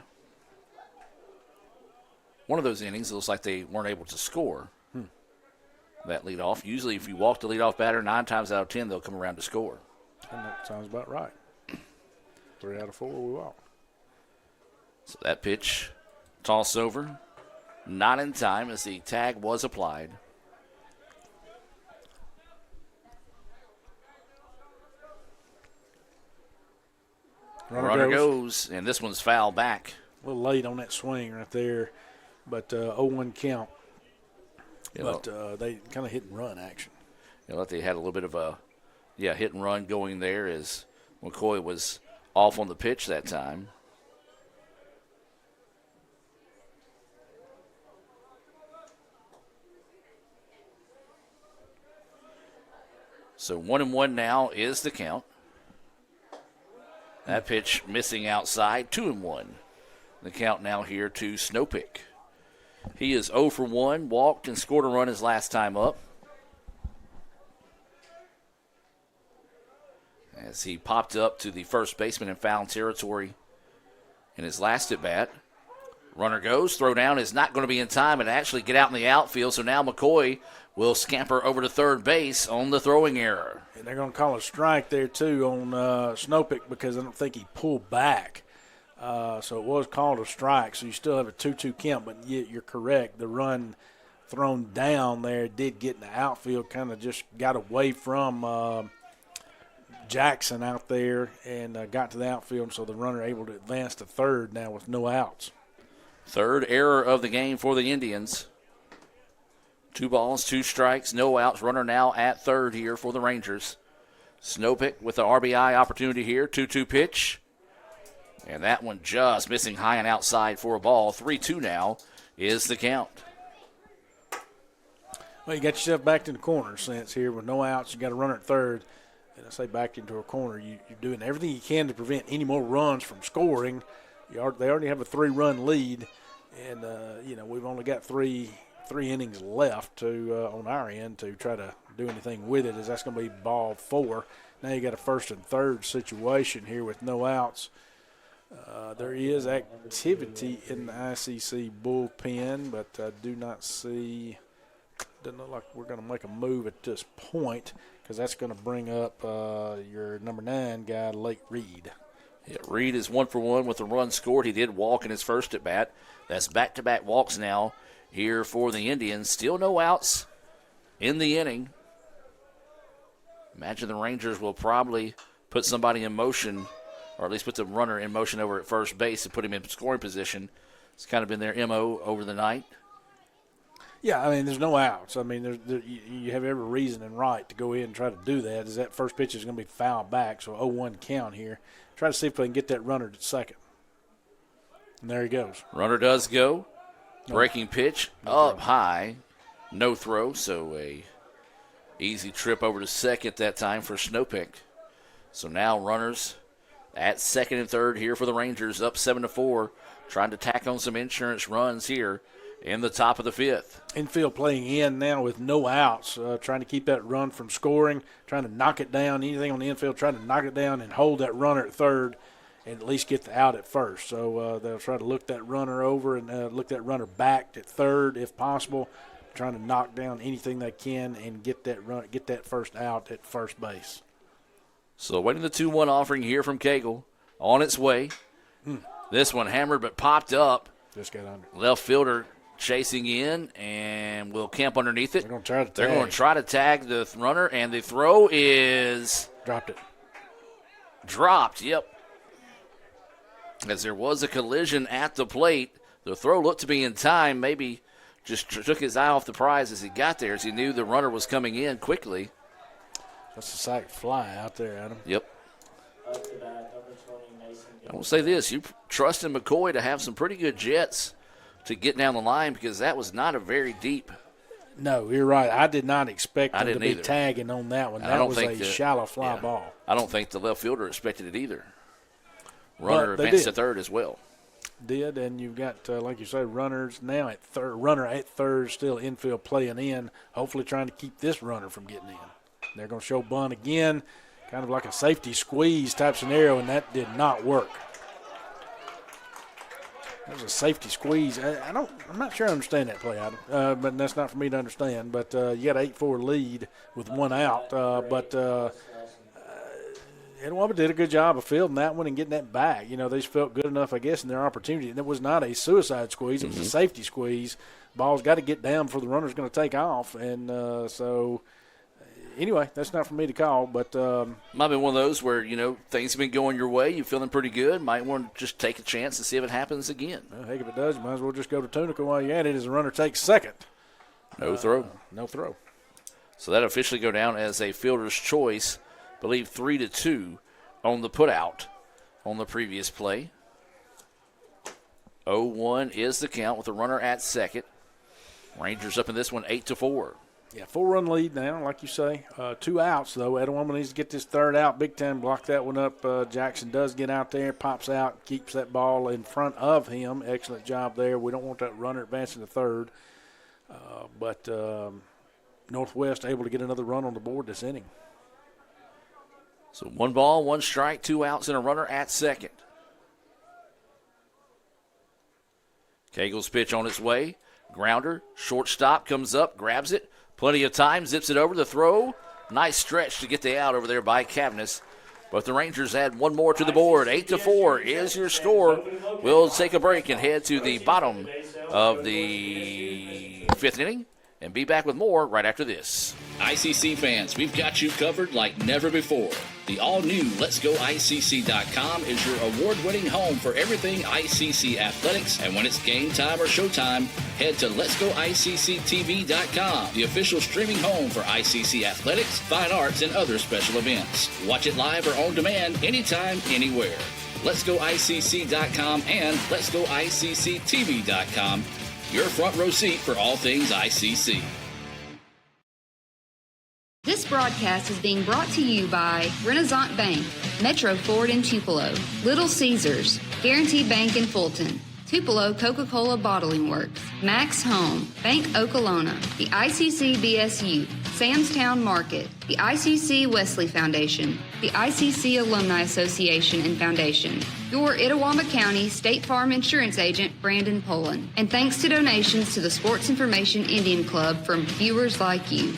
one of those innings, it looks like they weren't able to score that leadoff. Usually if you walk the leadoff batter, 9 times out of 10, they'll come around to score. And that sounds about right. 3 out of 4 we walk. So that pitch, toss over. Not in time as the tag was applied. Runner goes, and this one's foul back. A little late on that swing right there, but 0-1 count. But they kind of hit and run action. You know, they had a little bit of a hit and run going there as McCoy was off on the pitch that time. So 1-1 now is the count. That pitch missing outside, 2-1. The count now here to Snowpick. He is 0 for 1, walked and scored a run his last time up. As he popped up to the first baseman in foul territory in his last at bat. Runner goes, throw down is not going to be in time and actually get out in the outfield. So now McCoy will scamper over to third base on the throwing error. And they're going to call a strike there, too, on Snowpick because I don't think he pulled back. So it was called a strike. So you still have a 2-2 count, but you're correct. The run thrown down there did get in the outfield, kind of just got away from Jackson out there and got to the outfield. So the runner able to advance to third now with no outs. Third error of the game for the Indians. 2 balls, 2 strikes, no outs. Runner now at third here for the Rangers. Snowpick with the RBI opportunity here. 2-2 pitch. And that one just missing high and outside for a ball. 3-2 now is the count. Well, you got yourself backed in the corner sense here with no outs. You got a runner at third. And I say backed into a corner. You're doing everything you can to prevent any more runs from scoring. They already have a 3-run lead. And, we've only got three innings left to on our end to try to do anything with it, as that's going to be ball 4. Now you got a first and third situation here with no outs. There is activity in the ICC bullpen, but I do not see – doesn't look like we're going to make a move at this point because that's going to bring up your number 9 guy, Lake Reed. Yeah, Reed is 1 for 1 with a run scored. He did walk in his first at bat. That's back-to-back walks now here for the Indians. Still no outs in the inning. Imagine the Rangers will probably put somebody in motion, or at least put the runner in motion over at first base to put him in scoring position. It's kind of been their MO over the night. Yeah, I mean, there's no outs. I mean, you have every reason and right to go in and try to do that, as that first pitch is going to be fouled back, so 0-1 count here. Try to see if they can get that runner to second. And there he goes. Runner does go. Breaking pitch up high. No throw, so a easy trip over to second that time for Snowpick. So now runners at second and third here for the Rangers, up 7-4, trying to tack on some insurance runs here in the top of the fifth. Infield playing in now with no outs, trying to keep that run from scoring, trying to knock it down, anything on the infield, trying to knock it down and hold that runner at third and at least get the out at first. So they'll try to look that runner over and look that runner back at third if possible, trying to knock down anything they can and get that first out at first base. So waiting the 2-1 offering here from Cagle on its way. This one hammered but popped up. Just got under. Left fielder chasing in and will camp underneath it. They're going to try to tag. They're going to try to tag the runner, and the throw is dropped. Yep. As there was a collision at the plate, the throw looked to be in time. Maybe just took his eye off the prize as he got there, as he knew the runner was coming in quickly. That's a sac fly out there, Adam. Yep. I will say this: you trust in McCoy to have some pretty good jets to get down the line, because that was not a very deep. No, you're right. I did not expect them to be either. tagging on that one. That was a shallow fly ball. I don't think the left fielder expected it either. Runner advanced to third as well. Did, and you've got, like you said, runners now at third. Runner at third, still infield playing in, hopefully trying to keep this runner from getting in. They're going to show bunt again, kind of like a safety squeeze type scenario, and that did not work. That was a safety squeeze. I'm not sure I understand that play, Adam, but that's not for me to understand. But you got an 8-4 lead with one out, but Itawamba did a good job of fielding that one and getting that back. You know, they just felt good enough, I guess, in their opportunity. And it was not a suicide squeeze. It was a safety squeeze. Ball's got to get down before the runner's going to take off. And so, anyway, that's not for me to call. But might be one of those where, you know, things have been going your way. You're feeling pretty good. Might want to just take a chance and see if it happens again. Well, heck, if it does, you might as well just go to Tunica while you're at it as the runner takes second. No throw. No throw. So that officially go down as a fielder's choice. I believe 3-2 on the putout on the previous play. 0-1 is the count with the runner at second. Rangers up in this one 8-4. Yeah, 4-run lead now, like you say. 2 outs, though. Etowama needs to get this third out big time, block that one up. Jackson does get out there, pops out, keeps that ball in front of him. Excellent job there. We don't want that runner advancing to third. But Northwest able to get another run on the board this inning. So 1 ball, 1 strike, 2 outs, and a runner at second. Cagle's pitch on its way. Grounder, shortstop, comes up, grabs it. Plenty of time, zips it over the throw. Nice stretch to get the out over there by Cavness. But the Rangers add 1 more to the board. 8-4 is your score. We'll take a break and head to the bottom of the 5th inning and be back with more right after this. ICC fans, we've got you covered like never before. The all-new Let'sGoICC.com is your award-winning home for everything ICC athletics, and when it's game time or showtime, head to Let'sGoICCTV.com, the official streaming home for ICC athletics, fine arts, and other special events. Watch it live or on demand anytime, anywhere. Let'sGoICC.com and Let'sGoICCTV.com, your front row seat for all things ICC. This broadcast is being brought to you by Renaissance Bank, Metro Ford in Tupelo, Little Caesars, Guaranty Bank in Fulton, Tupelo Coca-Cola Bottling Works, Max Home, Bank Okolona, the ICC BSU, Samstown Market, the ICC Wesley Foundation, the ICC Alumni Association and Foundation, your Itawamba County State Farm Insurance Agent, Brandon Poland, and thanks to donations to the Sports Information Indian Club from viewers like you.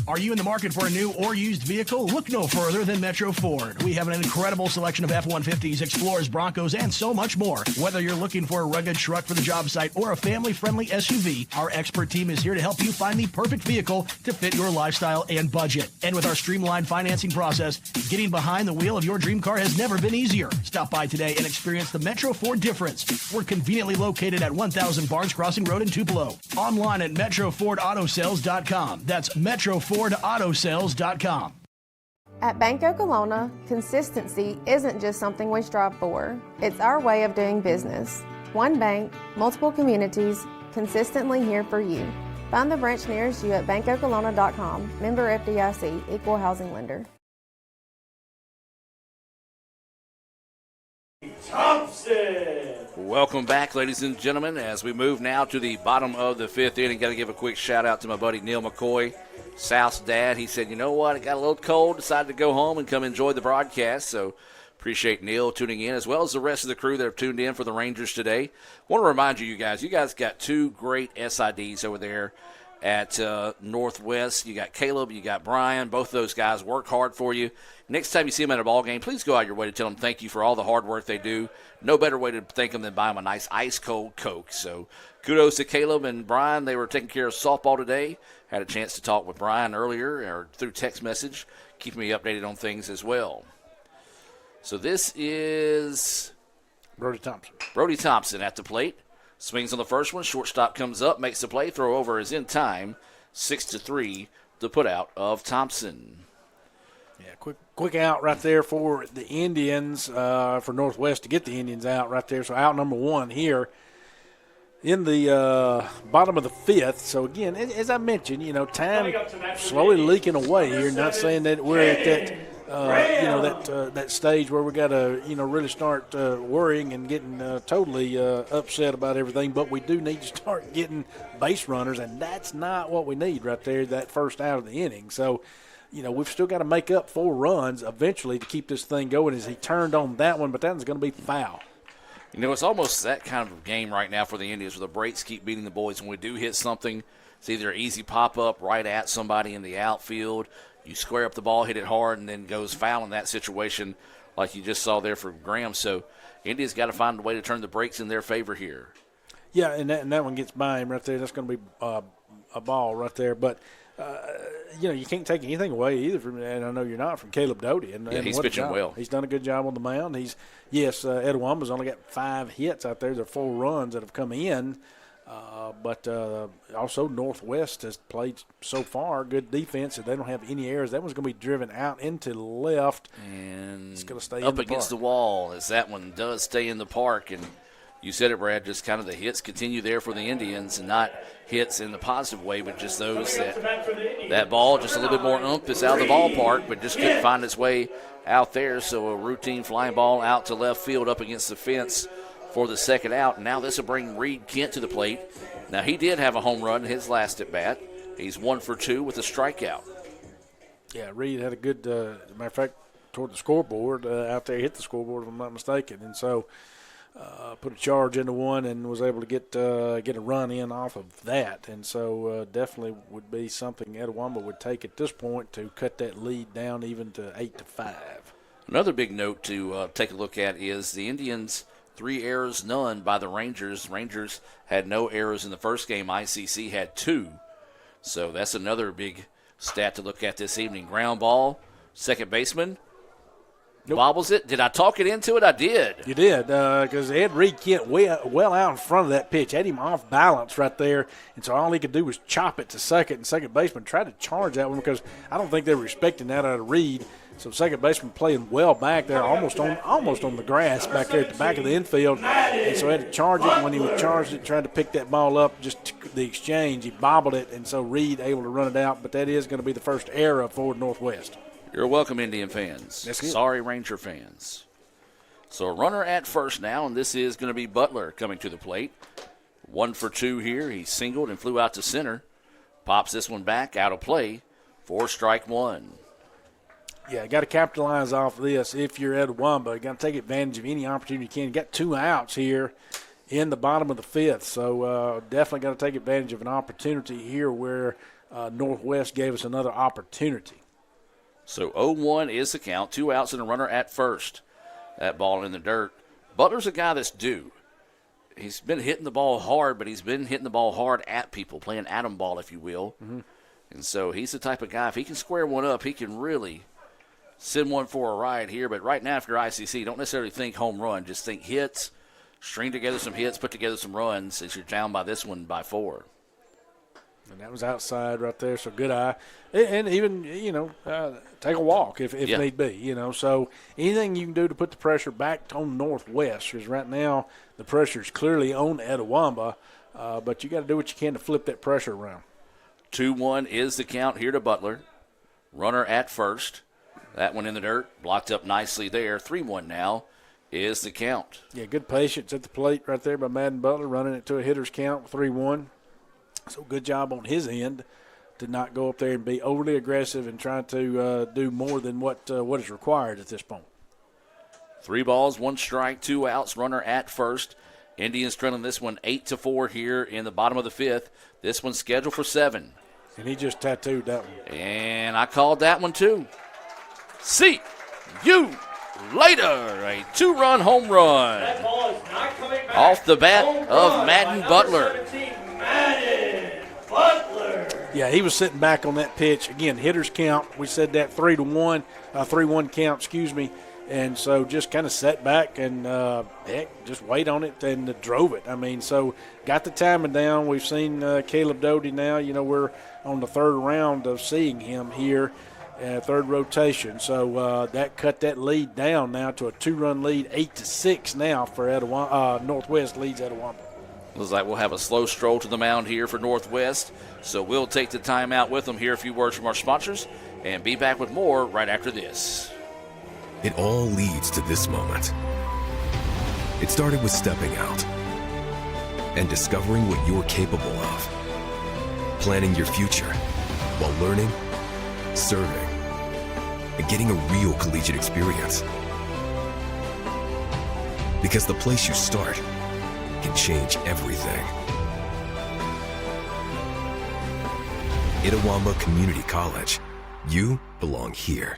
Are you in the market for a new or used vehicle? Look no further than Metro Ford. We have an incredible selection of F-150s, Explorers, Broncos, and so much more. Whether you're looking for a rugged truck for the job site or a family-friendly SUV, our expert team is here to help you find the perfect vehicle to fit your lifestyle and budget. And with our streamlined financing process, getting behind the wheel of your dream car has never been easier. Stop by today and experience the Metro Ford difference. We're conveniently located at 1000 Barnes Crossing Road in Tupelo. Online at MetroFordAutoSales.com. That's MetroFordAutoSales.com. At Bank Okolona, consistency isn't just something we strive for. It's our way of doing business. One bank, multiple communities, consistently here for you. Find the branch nearest you at bankokolona.com. Member FDIC, Equal Housing Lender. Thompson. Welcome back, ladies and gentlemen, as we move now to the bottom of the fifth inning. Got to give a quick shout out to my buddy Neil McCoy, South's dad. He said, you know what, it got a little cold, decided to go home and come enjoy the broadcast. So appreciate Neil tuning in, as well as the rest of the crew that have tuned in for the Rangers today. Want to remind you guys got two great SIDs over there at Northwest. You got Caleb, you got Brian. Both of those guys work hard for you. Next time you see them at a ball game, please go out your way to tell them thank you for all the hard work they do. No better way to thank them than buy them a nice ice-cold Coke. So kudos to Caleb and Brian. They were taking care of softball today. Had a chance to talk with Brian earlier or through text message, keeping me updated on things as well. So this is Brody Thompson. Brody Thompson at the plate. Swings on the first one. Shortstop comes up, makes the play. Throw over is in time. 6-3, the put out of Thompson. Yeah, quick out right there for the Indians, for Northwest to get the Indians out right there. So out number one here in the bottom of the fifth. So, again, as I mentioned, time slowly leaking away here. Not saying that we're at that that stage where we got to, really start worrying and getting totally upset about everything. But we do need to start getting base runners, and that's not what we need right there, that first out of the inning. So, we've still got to make up 4 runs eventually to keep this thing going as he turned on that one, but that one's going to be foul. It's almost that kind of game right now for the Indians where the breaks keep beating the boys. When we do hit something, it's either an easy pop-up right at somebody in the outfield. You square up the ball, hit it hard, and then goes foul in that situation like you just saw there for Graham. So India's got to find a way to turn the breaks in their favor here. Yeah, and that one gets by him right there. That's going to be a ball right there. But, you can't take anything away either from, and I know you're not, from Caleb Doty. And he's pitching well. He's done a good job on the mound. Etowamba's only got 5 hits out there. There are 4 runs that have come in. But also Northwest has played so far good defense, and they don't have any errors. That one's going to be driven out into the left. And it's going to stay up in the against park. the wall as that one does stay in the park. And you said it, Brad, just kind of the hits continue there for the Indians, and not hits in the positive way, but just those that ball just a little bit more oomph is out of the ballpark, but just couldn't find its way out there. So a routine flying ball out to left field up against the fence for the second out. And now this will bring Reed Kent to the plate. Now, he did have a home run in his last at-bat. He's 1 for 2 with a strikeout. Yeah, Reed had a good, matter of fact, toward the scoreboard out there. He hit the scoreboard, if I'm not mistaken. And so put a charge into one and was able to get a run in off of that. And so definitely would be something Etowamba would take at this point to cut that lead down even to 8-5. Another big note to take a look at is the Indians' 3 errors, none by the Rangers. Rangers had no errors in the first game. ICC had 2. So that's another big stat to look at this evening. Ground ball, second baseman. Nope. Bobbles it. Did I talk it into it? I did. You did, because Ed Reed Kent well out in front of that pitch. Had him off balance right there, and so all he could do was chop it to second, and second baseman tried to charge that one because I don't think they were expecting that out of Reed. So second baseman playing well back there, almost on the grass back there at the back of the infield, and so had to charge it. When he was charged it, tried to pick that ball up, just the exchange, he bobbled it, and so Reed able to run it out. But that is going to be the first error for Northwest. You're welcome, Indian fans. Sorry, Ranger fans. So a runner at first now, and this is going to be Butler coming to the plate. 1 for 2 here. He singled and flew out to center. Pops this one back, out of play for strike 1. Yeah, got to capitalize off of this if you're Etowamba. You got to take advantage of any opportunity you can. You got 2 outs here in the bottom of the 5th, so definitely got to take advantage of an opportunity here where Northwest gave us another opportunity. So 0-1 is the count. 2 outs and a runner at first. That ball in the dirt. Butler's a guy that's due. He's been hitting the ball hard, but he's been hitting the ball hard at people, playing atom ball, if you will. Mm-hmm. And so he's the type of guy, if he can square one up, he can really send one for a ride here. But right now, if you're ICC, don't necessarily think home run. Just think hits, string together some hits, put together some runs as you're down by this one by 4. And that was outside right there, so good eye. And even, take a walk if need be, So anything you can do to put the pressure back on Northwest, because right now the pressure is clearly on Etowamba, but you got to do what you can to flip that pressure around. 2-1 is the count here to Butler. Runner at first. That one in the dirt, blocked up nicely there. 3-1 now is the count. Yeah, good patience at the plate right there by Madden Butler, running it to a hitter's count, 3-1. So good job on his end to not go up there and be overly aggressive and trying to do more than what is required at this point. 3 balls, 1 strike, 2 outs, runner at first. Indians trailing this one 8-4 here in the bottom of the 5th. This one's scheduled for 7. And he just tattooed that one. And I called that one too. See you later. A 2-run home run. That ball is not coming back. Off the bat Home of run Madden by Butler. 17, Madden Butler. Yeah, he was sitting back on that pitch. Again, hitter's count. We said that 3-1 count, And so just kind of sat back and, just wait on it and drove it. I mean, so got the timing down. We've seen Caleb Doty now. We're on the 3rd round of seeing him here, 3rd rotation. So that cut that lead down now to a 2-run lead, 8-6 now for Northwest leads Etowamba. Looks like we'll have a slow stroll to the mound here for Northwest. So we'll take the timeout with them, hear a few words from our sponsors, and be back with more right after this. It all leads to this moment. It started with stepping out and discovering what you're capable of. Planning your future while learning, serving, and getting a real collegiate experience. Because the place you start can change everything. Itawamba Community College. You belong here.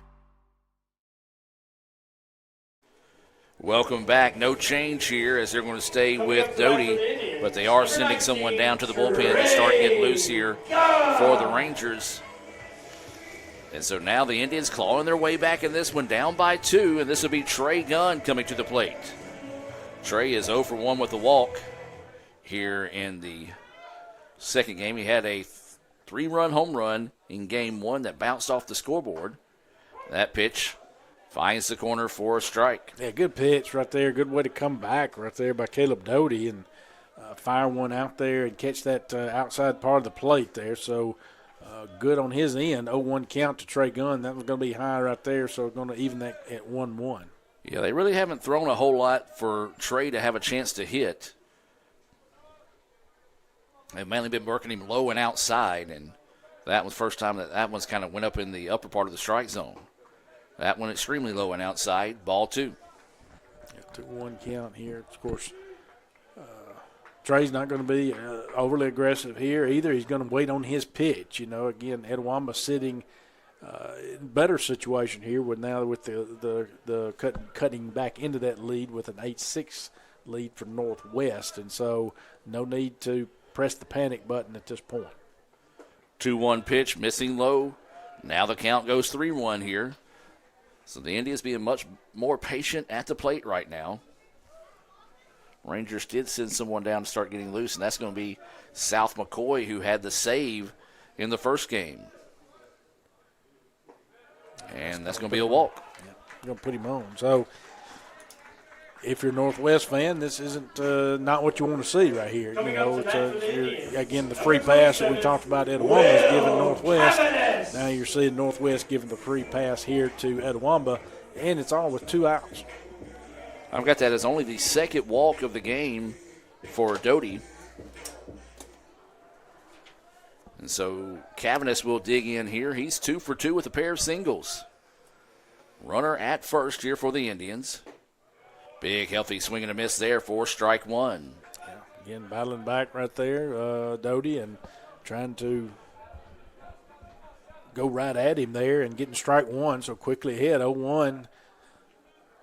Welcome back. No change here as they're going to stay with Doty, but they are sending someone down to the bullpen to start getting loose here for the Rangers. And so now the Indians clawing their way back in this one, down by 2, and this will be Trey Gunn coming to the plate. Trey is 0 for 1 with a walk here in the second game. He had a 3-run home run in game 1 that bounced off the scoreboard. That pitch finds the corner for a strike. Yeah, good pitch right there. Good way to come back right there by Caleb Doty and fire one out there and catch that outside part of the plate there. So good on his end. 0-1 count to Trey Gunn. That was going to be high right there, so it's going to even that at 1-1. Yeah, they really haven't thrown a whole lot for Trey to have a chance to hit. They've mainly been working him low and outside, and that was the first time that one's kind of went up in the upper part of the strike zone. That one extremely low and outside, ball 2. 2-1 count here. Of course, Trey's not going to be overly aggressive here either. He's going to wait on his pitch. Again, Etowamba sitting in better situation here with the cutting back into that lead with an 8-6 lead for Northwest, and so no need to press the panic button at this point. 2-1 pitch, missing low. Now the count goes 3-1 here. So the Indians being much more patient at the plate right now. Rangers did send someone down to start getting loose, and that's going to be South McCoy, who had the save in the first game. And that's going to be a walk. Yeah, going to put him on. So if you're a Northwest fan, this isn't not what you want to see right here. It's again, the free pass that we talked about Etowamba is giving Northwest. Now you're seeing Northwest giving the free pass here to Etowamba, and it's all with 2 outs. I've got that as only the second walk of the game for Doty. And so Cavanis will dig in here. He's 2 for 2 with a pair of singles. Runner at first here for the Indians. Big, healthy swing and a miss there for strike 1. Yeah, again, battling back right there, Doty, and trying to go right at him there and getting strike one so quickly ahead, 0-1.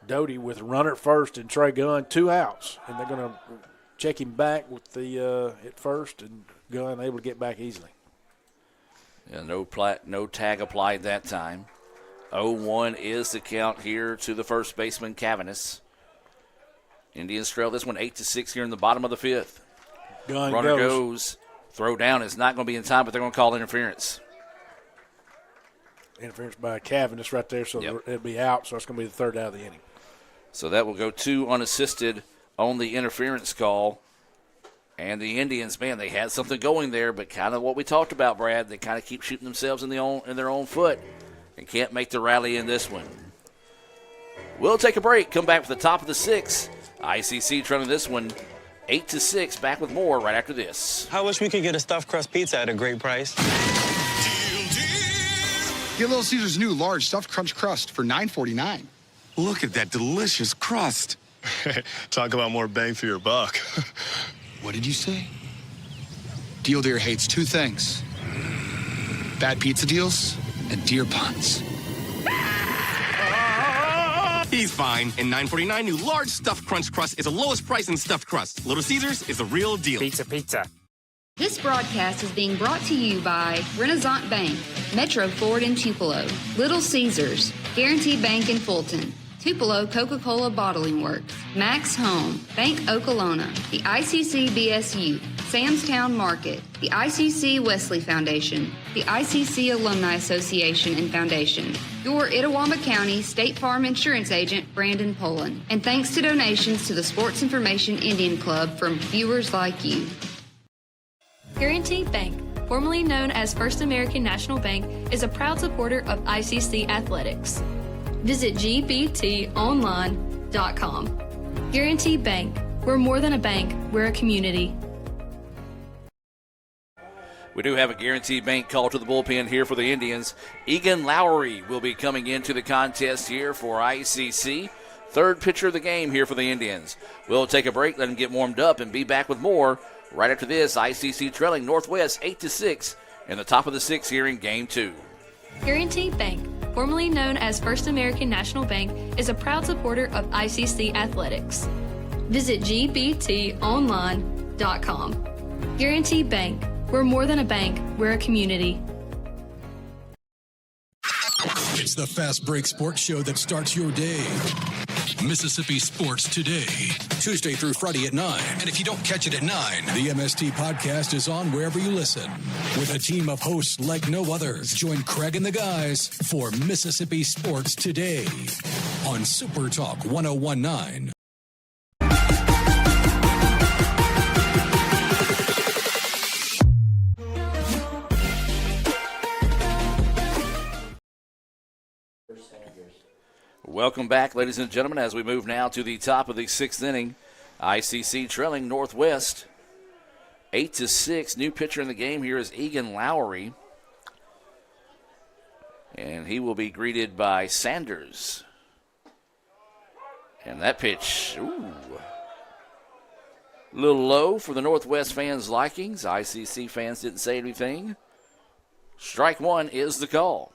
Doty with runner at first and Trey Gunn, 2 outs. And they're going to check him back with the at first, and Gunn able to get back easily. Yeah, no tag applied that time. 0-1 is the count here to the first baseman, Cavanis. Indians trail this one 8-6 here in the bottom of the 5th. Gunn Runner goes. Throw down is not going to be in time, but they're going to call interference. Interference by Cavanis right there, so it'll be out, so it's going to be the 3rd out of the inning. So that will go 2 unassisted on the interference call. And the Indians, man, they had something going there, but kind of what we talked about, Brad. They kind of keep shooting themselves in their own foot and can't make the rally in this one. We'll take a break, come back for the top of the 6th. ICC trailing this one 8-6. Back with more right after this. I wish we could get a stuffed crust pizza at a great price. Get Little Caesars new large stuffed crunch crust for $9.49. Look at that delicious crust. Talk about more bang for your buck. What did you say? Deal Deer hates 2 things: bad pizza deals and deer puns. He's fine. And $9.49 new large stuffed crunch crust is the lowest price in stuffed crust. Little Caesars is the real deal. Pizza. This broadcast is being brought to you by Renaissance Bank, Metro Ford in Tupelo, Little Caesars, Guaranteed Bank in Fulton, Tupelo Coca-Cola Bottling Works, Max Home, Bank Okolona, the ICC BSU, Samstown Market, the ICC Wesley Foundation, the ICC Alumni Association and Foundation, your Itawamba County State Farm Insurance Agent, Brandon Poland, and thanks to donations to the Sports Information Indian Club from viewers like you. Guaranty Bank, formerly known as First American National Bank, is a proud supporter of ICC athletics. Visit gbtonline.com. Guaranty Bank, we're more than a bank, we're a community. We do have a Guaranteed Bank call to the bullpen here for the Indians. Egan Lowry will be coming into the contest here for ICC. 3rd pitcher of the game here for the Indians. We'll take a break, let him get warmed up, and be back with more right after this. ICC trailing Northwest 8-6 in the top of the 6th here in Game 2. Guaranty Bank, formerly known as First American National Bank, is a proud supporter of ICC athletics. Visit gbtonline.com. Guaranty Bank, we're more than a bank, we're a community. It's the Fast Break Sports Show that starts your day. Mississippi Sports Today, Tuesday through Friday at 9. And if you don't catch it at 9, the MST podcast is on wherever you listen. With a team of hosts like no others, join Craig and the guys for Mississippi Sports Today on Super Talk 101.9. Welcome back, ladies and gentlemen, as we move now to the top of the 6th inning. ICC trailing Northwest 8-6. New pitcher in the game here is Egan Lowry. And he will be greeted by Sanders. And that pitch, a little low for the Northwest fans' likings. ICC fans didn't say anything. Strike 1 is the call.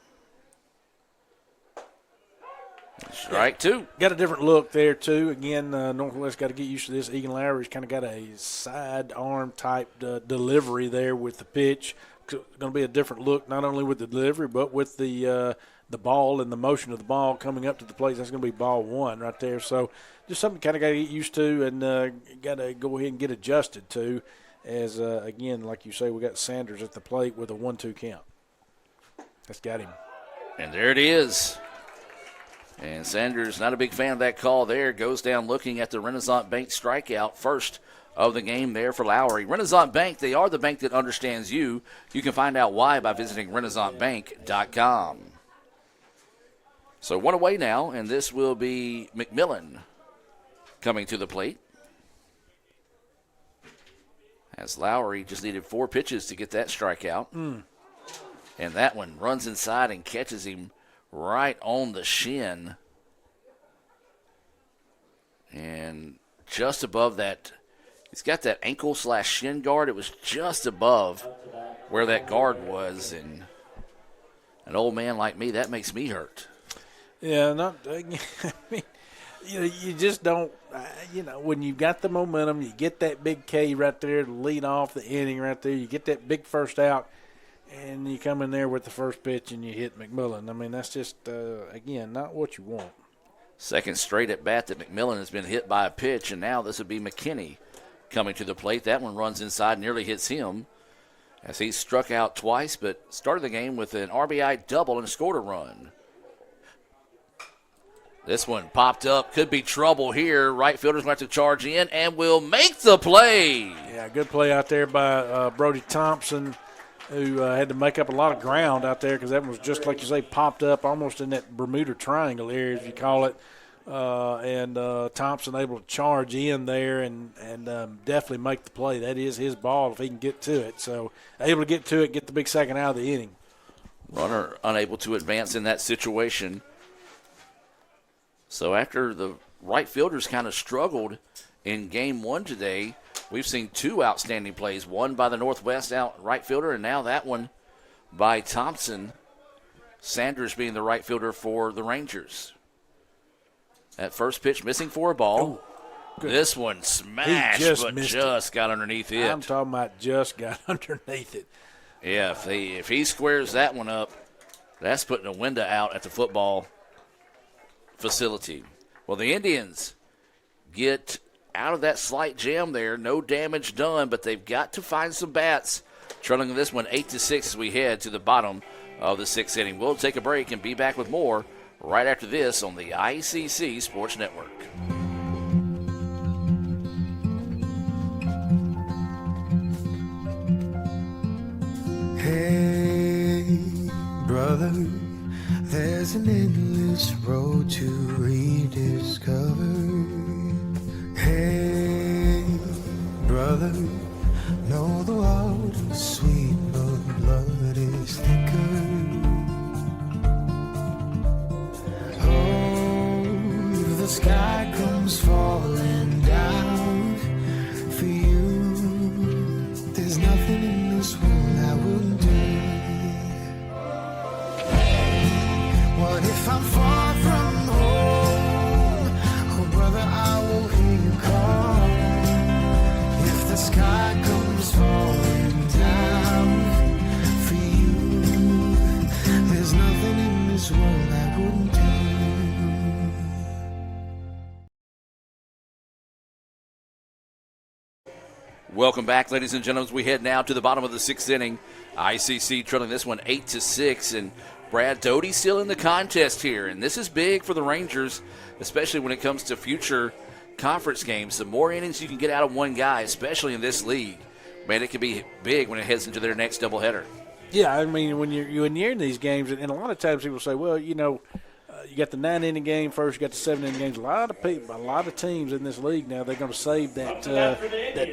Strike 2. Got a different look there, too. Again, Northwest got to get used to this. Egan Lowry's kind of got a sidearm type delivery there with the pitch. It's going to be a different look, not only with the delivery, but with the ball and the motion of the ball coming up to the plate. That's going to be ball 1 right there. So just something kind of got to get used to and got to go ahead and get adjusted to. As, again, like you say, we got Sanders at the plate with a 1-2 count. That's got him. And there it is. And Sanders, not a big fan of that call there, goes down looking at the Renaissance Bank strikeout, first of the game there for Lowry. Renaissance Bank, they are the bank that understands you. You can find out why by visiting RenaissanceBank.com. So 1 away now, and this will be McMillan coming to the plate. As Lowry just needed 4 pitches to get that strikeout. And that one runs inside and catches him right on the shin. And just above that, he's got that ankle/shin guard. It was just above where that guard was. And an old man like me, that makes me hurt. Yeah, I mean, you just don't, when you've got the momentum, you get that big K right there to lead off the inning right there, you get that big first out, and you come in there with the first pitch and you hit McMillan. I mean, that's just, again, not what you want. Second straight at bat that McMillan has been hit by a pitch, and now this would be McKinney coming to the plate. That one runs inside, nearly hits him as he struck out twice, but started the game with an RBI double and scored a run. This one popped up. Could be trouble here. Right fielder's going to have to charge in and will make the play. Yeah, good play out there by Brody Thompson, who had to make up a lot of ground out there because that one was just like you say, popped up almost in that Bermuda Triangle area, as you call it. And Thompson able to charge in there and definitely make the play. That is his ball if he can get to it. So able to get to it, get the big second out of the inning. Runner unable to advance in that situation. So after the right fielders kind of struggled in game one today, we've seen two outstanding plays, one by the Northwest right fielder, and now that one by Thompson. Sanders being the right fielder for the Rangers. That first pitch missing for a ball. Good. This one smashed, just got underneath it. I'm talking about just got underneath it. Yeah, if he squares that one up, that's putting a window out at the football facility. Well, the Indians get out of that slight jam there. No damage done, but they've got to find some bats. Trailing this one 8-6 as we head to the bottom of the sixth inning. We'll take a break and be back with more right after this on the ICC Sports Network. Hey, brother, there's an endless road to rediscover. Hey, brother, know the water's sweet, but blood is thicker. Oh, if the sky comes falling down for you, there's nothing in this world I wouldn't do. What if I'm far from home? Oh, brother, I will hear you call. If the sky comes falling down for you, there's nothing in this world I wouldn't do. Welcome back, ladies and gentlemen. We head now to the bottom of the sixth inning. ICC trailing this one 8-6, and Brad Doty still in the contest here, and this is big for the Rangers, especially when it comes to future conference games. The more innings you can get out of one guy, especially in this league, man, it can be big when it heads into their next doubleheader. Yeah, I mean, when you're in these games, and a lot of times people say, well, you got the 9-inning game first, you got the 7-inning games. A lot of teams in this league now, they're going to save that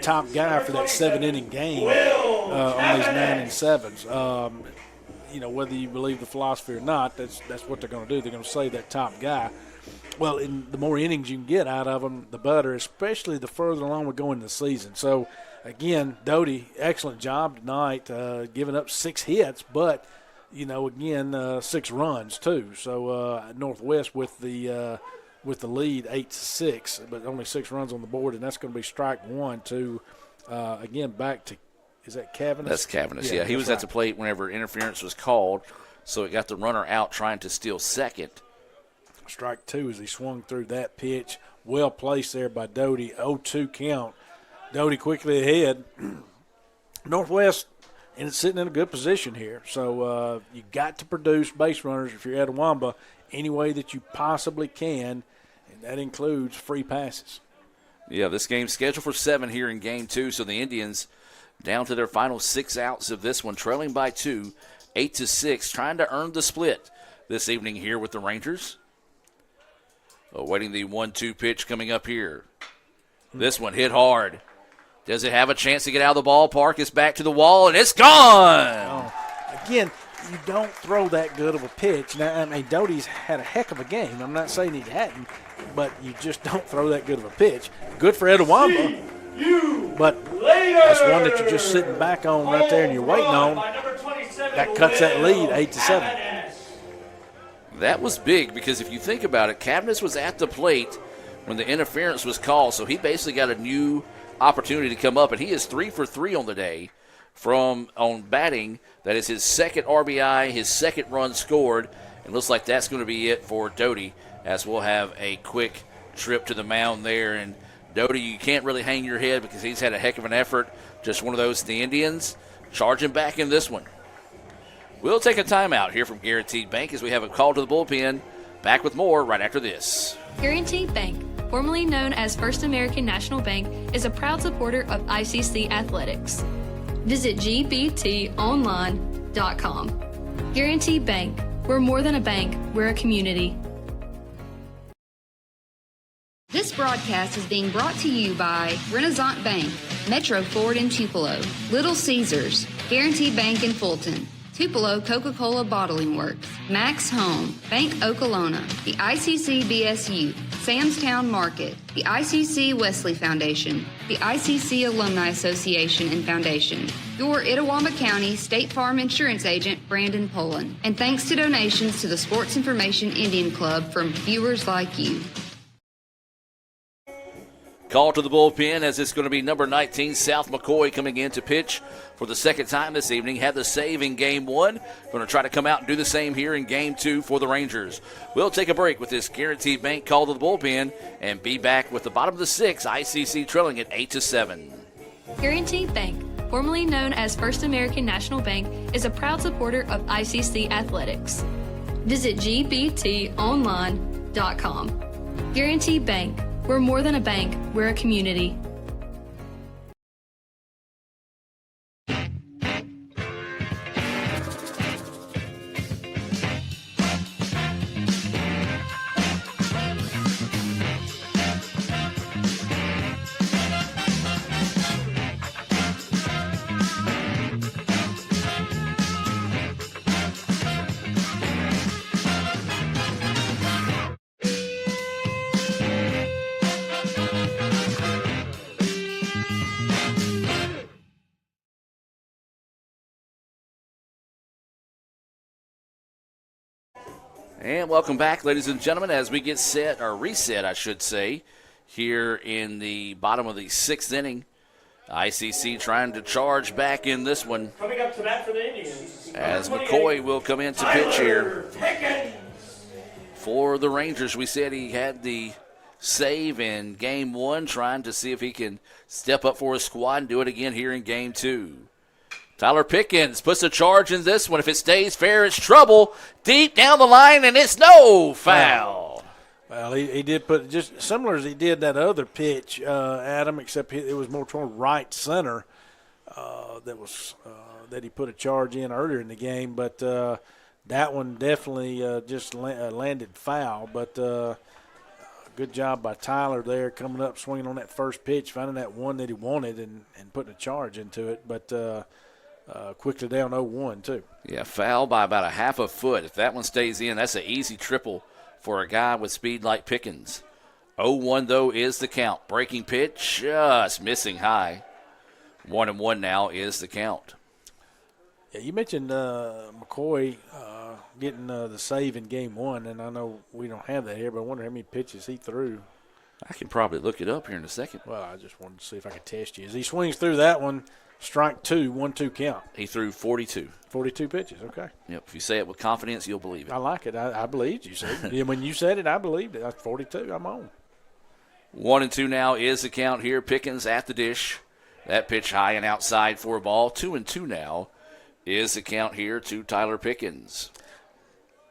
top guy for that 7-inning game on these 9 and 7s. Whether you believe the philosophy or not, that's what they're going to do. They're going to save that top guy. Well, the more innings you can get out of them, the better, especially the further along we go in the season. So, again, Doty, excellent job tonight, giving up 6 hits, but, 6 runs too. So Northwest with the lead 8-6, but only 6 runs on the board, and that's going to be strike one to, again, back to, is that Cavanis? That's Cavanis, yeah. He was at the plate whenever interference was called, so it got the runner out trying to steal second. Strike two as he swung through that pitch. Well placed there by Doty. 0-2 count. Doty quickly ahead. Northwest, and it's sitting in a good position here. So you got to produce base runners if you're Etowamba any way that you possibly can, and that includes free passes. Yeah, this game's scheduled for 7 here in game 2, so the Indians down to their final 6 outs of this one, trailing by 2, 8-6, trying to earn the split this evening here with the Rangers. Awaiting the 1-2 pitch coming up here. This one hit hard. Does it have a chance to get out of the ballpark? It's back to the wall, and it's gone! Again, you don't throw that good of a pitch. Now, I mean, Doty's had a heck of a game. I'm not saying he hadn't, but you just don't throw that good of a pitch. Good for Etowamba, but that's one that you're just sitting back on right there and you're waiting on. That cuts that lead 8-7. That was big because if you think about it, Cavness was at the plate when the interference was called, so he basically got a new opportunity to come up, and he is 3 for 3 on the day on batting. That is his second RBI, his second run scored, and looks like that's going to be it for Doty, as we'll have a quick trip to the mound there. And Doty, you can't really hang your head because he's had a heck of an effort. Just one of those, the Indians charging back in this one. We'll take a timeout here from Guaranteed Bank as we have a call to the bullpen. Back with more right after this. Guaranteed Bank, formerly known as First American National Bank, is a proud supporter of ICC Athletics. Visit gbtonline.com. Guaranteed Bank, we're more than a bank, we're a community. This broadcast is being brought to you by Renaissance Bank, Metro Ford in Tupelo, Little Caesars, Guaranteed Bank in Fulton, Tupelo Coca-Cola Bottling Works, Max Home, Bank Okolona, the ICC BSU, Samstown Market, the ICC Wesley Foundation, the ICC Alumni Association and Foundation, your Itawamba County State Farm Insurance Agent, Brandon Pullen, and thanks to donations to the Sports Information Indian Club from viewers like you. Call to the bullpen as it's going to be number 19, South McCoy, coming in to pitch for the second time this evening. Had the save in Game 1. Going to try to come out and do the same here in Game 2 for the Rangers. We'll take a break with this Guaranteed Bank call to the bullpen and be back with the bottom of the 6th, ICC trailing at 8-7. Guaranteed Bank, formerly known as First American National Bank, is a proud supporter of ICC Athletics. Visit gbtonline.com. Guaranteed Bank, we're more than a bank, we're a community. And welcome back, ladies and gentlemen, as we get set, or reset, I should say, here in the bottom of the 6th inning. ICC trying to charge back in this one. Coming up to bat for the Indians, as McCoy will come in to pitch here for the Rangers. We said he had the save in Game 1, trying to see if he can step up for his squad and do it again here in Game 2. Tyler Pickens puts a charge in this one. If it stays fair, it's trouble. Deep down the line, and it's no foul. Well, he did put just similar as he did that other pitch, Adam, except it was more toward right center that he put a charge in earlier in the game. But that one definitely just landed foul. But good job by Tyler there coming up, swinging on that first pitch, finding that one that he wanted and putting a charge into it. But quickly down 0-1 too. Yeah, foul by about a half a foot. If that one stays in, that's an easy triple for a guy with speed like Pickens. 0-1 though is the count. Breaking pitch, just missing high. 1-1 now is the count. Yeah, you mentioned McCoy getting the save in Game 1, and I know we don't have that here, but I wonder how many pitches he threw. I can probably look it up here in a second. Well, I just wanted to see if I could test you. As he swings through that one, strike 2, 1-2 count. He threw 42. 42 pitches, okay. Yep, if you say it with confidence, you'll believe it. I like it. I believed you said it. When you said it, I believed it. That's 42. I'm on. 1-2 now is the count here. Pickens at the dish. That pitch high and outside for a ball. 2-2 now is the count here to Tyler Pickens.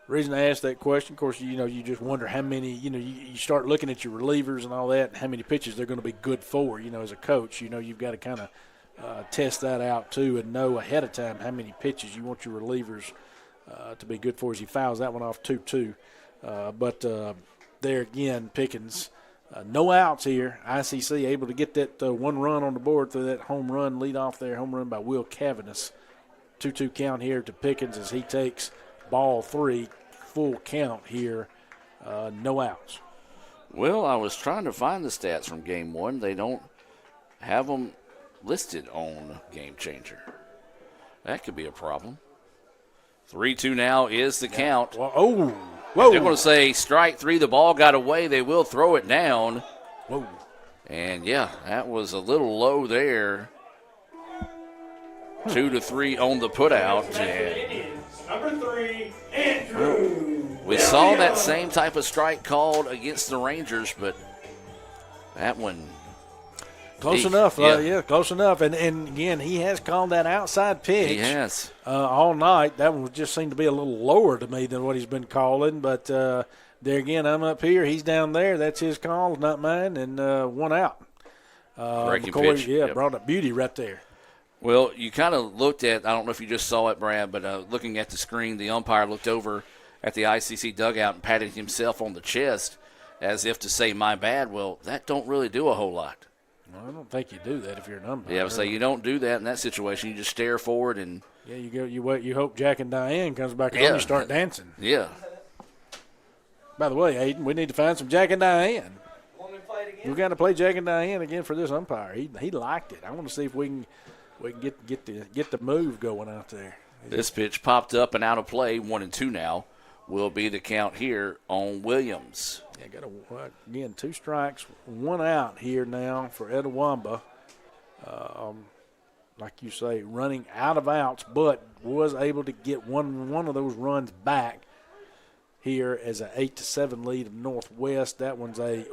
Reason I asked that question, of course, you just wonder how many, you start looking at your relievers and all that, and how many pitches they're going to be good for, as a coach. You've got to kind of test that out too and know ahead of time how many pitches you want your relievers to be good for as he fouls that one off 2-2. But there again, Pickens, no outs here. ICC able to get that one run on the board through that home run lead off there, home run by Will Cavanis. 2-2 count here to Pickens as he takes ball 3, full count here, no outs. Well, I was trying to find the stats from Game 1. They don't have them listed on Game Changer. That could be a problem. 3-2 now is the count. Well, They're going to say strike 3. The ball got away. They will throw it down. Whoa. And, yeah, that was a little low there. 2-3 on the putout. And Number 3, Andrew. we saw that same type of strike called against the Rangers, but that one. Close enough. Close enough. And again, he has called that outside pitch. He has. All night. That one just seemed to be a little lower to me than what he's been calling. But there again, I'm up here. He's down there. That's his call, not mine. And 1 out. Breaking McCoy, pitch. Yeah, brought up beauty right there. Well, you kind of looked at, I don't know if you just saw it, Brad, but looking at the screen, the umpire looked over at the ICC dugout and patted himself on the chest as if to say, my bad. Well, that don't really do a whole lot. Well, I don't think you do that if you're an umpire. Yeah, I would say you don't do that in that situation. You just stare forward and. Yeah, you go. You wait. You hope Jack and Diane comes back home and you start dancing. Yeah. By the way, Aiden, we need to find some Jack and Diane. We've got to play Jack and Diane again for this umpire. He liked it. I want to see if we can get the move going out there. This pitch popped up and out of play. 1-2 now will be the count here on Williams. Yeah, again 2 strikes, 1 out here now for Etowamba. Like you say, running out of outs, but was able to get one of those runs back here as an 8-7 lead of Northwest. That one's I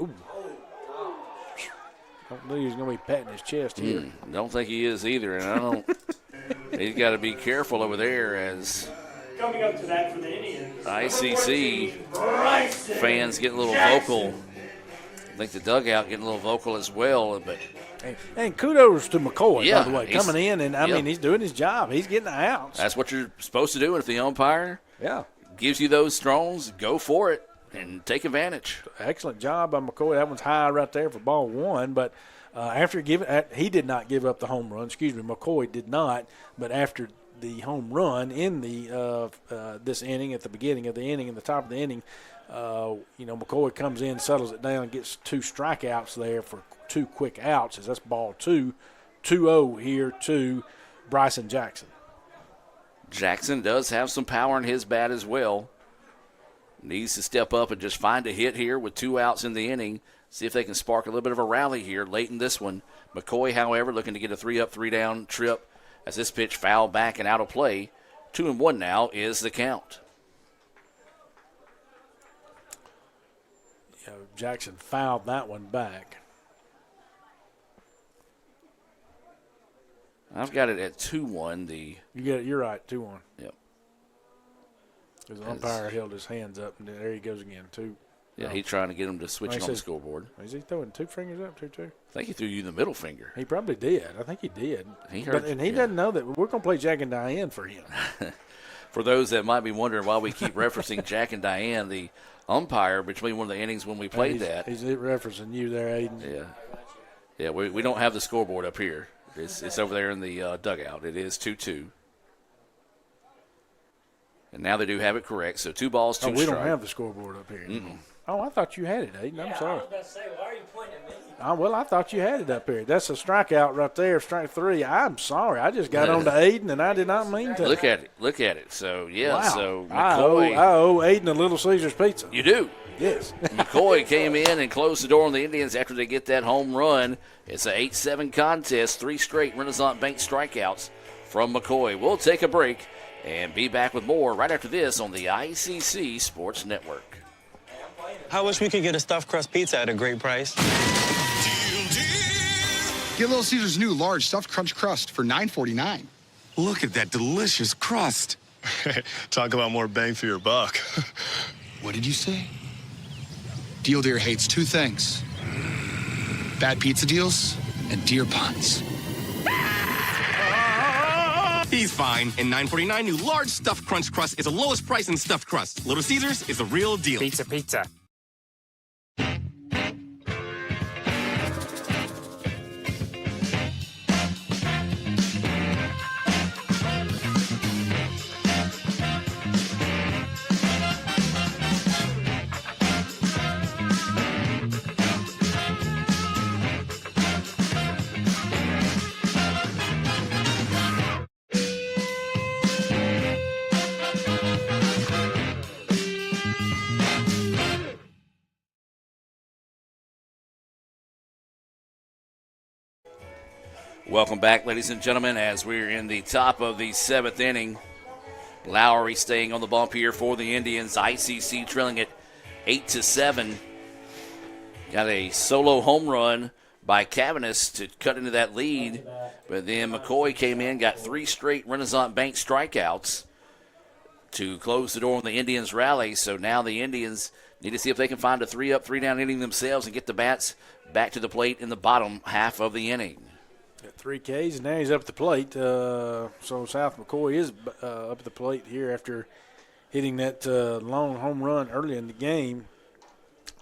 don't think he's going to be patting his chest here. Don't think he is either, and I don't. He's got to be careful over there as Coming up to that for the Indians. ICC fans getting a little vocal. I think the dugout getting a little vocal as well. But and kudos to McCoy, yeah, by the way, coming in, and I mean, he's doing his job. He's getting the outs. That's what you're supposed to do. And if the umpire gives you those throws, go for it and take advantage. Excellent job by McCoy. That one's high right there for ball 1. But after he did not give up the home run. Excuse me, McCoy did not. But after the home run in the this inning, at the beginning of the inning, in the top of the inning, McCoy comes in, settles it down, gets 2 strikeouts there for 2 quick outs. As that's ball 2, 2-0 here to Bryson Jackson. Jackson does have some power in his bat as well. Needs to step up and just find a hit here with 2 outs in the inning. See if they can spark a little bit of a rally here late in this one. McCoy, however, looking to get a 3-up, 3-down trip as this pitch fouled back and out of play. 2-1 now is the count. Yeah, Jackson fouled that one back. I've got it at 2-1. You're right, 2-1. Yep. Because the umpire held his hands up, and there he goes again. 2. Yeah, he's trying to get him to switch on the scoreboard. Is he throwing 2 fingers up, 2-2? I think he threw you the middle finger. He probably did. I think he did. He heard, and he doesn't know that we're going to play Jack and Diane for him. For those that might be wondering why we keep referencing Jack and Diane, the umpire between one of the innings when we played He's referencing you there, Aiden. Yeah. Yeah, we don't have the scoreboard up here. It's over there in the dugout. It is 2-2. And now they do have it correct. So 2 balls, 2 strikes. We don't have the scoreboard up here. Oh, I thought you had it, Aiden. I'm sorry. I was about to say, why are you pointing at me? Well, I thought you had it up here. That's a strikeout right there, strike 3. I'm sorry. I just got on to Aiden, and I did not mean to. Look at it. So, yeah. Wow. So McCoy. I owe Aiden a Little Caesars pizza. You do? Yes. McCoy came in and closed the door on the Indians after they get that home run. It's an 8-7 contest, 3 straight Renaissance Bank strikeouts from McCoy. We'll take a break and be back with more right after this on the ICC Sports Network. I wish we could get a stuffed crust pizza at a great price. Get Little Caesars' new large stuffed crunch crust for $9.49. Look at that delicious crust. Talk about more bang for your buck. What did you say? Deal Deer hates 2 things: bad pizza deals and deer puns. He's fine. And $9.49 new large stuffed crunch crust is the lowest price in stuffed crust. Little Caesars is the real deal. Pizza. Welcome back, ladies and gentlemen, as we're in the top of the 7th inning. Lowry staying on the bump here for the Indians. ICC trailing it 8-7. Got a solo home run by Cavanis to cut into that lead, but then McCoy came in, got 3 straight Renaissance Bank strikeouts to close the door on the Indians' rally. So now the Indians need to see if they can find a 3-up, 3-down inning themselves and get the bats back to the plate in the bottom half of the inning. Got 3 Ks, and now he's up at the plate. So South McCoy is up at the plate here after hitting that long home run early in the game.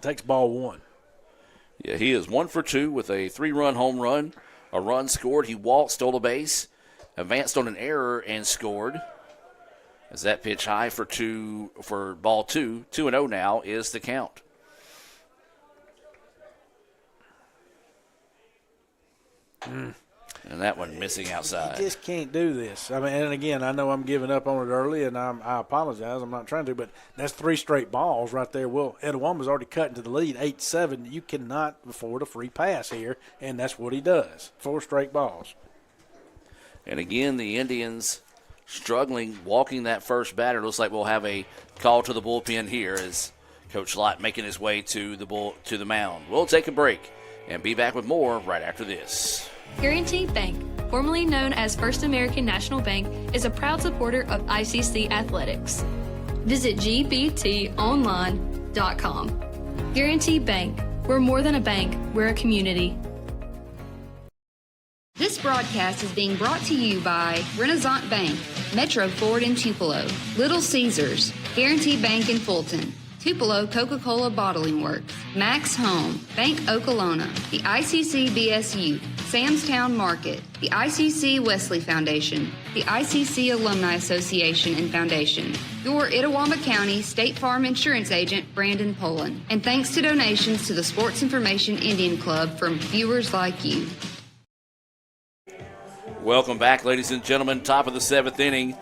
Takes ball 1. Yeah, he is 1 for 2 with a 3-run home run. A run scored. He walked, stole a base, advanced on an error, and scored. As that pitch high for ball 2. 2-0 now is the count. And that one missing outside. You just can't do this. I mean, and again, I know I'm giving up on it early, and I apologize. I'm not trying to, but that's 3 straight balls right there. Well, Etowama's already cut into the lead, 8-7. You cannot afford a free pass here, and that's what he does. 4 straight balls. And again, the Indians struggling, walking that first batter. Looks like we'll have a call to the bullpen here as Coach Lott making his way to the mound. We'll take a break and be back with more right after this. Guaranty Bank, formerly known as First American National Bank, is a proud supporter of ICC athletics. Visit gbtonline.com. Guaranty Bank, we're more than a bank, we're a community. This broadcast is being brought to you by Renaissance Bank, Metro Ford in Tupelo, Little Caesars, Guaranty Bank in Fulton, Tupelo Coca-Cola Bottling Works, Max Home, Bank Okolona, the ICC BSU, Samstown Market, the ICC Wesley Foundation, the ICC Alumni Association and Foundation, your Itawamba County State Farm Insurance Agent, Brandon Poland, and thanks to donations to the Sports Information Indian Club from viewers like you. Welcome back, ladies and gentlemen. Top of the 7th inning.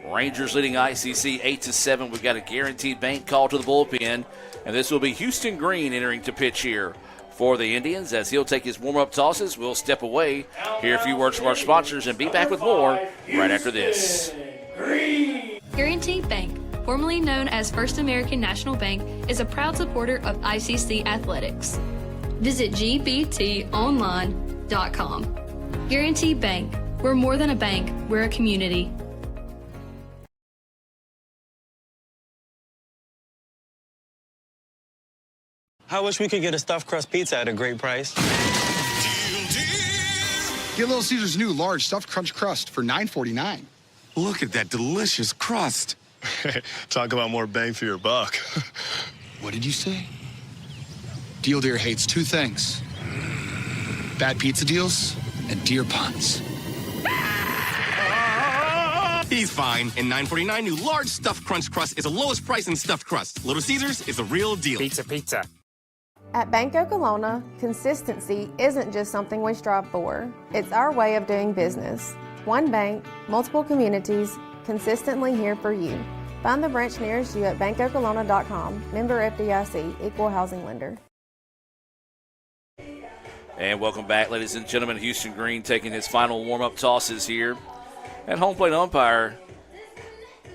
Rangers leading ICC 8-7. We've got a Guaranteed Bank call to the bullpen, and this will be Houston Green entering to pitch here for the Indians. As he'll take his warm-up tosses, we'll step away, hear a few words from our sponsors, and be back with more right after this. Guaranty Bank, formerly known as First American National Bank, is a proud supporter of ICC athletics. Visit gbtonline.com. Guaranty Bank, we're more than a bank, we're a community. I wish we could get a stuffed crust pizza at a great price. Get Little Caesars' new large stuffed crunch crust for $9.49. Look at that delicious crust. Talk about more bang for your buck. What did you say? Deal Deer hates 2 things: bad pizza deals and deer puns. He's fine. And $9.49 new large stuffed crunch crust is the lowest price in stuffed crust. Little Caesars is the real deal. Pizza. At Bank Okolona, consistency isn't just something we strive for. It's our way of doing business. One bank, multiple communities, consistently here for you. Find the branch nearest you at bankokolona.com. Member FDIC, Equal Housing Lender. And welcome back, ladies and gentlemen. Houston Green taking his final warm-up tosses here. And home plate umpire,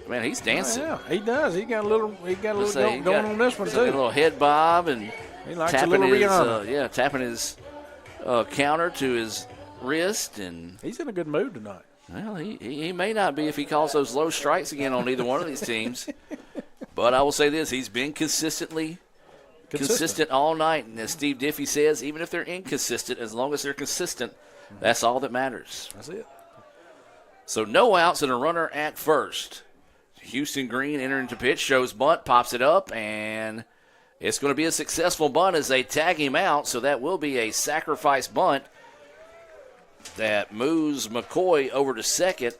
man, he's dancing. Yeah, he does. He got a little going on this one, too. A little head bob and he likes tapping a little Rihanna. Tapping his counter to his wrist. And he's in a good mood tonight. Well, he may not be if he calls those low strikes again on either one of these teams. But I will say this, he's been consistent all night. And as Steve Diffie says, even if they're inconsistent, as long as they're consistent, that's all that matters. That's it. So no outs and a runner at first. Houston Green entering to pitch, shows bunt, pops it up, and it's going to be a successful bunt as they tag him out. So that will be a sacrifice bunt that moves McCoy over to second.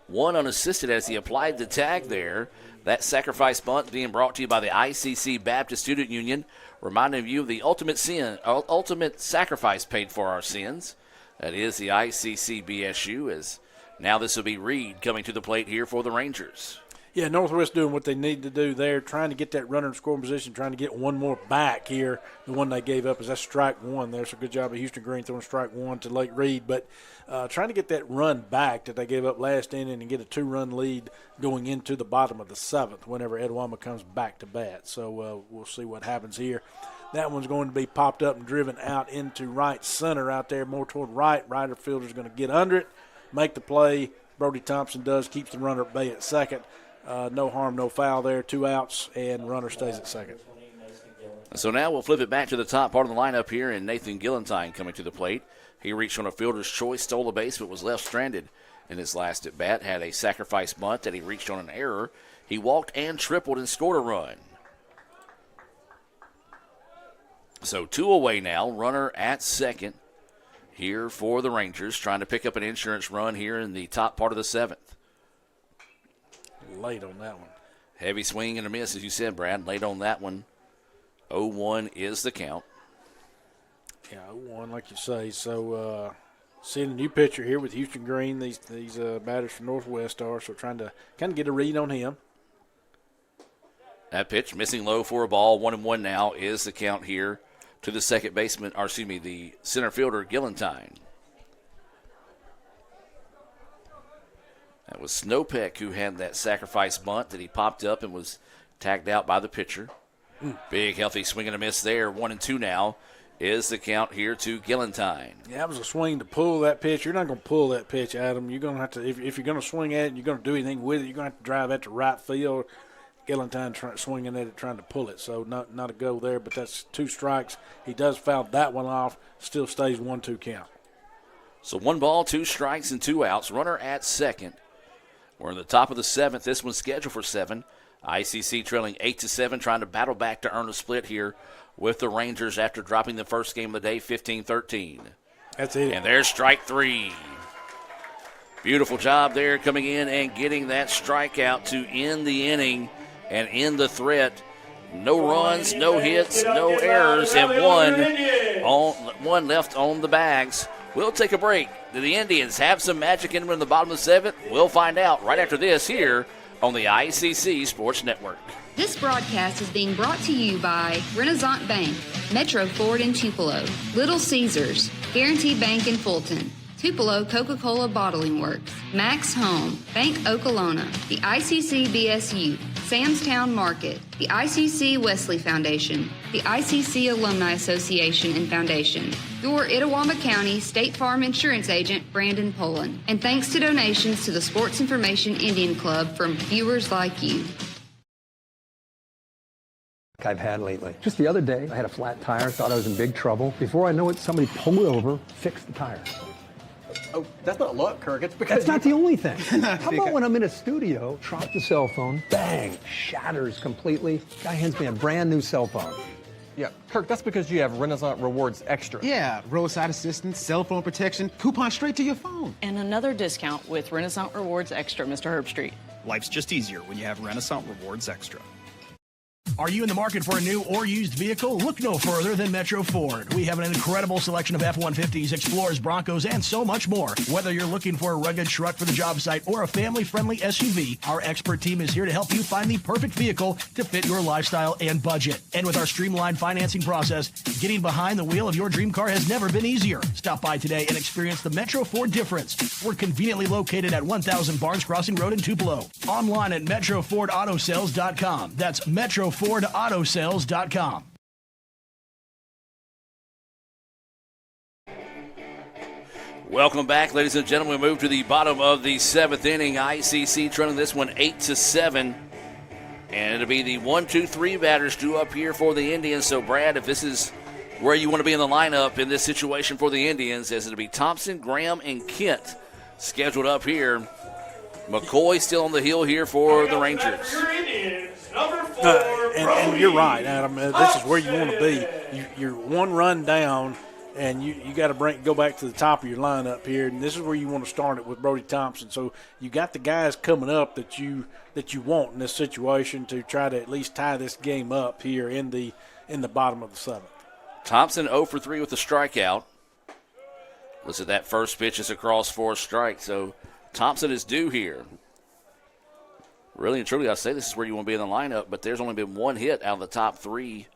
One unassisted as he applied the tag there. That sacrifice bunt being brought to you by the ICC Baptist Student Union, reminding you of the ultimate sacrifice paid for our sins. That is the ICC BSU, as now this will be Reed coming to the plate here for the Rangers. Yeah, Northwest doing what they need to do there, trying to get that runner in scoring position, trying to get one more back here. The one they gave up is that strike one there. So good job of Houston Green throwing strike one to Lake Reed. But trying to get that run back that they gave up last inning and get a 2-run lead going into the bottom of the 7th whenever Etowama comes back to bat. So we'll see what happens here. That one's going to be popped up and driven out into right center out there, more toward right. Right fielder's going to get under it, make the play. Brody Thompson does, keeps the runner at bay at second. No harm, no foul there. 2 outs, and runner stays at second. So now we'll flip it back to the top part of the lineup here, and Nathan Gillentine coming to the plate. He reached on a fielder's choice, stole a base, but was left stranded in his last at bat. Had a sacrifice bunt that he reached on an error. He walked and tripled and scored a run. So 2 away now, runner at second here for the Rangers, trying to pick up an insurance run here in the top part of the 7th. Late on that one. Heavy swing and a miss, as you said, Brad. Late on that one. 0-1 is the count. Yeah, 0-1, like you say. So seeing a new pitcher here with Houston Green, these batters from Northwest are, so trying to kind of get a read on him. That pitch, missing low for a ball. 1-1 now is the count here to the second baseman, or excuse me, the center fielder, Gillentine. That was Snowpeck who had that sacrifice bunt that he popped up and was tagged out by the pitcher. Big, healthy swing and a miss there. 1-2 now is the count here to Gillentine. Yeah, that was a swing to pull that pitch. You're not going to pull that pitch, Adam. You're going to have to, if you're going to swing at it and you're going to do anything with it, you're going to have to drive that to right field. Gillentine swinging at it, trying to pull it. So not a go there, but that's 2 strikes. He does foul that one off. Still stays 1-2 count. So 1 ball, 2 strikes, and 2 outs. Runner at second. We're in the top of the 7th. This one's scheduled for 7. ICC trailing 8-7, trying to battle back to earn a split here with the Rangers after dropping the first game of the day, 15-13. That's it. And there's strike 3. Beautiful job there coming in and getting that strikeout to end the inning and end the threat. No runs, no hits, no errors, and one left on the bags. We'll take a break. Do the Indians have some magic in them in the bottom of the 7th? We'll find out right after this here on the ICC Sports Network. This broadcast is being brought to you by Renaissance Bank, Metro Ford in Tupelo, Little Caesars, Guarantee Bank in Fulton, Tupelo Coca-Cola Bottling Works, Max Home, Bank Okolona, the ICC BSU, Samstown Market, the ICC Wesley Foundation, the ICC Alumni Association and Foundation, your Itawamba County State Farm Insurance Agent, Brandon Pullen, and thanks to donations to the Sports Information Indian Club from viewers like you. I've had lately. Just the other day, I had a flat tire, thought I was in big trouble. Before I know it, somebody pulled over, fixed the tire. Oh, that's not luck, Kirk. It's because That's not the only thing. How about when I'm in a studio, drop the cell phone, bang, shatters completely. Guy hands me a brand new cell phone. Yeah, Kirk, that's because you have Renaissance Rewards Extra. Yeah, roadside assistance, cell phone protection, coupon straight to your phone. And another discount with Renaissance Rewards Extra, Mr. Herbstreit. Life's just easier when you have Renaissance Rewards Extra. Are you in the market for a new or used vehicle? Look no further than Metro Ford. We have an incredible selection of F-150s, Explorers, Broncos, and so much more. Whether you're looking for a rugged truck for the job site or a family-friendly SUV, our expert team is here to help you find the perfect vehicle to fit your lifestyle and budget. And with our streamlined financing process, getting behind the wheel of your dream car has never been easier. Stop by today and experience the Metro Ford difference. We're conveniently located at 1000 Barnes Crossing Road in Tupelo. Online at MetroFordAutoSales.com. That's MetroFordAutoSales.com. Welcome back, ladies and gentlemen. We move to the bottom of the 7th inning. ICC trailing this one 8-7. And it'll be the 1-2-3 batters due up here for the Indians. So, Brad, if this is where you want to be in the lineup in this situation for the Indians, as it'll be Thompson, Graham, and Kent scheduled up here. McCoy still on the hill here for the Rangers. And you're right, Adam. This is where you want to be. You're 1 run down, and you got to go back to the top of your lineup here. And this is where you want to start it with Brody Thompson. So you got the guys coming up that you want in this situation to try to at least tie this game up here in the bottom of the 7th. Thompson 0 for 3 with a strikeout. Listen, that first pitch is across for a strike. So Thompson is due here. Really and truly, I say this is where you want to be in the lineup, but there's only been one hit out of the top 3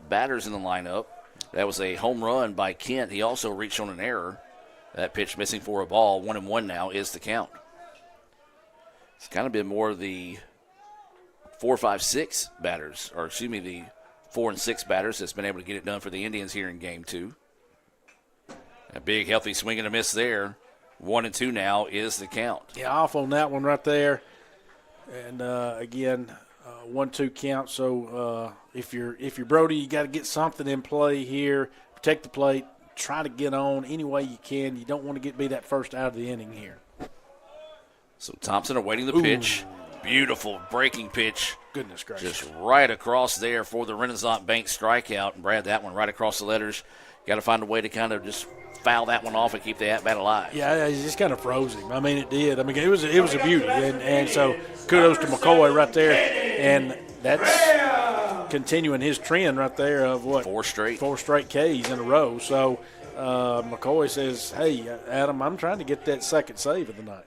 batters in the lineup. That was a home run by Kent. He also reached on an error. That pitch missing for a ball. 1-1 now is the count. It's kind of been more of the 4, 5, 6 batters, or excuse me, the 4 and 6 batters that's been able to get it done for the Indians here in game 2. A big, healthy swing and a miss there. 1-2 now is the count. Yeah, off on that one right there. And again, 1-2 count. So if you're Brody, you got to get something in play here. Protect the plate. Try to get on any way you can. You don't want to be that first out of the inning here. So Thompson awaiting the pitch. Beautiful breaking pitch. Goodness gracious. Just right across there for the Renaissance Bank strikeout. And Brad, that one right across the letters. Got to find a way to kind of just foul that one off and keep the at-bat alive. Yeah, it just kind of froze him. I mean, it did. I mean, it was a beauty. And so kudos to McCoy right there. And that's continuing his trend right there of what? 4 straight Ks in a row. So McCoy says, hey, Adam, I'm trying to get that second save of the night.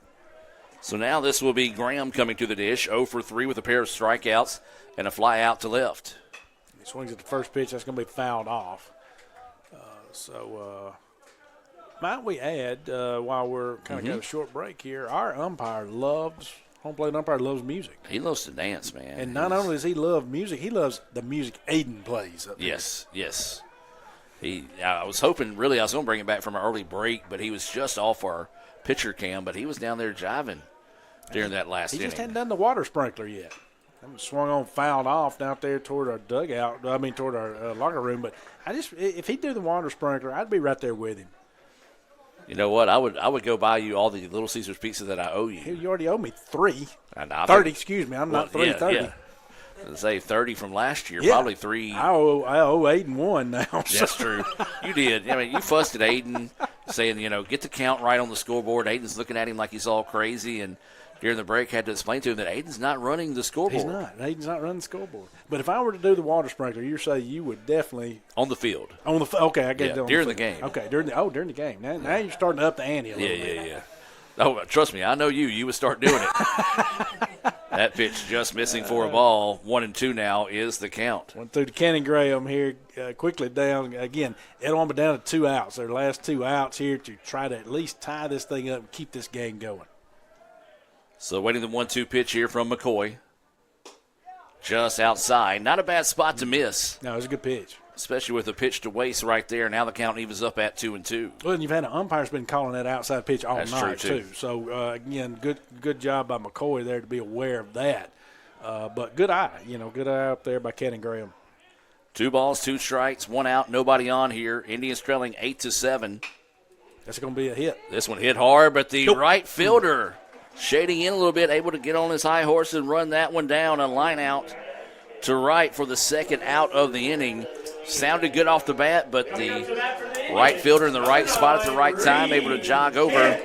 So now this will be Graham coming to the dish, 0 for 3 with a pair of strikeouts and a fly out to left. He swings at the first pitch. That's going to be fouled off. Might we add, while we're kind of got a short break here, our home plate umpire loves music. He loves to dance, man. And not only does he love music, he loves the music Aiden plays up there. Yes. I was hoping, really, I was going to bring him back from an early break, but he was just off our pitcher cam, but he was down there jiving during that last inning. He just hadn't done the water sprinkler yet. Swung on, fouled off down there toward our dugout, toward our locker room. But if he'd do the water sprinkler, I'd be right there with him. You know what? I would go buy you all the Little Caesars pizza that I owe you. You already owe me 3. 30, excuse me. I'm not 3, 30. Yeah. Say 30 from last year, probably 3. I owe Aiden 1 now. That's true. You did. I mean, you fussed at Aiden, saying, get the count right on the scoreboard. Aiden's looking at him like he's all crazy, and during the break had to explain to him that Aiden's not running the scoreboard. He's not. Aiden's not running the scoreboard. But if I were to do the water sprinkler, you say you would definitely on the field. Okay, I get it. During the game. Okay, during the game. Now you're starting to up the ante a little bit. Yeah. Oh, trust me, I know you. You would start doing it. That pitch just missing for a ball. 1-2 now is the count. Went through to Cannon Graham here, quickly down. Again, Etowah down to 2 outs. Their last 2 outs here to try to at least tie this thing up and keep this game going. So waiting the 1-2 pitch here from McCoy. Just outside. Not a bad spot to miss. No, it was a good pitch. Especially with the pitch to waste right there. Now the count evens up at 2-2. Well, and you've had an umpire's been calling that outside pitch all That's night, true, too. So, again, good job by McCoy there to be aware of that. But good eye, good eye up there by Cannon Graham. 2 balls, 2 strikes, 1 out, nobody on here. Indians trailing 8-7. That's going to be a hit. This one hit hard, but the right fielder shading in a little bit, able to get on his high horse and run that one down. A line out to right for the second out of the inning. Sounded good off the bat, but the right fielder in the right spot at the right time, able to jog over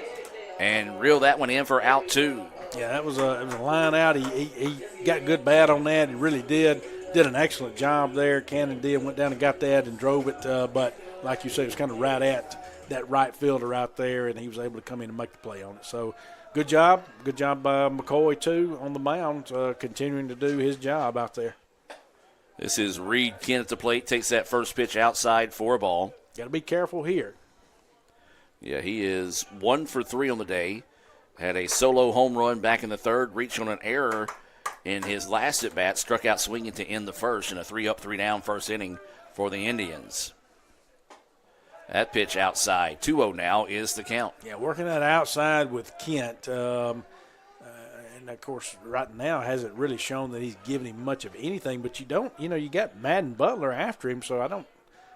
and reel that one in for out 2. Yeah, it was a line out. He got good bat on that. He really did. Did an excellent job there. Cannon did. Went down and got that and drove it. But like you said, it was kind of right at that right fielder out there, and he was able to come in and make the play on it. So good job. Good job by McCoy, too, on the mound, continuing to do his job out there. This is Reed Kent at the plate. Takes that first pitch outside for a ball. Got to be careful here. Yeah, he is 1 for 3 on the day. Had a solo home run back in the third. Reached on an error in his last at-bat. Struck out swinging to end the first in a 3-up, 3-down first inning for the Indians. That pitch outside. 2-0 now is the count. Yeah, working that outside with Kent. And, of course, right now hasn't really shown that he's giving him much of anything. But you don't, you got Madden Butler after him, so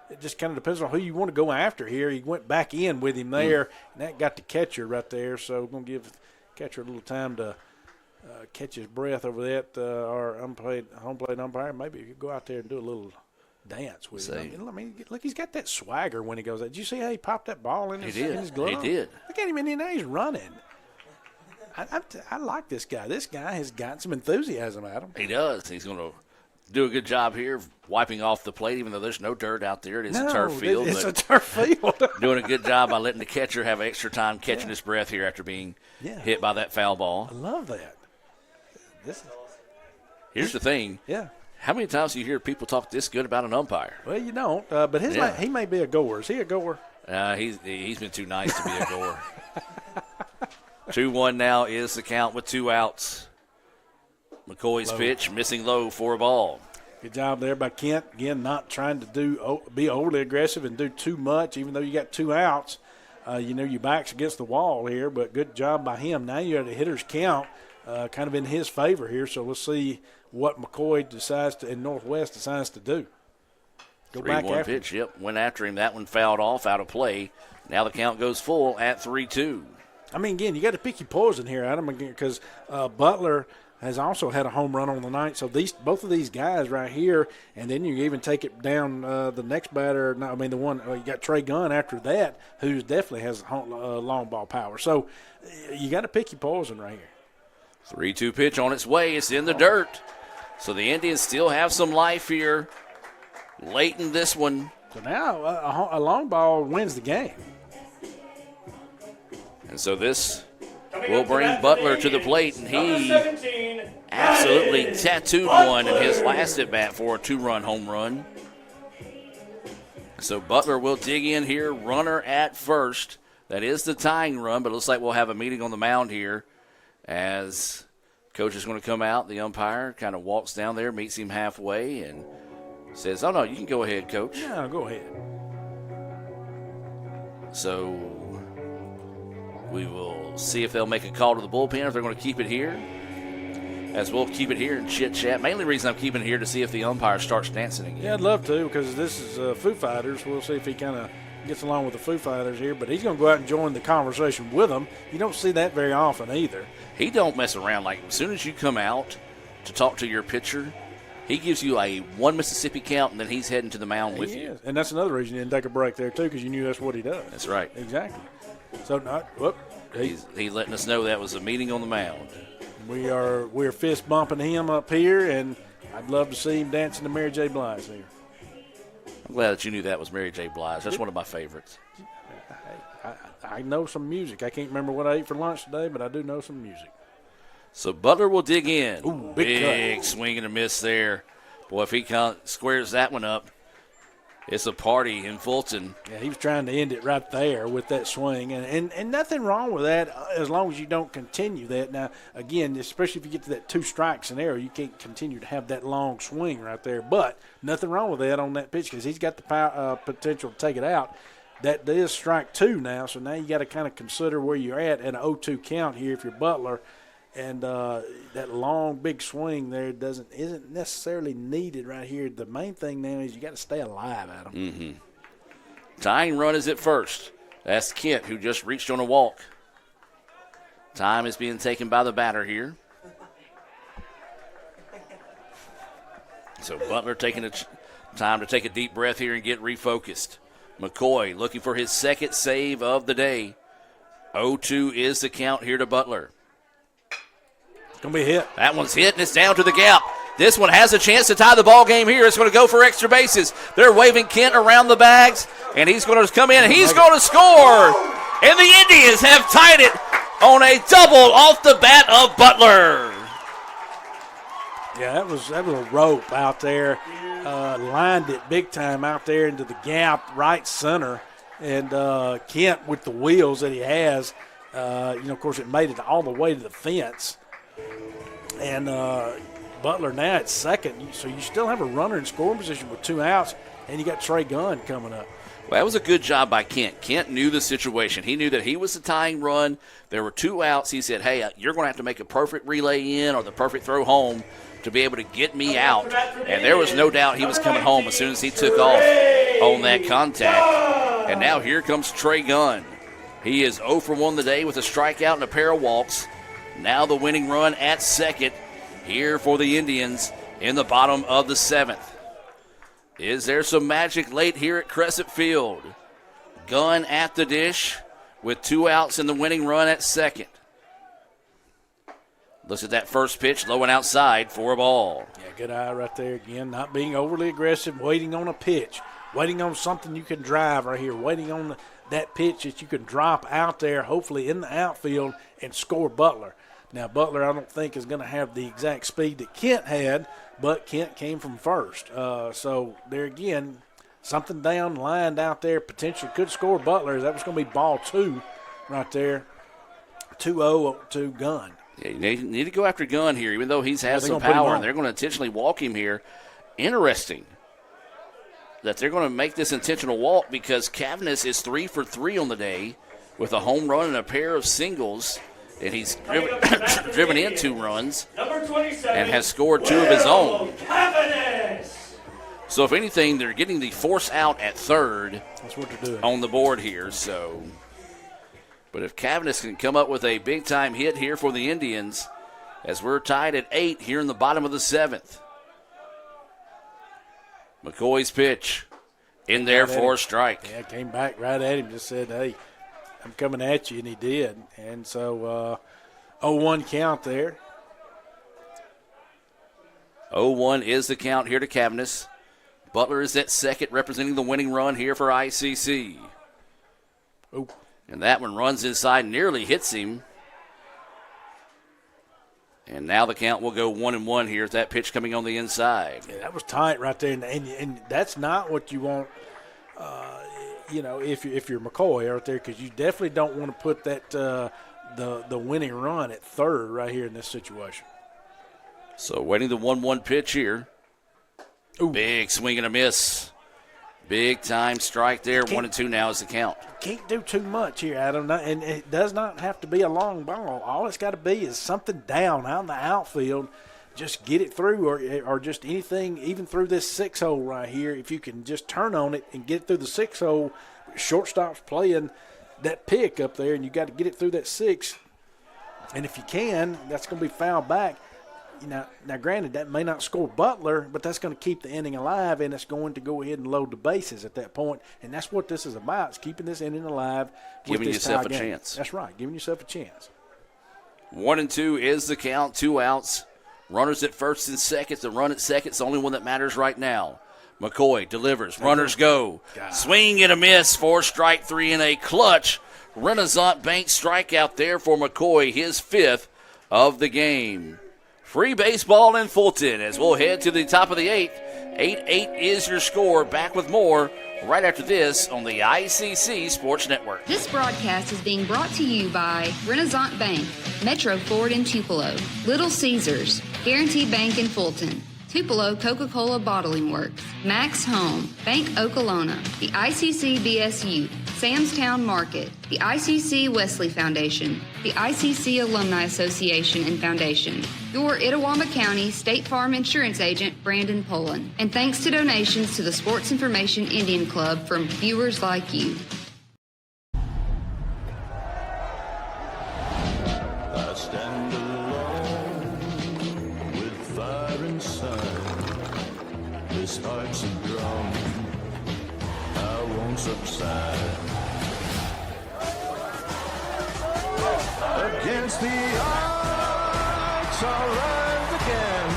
it just kind of depends on who you want to go after here. He went back in with him there, and that got the catcher right there. So we're going to give the catcher a little time to catch his breath over that. Our home plate umpire, maybe you could go out there and do a little dance with him. I mean, look, he's got that swagger when he goes out. Did you see how he popped that ball in his glove? He did. Look at him, and now he's running. I like this guy. This guy has got some enthusiasm at him. He does. He's going to do a good job here of wiping off the plate, even though there's no dirt out there. It is a turf field. It's a turf field. Doing a good job by letting the catcher have extra time catching his breath here after being hit by that foul ball. I love that. Here's the thing. Yeah. How many times do you hear people talk this good about an umpire? Well, you don't. But he may be a goer. Is he a goer? He's been too nice to be a goer. 2-1 now is the count with 2 outs. McCoy's pitch missing low for a ball. Good job there by Kent. Again, not trying to be overly aggressive and do too much, even though you got 2 outs. Your back's against the wall here, but good job by him. Now you're at a hitter's count, kind of in his favor here. So let's see what McCoy and Northwest decides to do. Go back 3-1 after pitch. Yep, went after him. That one fouled off, out of play. Now the count goes full at 3-2. I mean, again, you got to pick your poison here, Adam, because Butler has also had a home run on the night. So both of these guys right here, and then you even take it down the next batter. No, I mean, you got Trey Gunn after that, who definitely has long ball power. So you got to pick your poison right here. 3-2 pitch on its way. It's in the dirt. So the Indians still have some life here late in this one. So now a long ball wins the game. And so this will bring Butler to the plate, and he absolutely tattooed one in his last at-bat for a 2-run home run. So Butler will dig in here, runner at first. That is the tying run, but it looks like we'll have a meeting on the mound here as coach is going to come out. The umpire kind of walks down there, meets him halfway, and says, "Oh, no, you can go ahead, Coach." Yeah, go ahead. So we will see if they'll make a call to the bullpen, if they're going to keep it here. As we'll keep it here and chit-chat. Mainly reason I'm keeping it here to see if the umpire starts dancing again. Yeah, I'd love to, because this is Foo Fighters. We'll see if he kind of gets along with the Foo Fighters here. But he's going to go out and join the conversation with them. You don't see that very often either. He don't mess around. Like, as soon as you come out to talk to your pitcher, he gives you a 1 Mississippi count, and then he's heading to the mound with you. And that's another reason you didn't take a break there, too, because you knew that's what he does. That's right. Exactly. So, he's letting us know that was a meeting on the mound. We're fist bumping him up here, and I'd love to see him dancing to Mary J. Blige here. I'm glad that you knew that was Mary J. Blige. That's one of my favorites. I know some music. I can't remember what I ate for lunch today, but I do know some music. So Butler will dig in. Ooh, big swing and a miss there. Boy, if he squares that one up, it's a party in Fulton. Yeah, he was trying to end it right there with that swing, and nothing wrong with that as long as you don't continue that. Now, again, especially if you get to that 2-strike scenario, you can't continue to have that long swing right there. But nothing wrong with that on that pitch because he's got the power, potential to take it out. That is strike 2 now, so now you got to kind of consider where you're at an 0-2 count here if you're Butler. And that long, big swing there isn't necessarily needed right here. The main thing now is you got to stay alive, Adam. Mm-hmm. Tying run is at first. That's Kent, who just reached on a walk. Time is being taken by the batter here. So Butler taking time to take a deep breath here and get refocused. McCoy looking for his second save of the day. 0-2 is the count here to Butler. Going to be hit. That one's hit, and it's down to the gap. This one has a chance to tie the ball game here. It's going to go for extra bases. They're waving Kent around the bags, and he's going to come in, and he's going to score. And the Indians have tied it on a double off the bat of Butler. Yeah, that was a rope out there. Lined it big time out there into the gap, right center. And Kent with the wheels that he has, of course, it made it all the way to the fence. And Butler now at second, so you still have a runner in scoring position with 2 outs, and you got Trey Gunn coming up. Well, that was a good job by Kent. Kent knew the situation. He knew that he was the tying run. There were 2 outs. He said, hey, you're going to have to make a perfect relay in or the perfect throw home to be able to get me out. And there was no doubt he was coming home as soon as he took off on that contact. And now here comes Trey Gunn. He is 0 for 1 today with a strikeout and a pair of walks. Now the winning run at second here for the Indians in the bottom of the 7th. Is there some magic late here at Crescent Field? Gunn at the dish with 2 outs in the winning run at second. Looks at that first pitch, low and outside for a ball. Yeah, good eye right there again. Not being overly aggressive, waiting on a pitch, waiting on something you can drive right here, waiting on that pitch that you can drop out there, hopefully in the outfield, and score Butler. Now, Butler I don't think is going to have the exact speed that Kent had, but Kent came from first. So there again, something down lined out there, potentially could score Butler. That was going to be ball 2 right there, 2-0 to Gunn. Yeah, you need to go after Gunn here, even though he's had some power, and they're going to intentionally walk him here. Interesting that they're going to make this intentional walk because Cavness is 3 for 3 on the day with a home run and a pair of singles, and he's driven in 2 runs and has scored 2 of his own. So if anything, they're getting the force out at third. That's what they're doing on the board here. So, but if Cavness can come up with a big-time hit here for the Indians, as we're tied at 8 here in the bottom of the 7th. McCoy's pitch in there for a strike. Yeah, came back right at him, just said, hey, I'm coming at you, and he did. And so 0-1 count there. 0-1 is the count here to Cavness. Butler is at second, representing the winning run here for ICC. Oh. And that one runs inside, nearly hits him. And now the count will go 1-1 here with that pitch coming on the inside. Yeah, that was tight right there, and that's not what you want, if you're McCoy out there, because you definitely don't want to put that the winning run at third right here in this situation. So waiting the 1-1 pitch here. Ooh. Big swing and a miss. Big time strike there. 1-2 now is the count. Can't do too much here, Adam, and it does not have to be a long ball. All it's got to be is something down out in the outfield. Just get it through, or just anything, even through this 6-hole right here. If you can just turn on it and get it through the 6-hole, shortstop's playing that pick up there, and you got to get it through that 6. And if you can, that's going to be fouled back. Now, granted, that may not score Butler, but that's going to keep the inning alive, and it's going to go ahead and load the bases at that point. And that's what this is about, is keeping this inning alive. Giving yourself a chance. That's right, giving yourself a chance. 1-2 is the count, 2 outs. Runners at first and second. The run at second is the only one that matters right now. McCoy delivers. Runners go. God. Swing and a miss for strike 3 in a clutch Renaissance Bank strikeout there for McCoy, his 5th of the game. Free baseball in Fulton as we'll head to the top of the 8th. 8-8 is your score. Back with more right after this on the ICC Sports Network. This broadcast is being brought to you by Renaissance Bank, Metro Ford in Tupelo, Little Caesars, Guaranteed Bank in Fulton, Tupelo Coca-Cola Bottling Works, Max Home, Bank Okolona, the ICC BSU, Sam's Town Market, the ICC Wesley Foundation, the ICC Alumni Association and Foundation, your Itawamba County State Farm Insurance Agent, Brandon Poland, and thanks to donations to the Sports Information Indian Club from viewers like you. I stand alone with fire inside. This heart's a drum, I won't subside. Against the odds, I'll rise again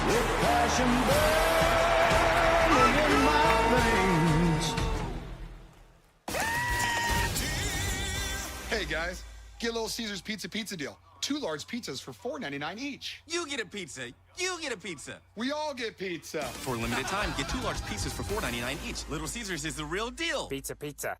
with passion burning in my veins. Hey guys, get a Little Caesars pizza deal. 2 large pizzas for $4.99 each. You get a pizza. You get a pizza. We all get pizza. For a limited time, get 2 large pizzas for $4.99 each. Little Caesars is the real deal. Pizza.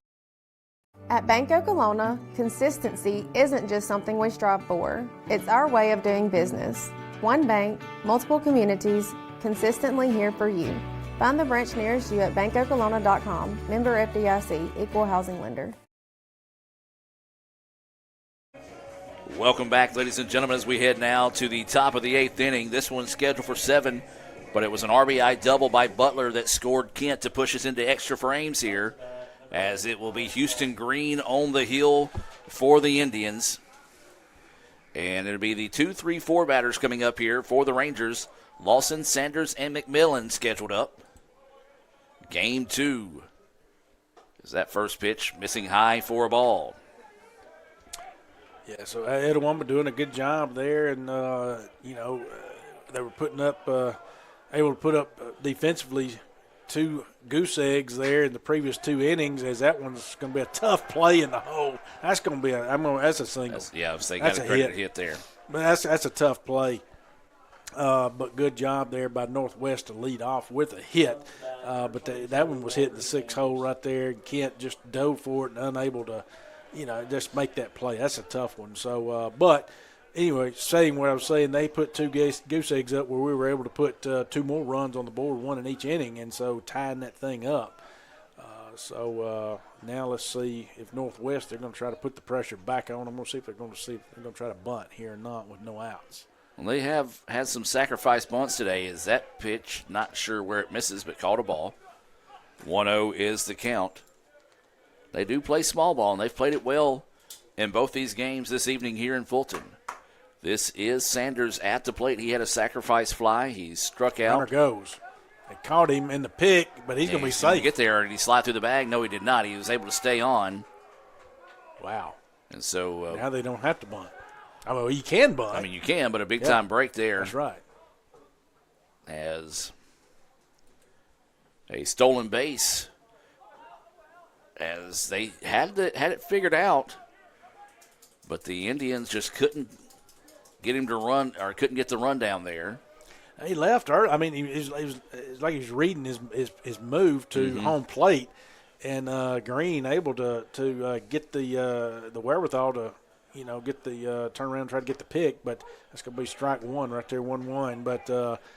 At Bank Okolona, consistency isn't just something we strive for. It's our way of doing business. One bank, multiple communities, consistently here for you. Find the branch nearest you at bankokolona.com. Member FDIC, Equal Housing Lender. Welcome back, ladies and gentlemen, as we head now to the top of the 8th inning. This one's scheduled for 7, but it was an RBI double by Butler that scored Kent to push us into extra frames here, as it will be Houston Green on the hill for the Indians. And it'll be the 2, 3, 4 batters coming up here for the Rangers. Lawson, Sanders, and McMillan scheduled up. Game 2 is that first pitch, missing high for a ball. Yeah, so Itawamba doing a good job there, and, they were putting up able to put up defensively 2 goose eggs there in the previous 2 innings, as that one's going to be a tough play in the hole. That's going to be that's a single. They got a hit there. But that's a tough play. But good job there by Northwest to lead off with a hit. But that one was hitting the 6 hole right there. Kent just dove for it and unable to, just make that play. That's a tough one. So, but anyway, saying what I was saying, they put 2 goose eggs up where we were able to put 2 more runs on the board, 1 in each inning, and so tying that thing up. Now let's see if Northwest, they're going to try to put the pressure back on them. We'll see if they're going to try to bunt here or not with no outs. Well, they have had some sacrifice bunts today. Is that pitch, not sure where it misses, but called a ball. 1-0 is the count. They do play small ball, and they've played it well in both these games this evening here in Fulton. This is Sanders at the plate. He had a sacrifice fly. He struck out. Runner goes. They caught him in the pick, but he's going to be safe. Get there. Did he slide through the bag? No, he did not. He was able to stay on. Wow. And so now they don't have to bunt. I mean, you can bunt. I mean, you can, but a big-time break there. That's right. As a stolen base, as they had it figured out, but the Indians just couldn't get him to run, or couldn't get the run down there. He left early. I mean, he was like he was reading his move to home plate, and Green able to get the wherewithal to get the turn around and try to get the pick, but that's going to be strike 1 right there, 1-1. But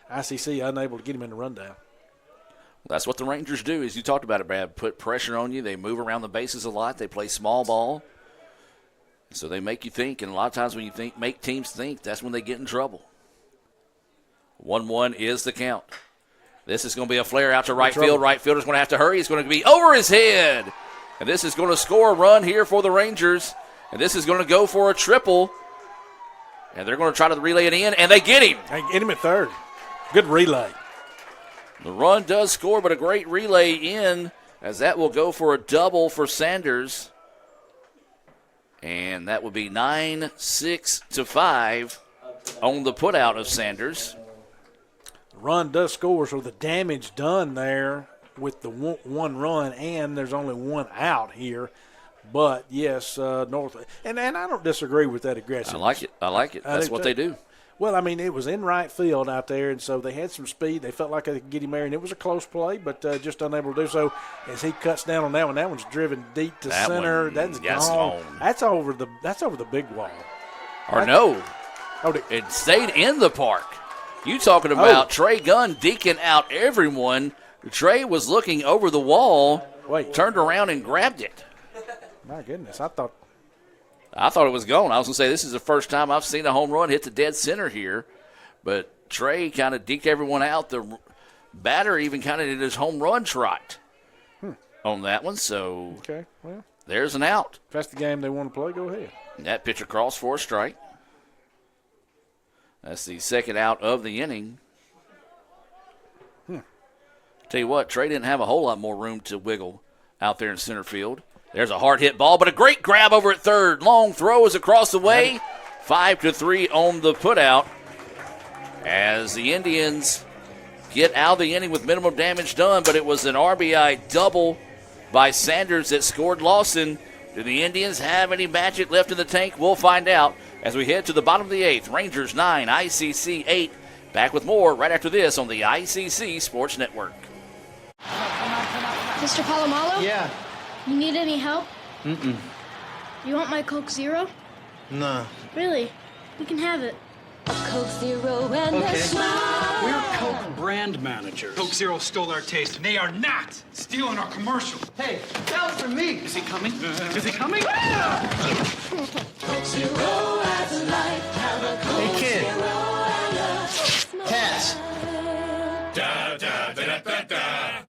ICC unable to get him in the rundown. That's what the Rangers do, as you talked about it, Brad. Put pressure on you. They move around the bases a lot. They play small ball. So they make you think, and a lot of times when you make teams think, that's when they get in trouble. 1-1 is the count. This is going to be a flare out to right field. Right fielder's going to have to hurry. It's going to be over his head. And this is going to score a run here for the Rangers. And this is going to go for a triple. And they're going to try to relay it in, and they get him. They get him at third. Good relay. The run does score, but a great relay in, as that will go for a double for Sanders. And that would be 9-6-5 on the putout of Sanders. The run does score, so the damage done there with the one run, and there's only 1 out here. But, yes, North – and I don't disagree with that aggression. I like it. That's what they do. Well, I mean, it was in right field out there, and so they had some speed. They felt like they could get him there, and it was a close play, but just unable to do so as he cuts down on that one. That one's driven deep to center. That's gone. That's over the big wall. Or no. It stayed in the park. You talking about Trey Gunn deking out everyone. Trey was looking over the wall, turned around and grabbed it. My goodness, I thought it was gone. I was going to say, this is the first time I've seen a home run hit the dead center here. But Trey kind of deked everyone out. The batter even kind of did his home run trot on that one. So there's an out. If that's the game they want to play, go ahead. And that pitch across for a strike. That's the second out of the inning. Tell you what, Trey didn't have a whole lot more room to wiggle out there in center field. There's a hard hit ball, but a great grab over at third. Long throw is across the way. 5-3 on the putout as the Indians get out of the inning with minimal damage done, but it was an RBI double by Sanders that scored Lawson. Do the Indians have any magic left in the tank? We'll find out as we head to the bottom of the 8th. Rangers 9, ICC 8. Back with more right after this on the ICC Sports Network. Mr. Palomalo? Yeah. You need any help? Mm-mm. You want my Coke Zero? Nah. Really? You can have it. Coke Zero and Okay. a smile. We're Coke brand managers. Coke Zero stole our taste, and they are not stealing our commercial. Hey, that was for me. Is he coming? Is he coming? Coke Zero has a life. Have a Coke Hey, kid. Zero and a smile. Cats. Da, da, da, da, da, da.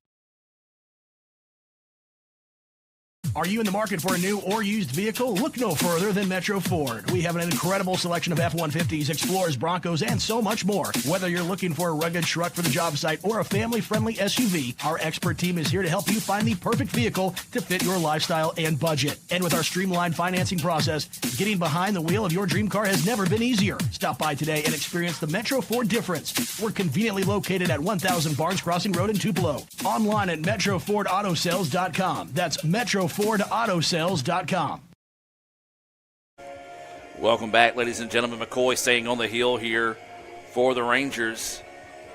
Are you in the market for a new or used vehicle? Look no further than Metro Ford. We have an incredible selection of F-150s, Explorers, Broncos, and so much more. Whether you're looking for a rugged truck for the job site or a family-friendly SUV, our expert team is here to help you find the perfect vehicle to fit your lifestyle and budget. And with our streamlined financing process, getting behind the wheel of your dream car has never been easier. Stop by today and experience the Metro Ford difference. We're conveniently located at 1000 Barnes Crossing Road in Tupelo. Online at MetroFordAutoSales.com. That's MetroFordAutoSales.com. Welcome back, ladies and gentlemen. McCoy staying on the hill here for the Rangers.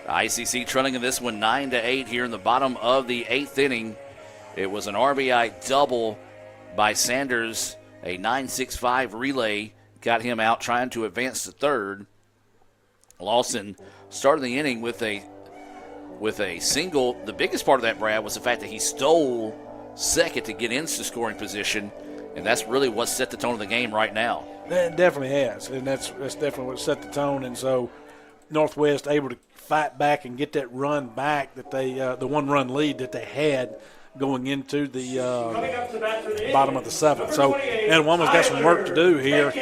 ICC trailing in this one 9-8 here in the bottom of the 8th inning. It was an RBI double by Sanders. A 9.65 relay got him out trying to advance to third. Lawson started the inning with a single. The biggest part of that, Brad, was the fact that he stole second to get into scoring position, and that's really what set the tone of the game right now. It definitely has, and that's definitely what set the tone. And so Northwest able to fight back and get that run back that they the one-run lead that they had going into the bottom of the 7th. So Etiwama's got some work to do here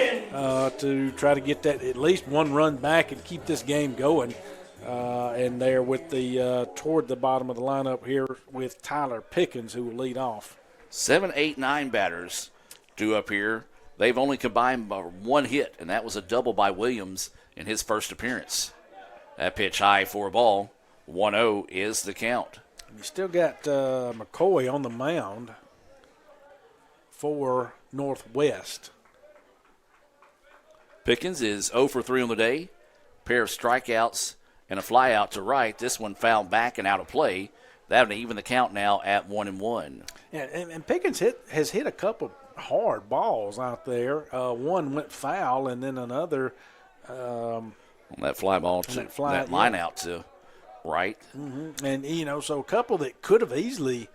to try to get that at least one run back and keep this game going. And they're with the toward the bottom of the lineup here with Tyler Pickens, who will lead off. 7, 8, 9 batters due up here. They've only combined by one hit, and that was a double by Williams in his first appearance. That pitch high for a ball. 1-0 is the count. You still got McCoy on the mound for Northwest. Pickens is 0 for 3 on the day. Pair of strikeouts and a fly out to right. This one fouled back and out of play. That would even the count now at 1-1. Yeah, and Pickens has hit a couple hard balls out there. One went foul, and then another. That fly ball to that line out to right. Mm-hmm. And, so a couple that could have easily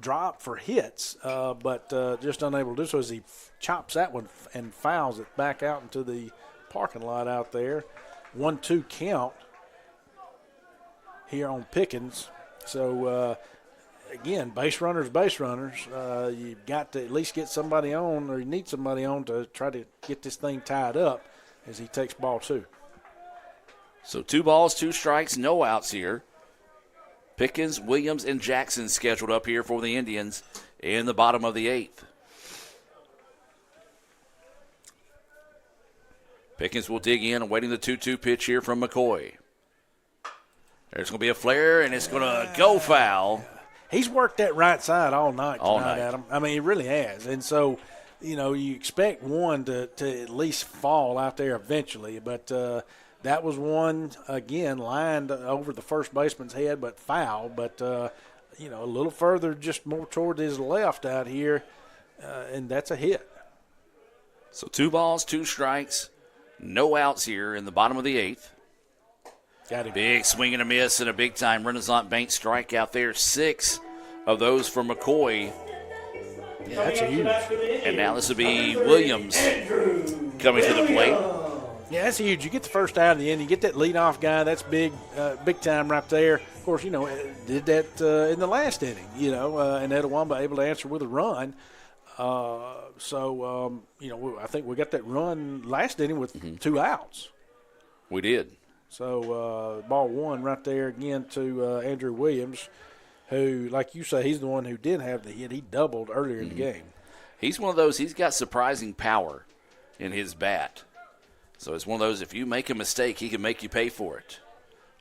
dropped for hits, but just unable to do so as he chops that one and fouls it back out into the parking lot out there. 1-2 count here on Pickens. So, again, base runners. You've got to at least get somebody on, or you need somebody on to try to get this thing tied up as he takes ball 2. So 2 balls, 2 strikes, no outs here. Pickens, Williams, and Jackson scheduled up here for the Indians in the bottom of the 8th. Pickens will dig in, awaiting the 2-2 pitch here from McCoy. There's going to be a flare, and it's going to go foul. He's worked that right side all night tonight, Adam. I mean, he really has. And so, you expect one to at least fall out there eventually. But that was one, again, lined over the first baseman's head, but foul. But, a little further, just more toward his left out here, and that's a hit. So 2 balls, 2 strikes, no outs here in the bottom of the 8th. Got him. Big swing and a miss and a big-time Renaissance Bank strike out there. 6 of those for McCoy. Yeah, that's huge. And now this will be Williams coming to the plate. Yeah, that's huge. You get the first out of the end. You get that leadoff guy. That's big time right there. Of course, did that in the last inning, and Etiwama able to answer with a run. I think we got that run last inning with 2 outs. We did. So ball 1 right there again to Andrew Williams, who, like you say, he's the one who did have the hit. He doubled earlier in the game. He's one of those, he's got surprising power in his bat. So it's one of those, if you make a mistake, he can make you pay for it.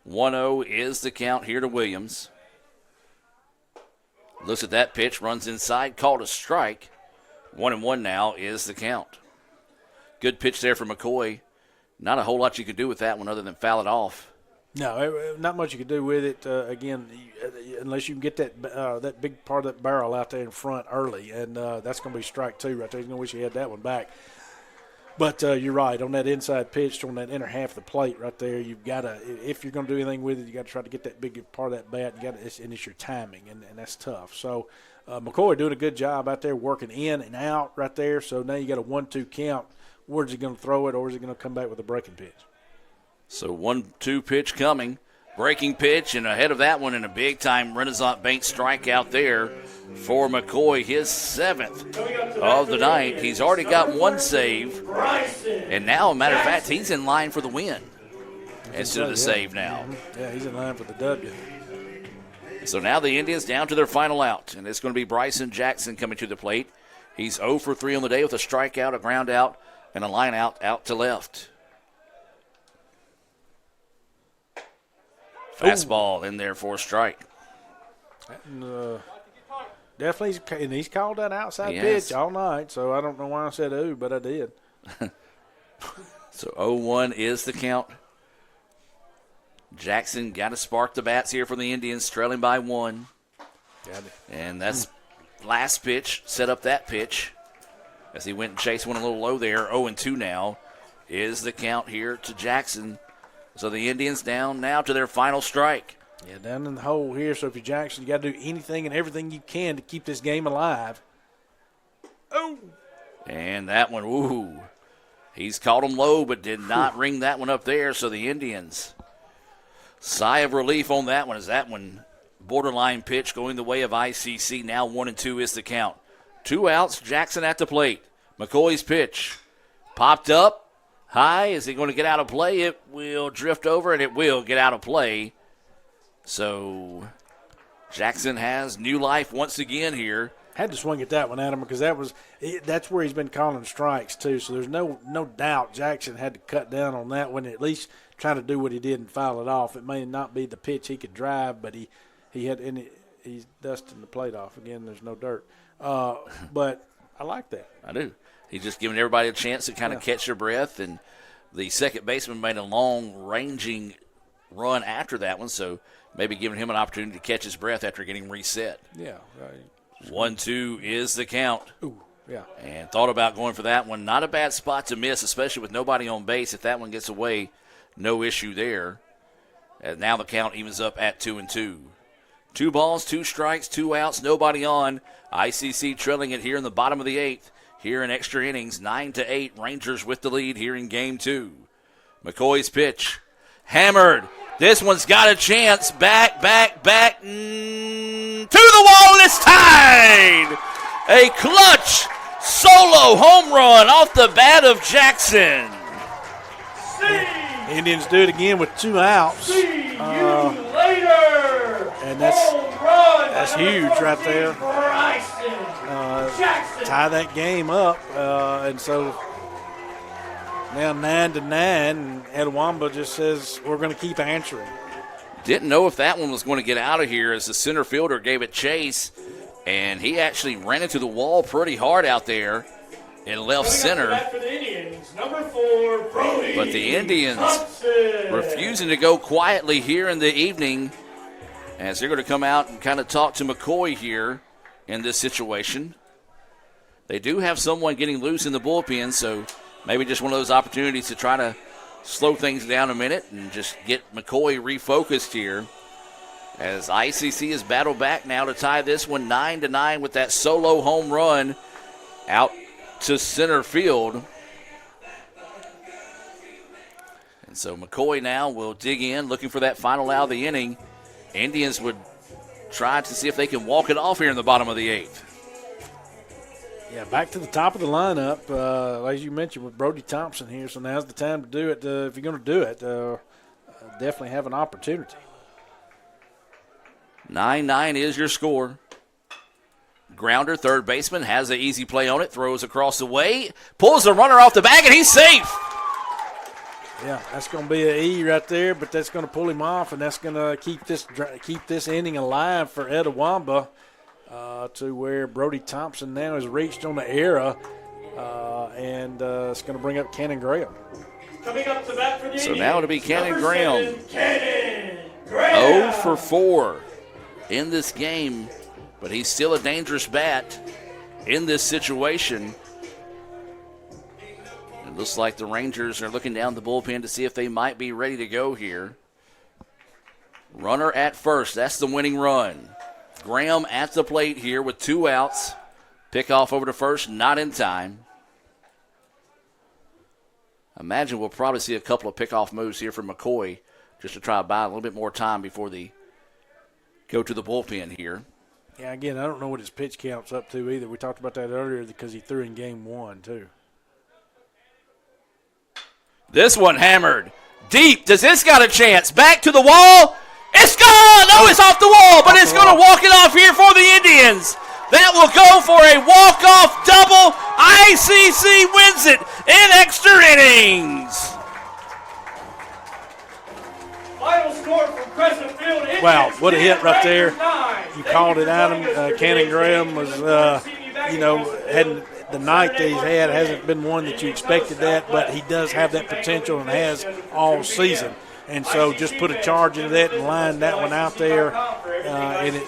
1-0 is the count here to Williams. Looks at that pitch, runs inside, called a strike. 1-1 now is the count. Good pitch there for McCoy. Not a whole lot you could do with that one other than foul it off. No, not much you could do with it, again, unless you can get that big part of that barrel out there in front early, and that's going to be strike 2 right there. You're going to wish you had that one back. But you're right, on that inside pitch, on that inner half of the plate right there, you've got to, if you're going to do anything with it, you got to try to get that big part of that bat, and it's your timing, and that's tough. So McCoy doing a good job out there working in and out right there, so now you got a 1-2 count. Where's he going to throw it, or is he going to come back with a breaking pitch? So 1-2 pitch coming. breaking pitch, and ahead of that one in a big-time Renaissance Bank strikeout there for McCoy, his 7th of the night. He's already got 1 save, and now, a matter of fact, he's in line for the win instead of the save now. Yeah, he's in line for the W. So now the Indians down to their final out, and it's going to be Bryson Jackson coming to the plate. He's 0 for 3 on the day with a strikeout, a ground out, and a line out to left. Fastball in there for a strike. And, definitely, and he's called that outside Yes. pitch all night, so I don't know why I said ooh, but I did. So 0-1 is the count. Jackson got to spark the bats here for the Indians, trailing by 1. And that's last pitch, set up that pitch as he went and chased one a little low there. 0-2 now is the count here to Jackson. So the Indians down now to their final strike. Yeah, down in the hole here. So if you're Jackson, you got to do anything and everything you can to keep this game alive. Oh! And that one, ooh. He's caught him low but did not ring that one up there. So the Indians, sigh of relief on that one as that one borderline pitch going the way of ICC. Now 1-2 is the count. 2 outs, Jackson at the plate. McCoy's pitch popped up. High. Is he going to get out of play? It will drift over, and it will get out of play. So Jackson has new life once again here. Had to swing at that one, Adam, because that's where he's been calling strikes, too. So there's no doubt Jackson had to cut down on that one, at least trying to do what he did and foul it off. It may not be the pitch he could drive, but he's dusting the plate off. Again, there's no dirt. But I like that. I do. He's just giving everybody a chance to kind of catch their breath, and the second baseman made a long-ranging run after that one, so maybe giving him an opportunity to catch his breath after getting reset. Yeah. 1-2 is the count. Ooh, yeah. And thought about going for that one. Not a bad spot to miss, especially with nobody on base. If that one gets away, no issue there. And now the count evens up at 2-2. 2 balls, 2 strikes, 2 outs, nobody on. ICC trailing it here in the bottom of the 8th. Here in extra innings, 9-8, Rangers with the lead here in Game 2. McCoy's pitch, hammered. This one's got a chance. Back, to the wall, and it's tied. A clutch solo home run off the bat of Jackson. Indians do it again with 2 outs. See you later. And that's huge right there. Tie that game up, and so now 9-9, and Etowamba just says we're going to keep answering. Didn't know if that one was going to get out of here as the center fielder gave it chase, and he actually ran into the wall pretty hard out there in left center. For the Indians, number 4, Brody But the Indians Thompson. refusing to go quietly here in the evening as they're going to come out and kind of talk to McCoy here in this situation. They do have someone getting loose in the bullpen, so maybe just one of those opportunities to try to slow things down a minute and just get McCoy refocused here as ICC has battled back now to tie this one 9-9 with that solo home run out to center field. And so McCoy now will dig in, looking for that final out of the inning. Indians would try to see if they can walk it off here in the bottom of the 8th. Yeah, back to the top of the lineup, as you mentioned, with Brody Thompson here. So now's the time to do it. If you're going to do it, definitely have an opportunity. 9-9 is your score. Grounder, third baseman, has an easy play on it, throws across the way, pulls the runner off the bag, and he's safe. Yeah, that's going to be an E right there, but that's going to pull him off, and that's going to keep this inning alive for Etowamba to where Brody Thompson now has reached on the era, and it's going to bring up Cannon Graham. Coming up to bat for the So Indians, now it'll be Cannon number Graham. 7, Cannon Graham. 0 for 4 in this game, but he's still a dangerous bat in this situation. It looks like the Rangers are looking down the bullpen to see if they might be ready to go here. Runner at first, that's the winning run. Graham at the plate here with 2 outs. Pickoff over to first, not in time. Imagine we'll probably see a couple of pickoff moves here from McCoy just to try to buy a little bit more time before they go to the bullpen here. Yeah, again, I don't know what his pitch count's up to either. We talked about that earlier because he threw in game 1, too. This one hammered deep. Does this got a chance? Back to the wall. It's gone. No, it's off the wall, but it's going to walk it off here for the Indians. That will go for a walk-off double. ICC wins it in extra innings. Final score from Crescent Field. Indians Wow, what a hit right there. 9. You called it at him. Cannon Graham was, hadn't the night that he's had hasn't been one that you expected that, but he does have that potential and has all season. And so just put a charge into that and lined that one out there, and it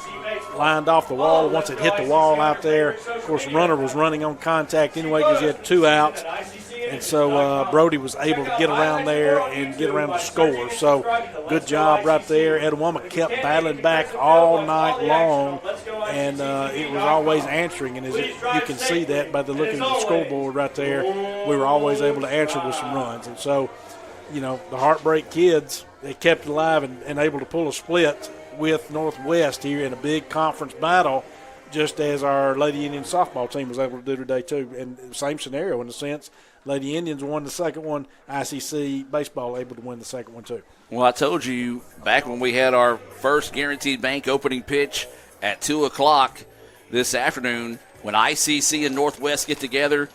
lined off the wall. Once it hit the wall out there, of course, the runner was running on contact anyway because he had 2 outs. And so Brody was able to get around there and get around the score. So good job right there. Etowama kept battling back all night long, and it was always answering. And you can see that by the look at the scoreboard right there, we were always able to answer with some runs. And so, the Heartbreak Kids, they kept it alive and able to pull a split with Northwest here in a big conference battle, just as our Lady Indian softball team was able to do today too. And same scenario in a sense. Lady Indians won the second one. ICC baseball able to win the second one too. Well, I told you back when we had our first Guaranteed Bank opening pitch at 2 o'clock this afternoon, when ICC and Northwest get together,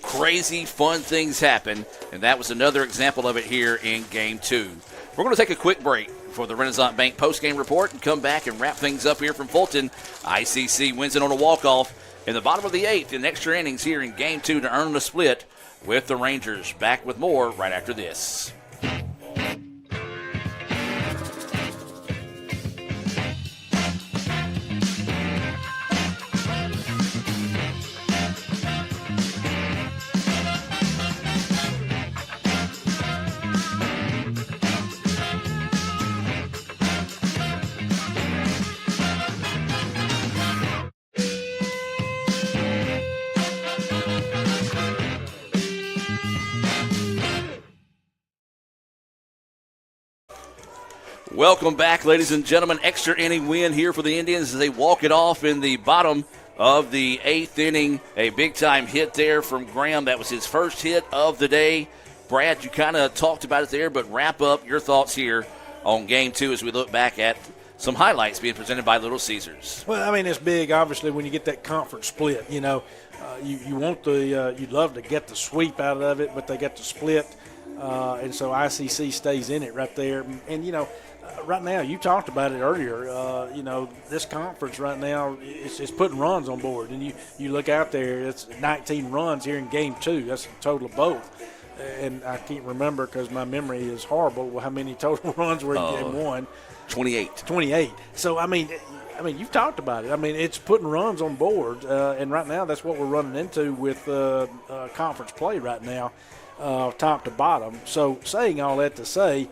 crazy, fun things happen, and that was another example of it here in Game 2. We're going to take a quick break for the Renaissance Bank postgame report and come back and wrap things up here from Fulton. ICC wins it on a walk-off in the bottom of the 8th in extra innings here in Game 2 to earn the split with the Rangers. Back with more right after this. Welcome back, ladies and gentlemen. Extra inning win here for the Indians as they walk it off in the bottom of the 8th inning. A big-time hit there from Graham. That was his first hit of the day. Brad, you kind of talked about it there, but wrap up your thoughts here on Game 2 as we look back at some highlights being presented by Little Caesars. Well, I mean, it's big, obviously, when you get that conference split. You want you'd love to get the sweep out of it, but they got the split, and so ICC stays in it right there. And right now, you talked about it earlier. This conference right now it's putting runs on board, and you look out there, it's 19 runs here in Game 2. That's a total of both. And I can't remember because my memory is horrible. How many total runs were in Game 1? 28. So I mean, you've talked about it. I mean, it's putting runs on board, and right now that's what we're running into with conference play right now, top to bottom. So saying all that to say,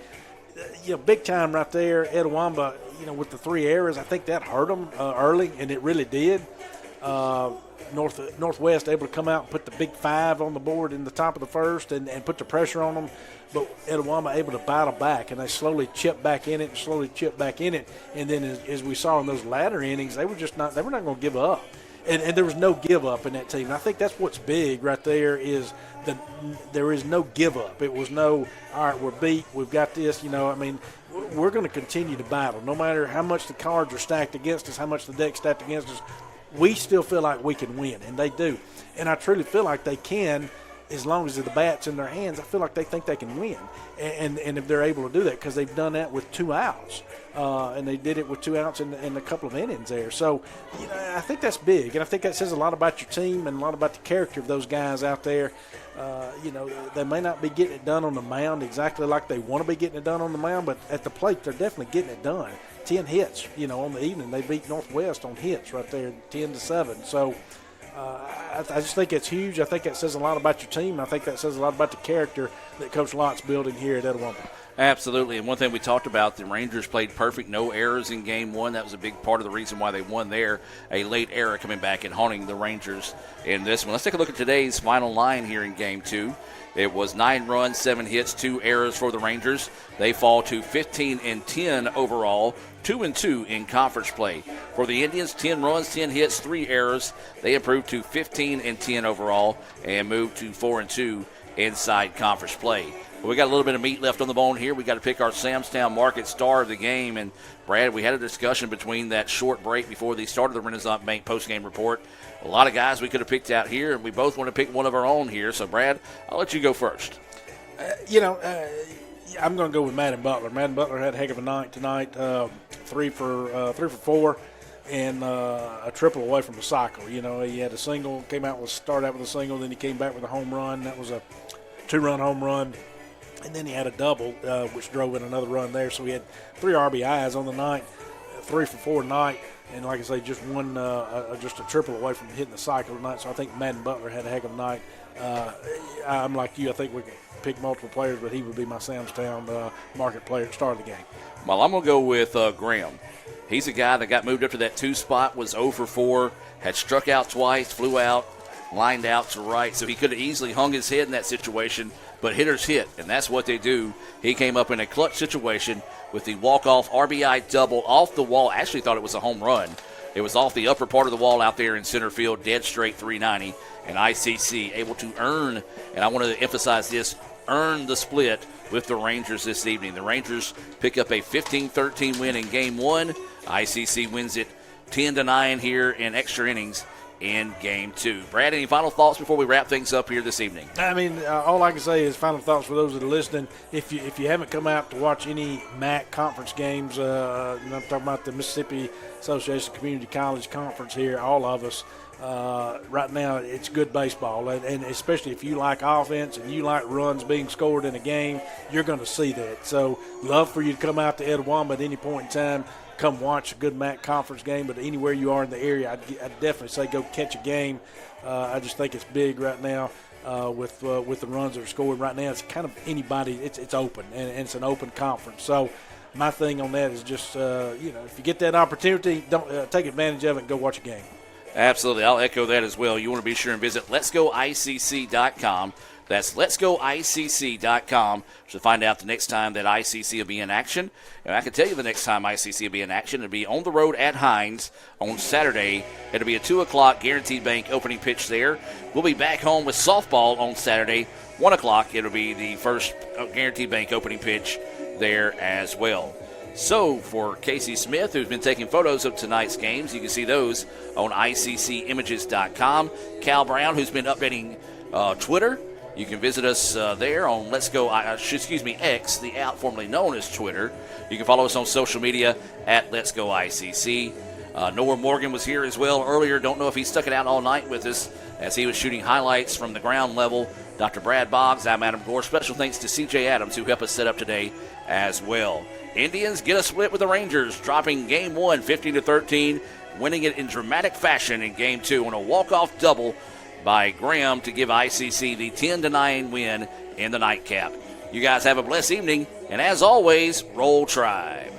big time right there, Etowama, with the 3 errors, I think that hurt them early, and it really did. Northwest able to come out and put the big 5 on the board in the top of the first and put the pressure on them, but Etowama able to battle back, and they slowly chip back in it, and then as we saw in those latter innings, they were not going to give up. And there was no give up in that team. And I think that's what's big right there is that there is no give up. It was no, all right, we're beat, we've got this. We're going to continue to battle. No matter how much the cards are stacked against us, how much the deck's stacked against us, we still feel like we can win, and they do. And I truly feel like they can as long as the bat's in their hands. I feel like they think they can win. And if they're able to do that, because they've done that with 2 outs. And they did it with 2 outs in a couple of innings there. So, I think that's big. And I think that says a lot about your team and a lot about the character of those guys out there. They may not be getting it done on the mound exactly like they want to be getting it done on the mound, but at the plate, they're definitely getting it done. 10 hits, on the evening. They beat Northwest on hits right there, 10-7. So, I just think it's huge. I think that says a lot about your team. I think that says a lot about the character that Coach Lott's building here at Etowama. Absolutely. And one thing we talked about, the Rangers played perfect, no errors in Game 1. That was a big part of the reason why they won there. A late error coming back and haunting the Rangers in this one. Let's take a look at today's final line here in Game 2. It was 9 runs, 7 hits, 2 errors for the Rangers. They fall to 15-10 overall, 2-2 in conference play. For the Indians, 10 runs, 10 hits, 3 errors. They improved to 15-10 overall and moved to 4-2 inside conference play. Well, we got a little bit of meat left on the bone here. We got to pick our Samstown Market star of the game. And Brad, we had a discussion between that short break before the start of the Renaissance Bank postgame report. A lot of guys we could have picked out here, and we both want to pick one of our own here. So, Brad, I'll let you go first. I'm going to go with Madden Butler. Madden Butler had a heck of a night tonight, 3 for 4, and a triple away from a cycle. He had a single, started out with a single, then he came back with a home run. That was a 2-run home run. And then he had a double, which drove in another run there. So he had 3 RBIs on the night, 3 for 4 tonight. And like I say, just just a triple away from hitting the cycle tonight. So I think Madden Butler had a heck of a night. I'm like you. I think we can pick multiple players, but he would be my Samstown Market player at the start of the game. Well, I'm going to go with Graham. He's a guy that got moved up to that 2 spot, was 0 for 4, had struck out twice, flew out, lined out to right. So he could have easily hung his head in that situation. But hitters hit, and that's what they do. He came up in a clutch situation with the walk-off RBI double off the wall. Actually thought it was a home run. It was off the upper part of the wall out there in center field, dead straight 390. And ICC able to earn, and I want to emphasize this, earn the split with the Rangers this evening. The Rangers pick up a 15-13 win in Game 1. ICC wins it 10-9 here in extra innings in Game 2. Brad, any final thoughts before we wrap things up here this evening? All I can say is final thoughts for those that are listening. If you haven't come out to watch any MAC conference games, I'm talking about the Mississippi Association Community College Conference here, all of us, right now it's good baseball. And especially if you like offense and you like runs being scored in a game, you're going to see that. So love for you to come out to Etowah at any point in time. Come watch a good MAC conference game, but anywhere you are in the area, I'd definitely say go catch a game. I just think it's big right now with the runs that are scored right now. It's kind of anybody. It's open, and it's an open conference. So my thing on that is just if you get that opportunity, don't take advantage of it and go watch a game. Absolutely. I'll echo that as well. You want to be sure and visit letsgoicc.com. That's letsgoicc.com to find out the next time that ICC will be in action. And I can tell you the next time ICC will be in action, it'll be on the road at Hines on Saturday. It'll be a 2 o'clock Guaranteed Bank opening pitch there. We'll be back home with softball on Saturday, 1 o'clock. It'll be the first Guaranteed Bank opening pitch there as well. So for Casey Smith, who's been taking photos of tonight's games, you can see those on ICCimages.com. Cal Brown, who's been updating Twitter. You can visit us there on X, the app formerly known as Twitter. You can follow us on social media at Let's Go ICC. Noah Morgan was here as well earlier. Don't know if he stuck it out all night with us as he was shooting highlights from the ground level. Dr. Brad Boggs, I'm Adam Gore. Special thanks to C.J. Adams, who helped us set up today as well. Indians get a split with the Rangers, dropping Game 1 15-13, winning it in dramatic fashion in Game 2 on a walk-off double by Graham to give ICC the 10-9 win in the nightcap. You guys have a blessed evening, and as always, Roll Tribe.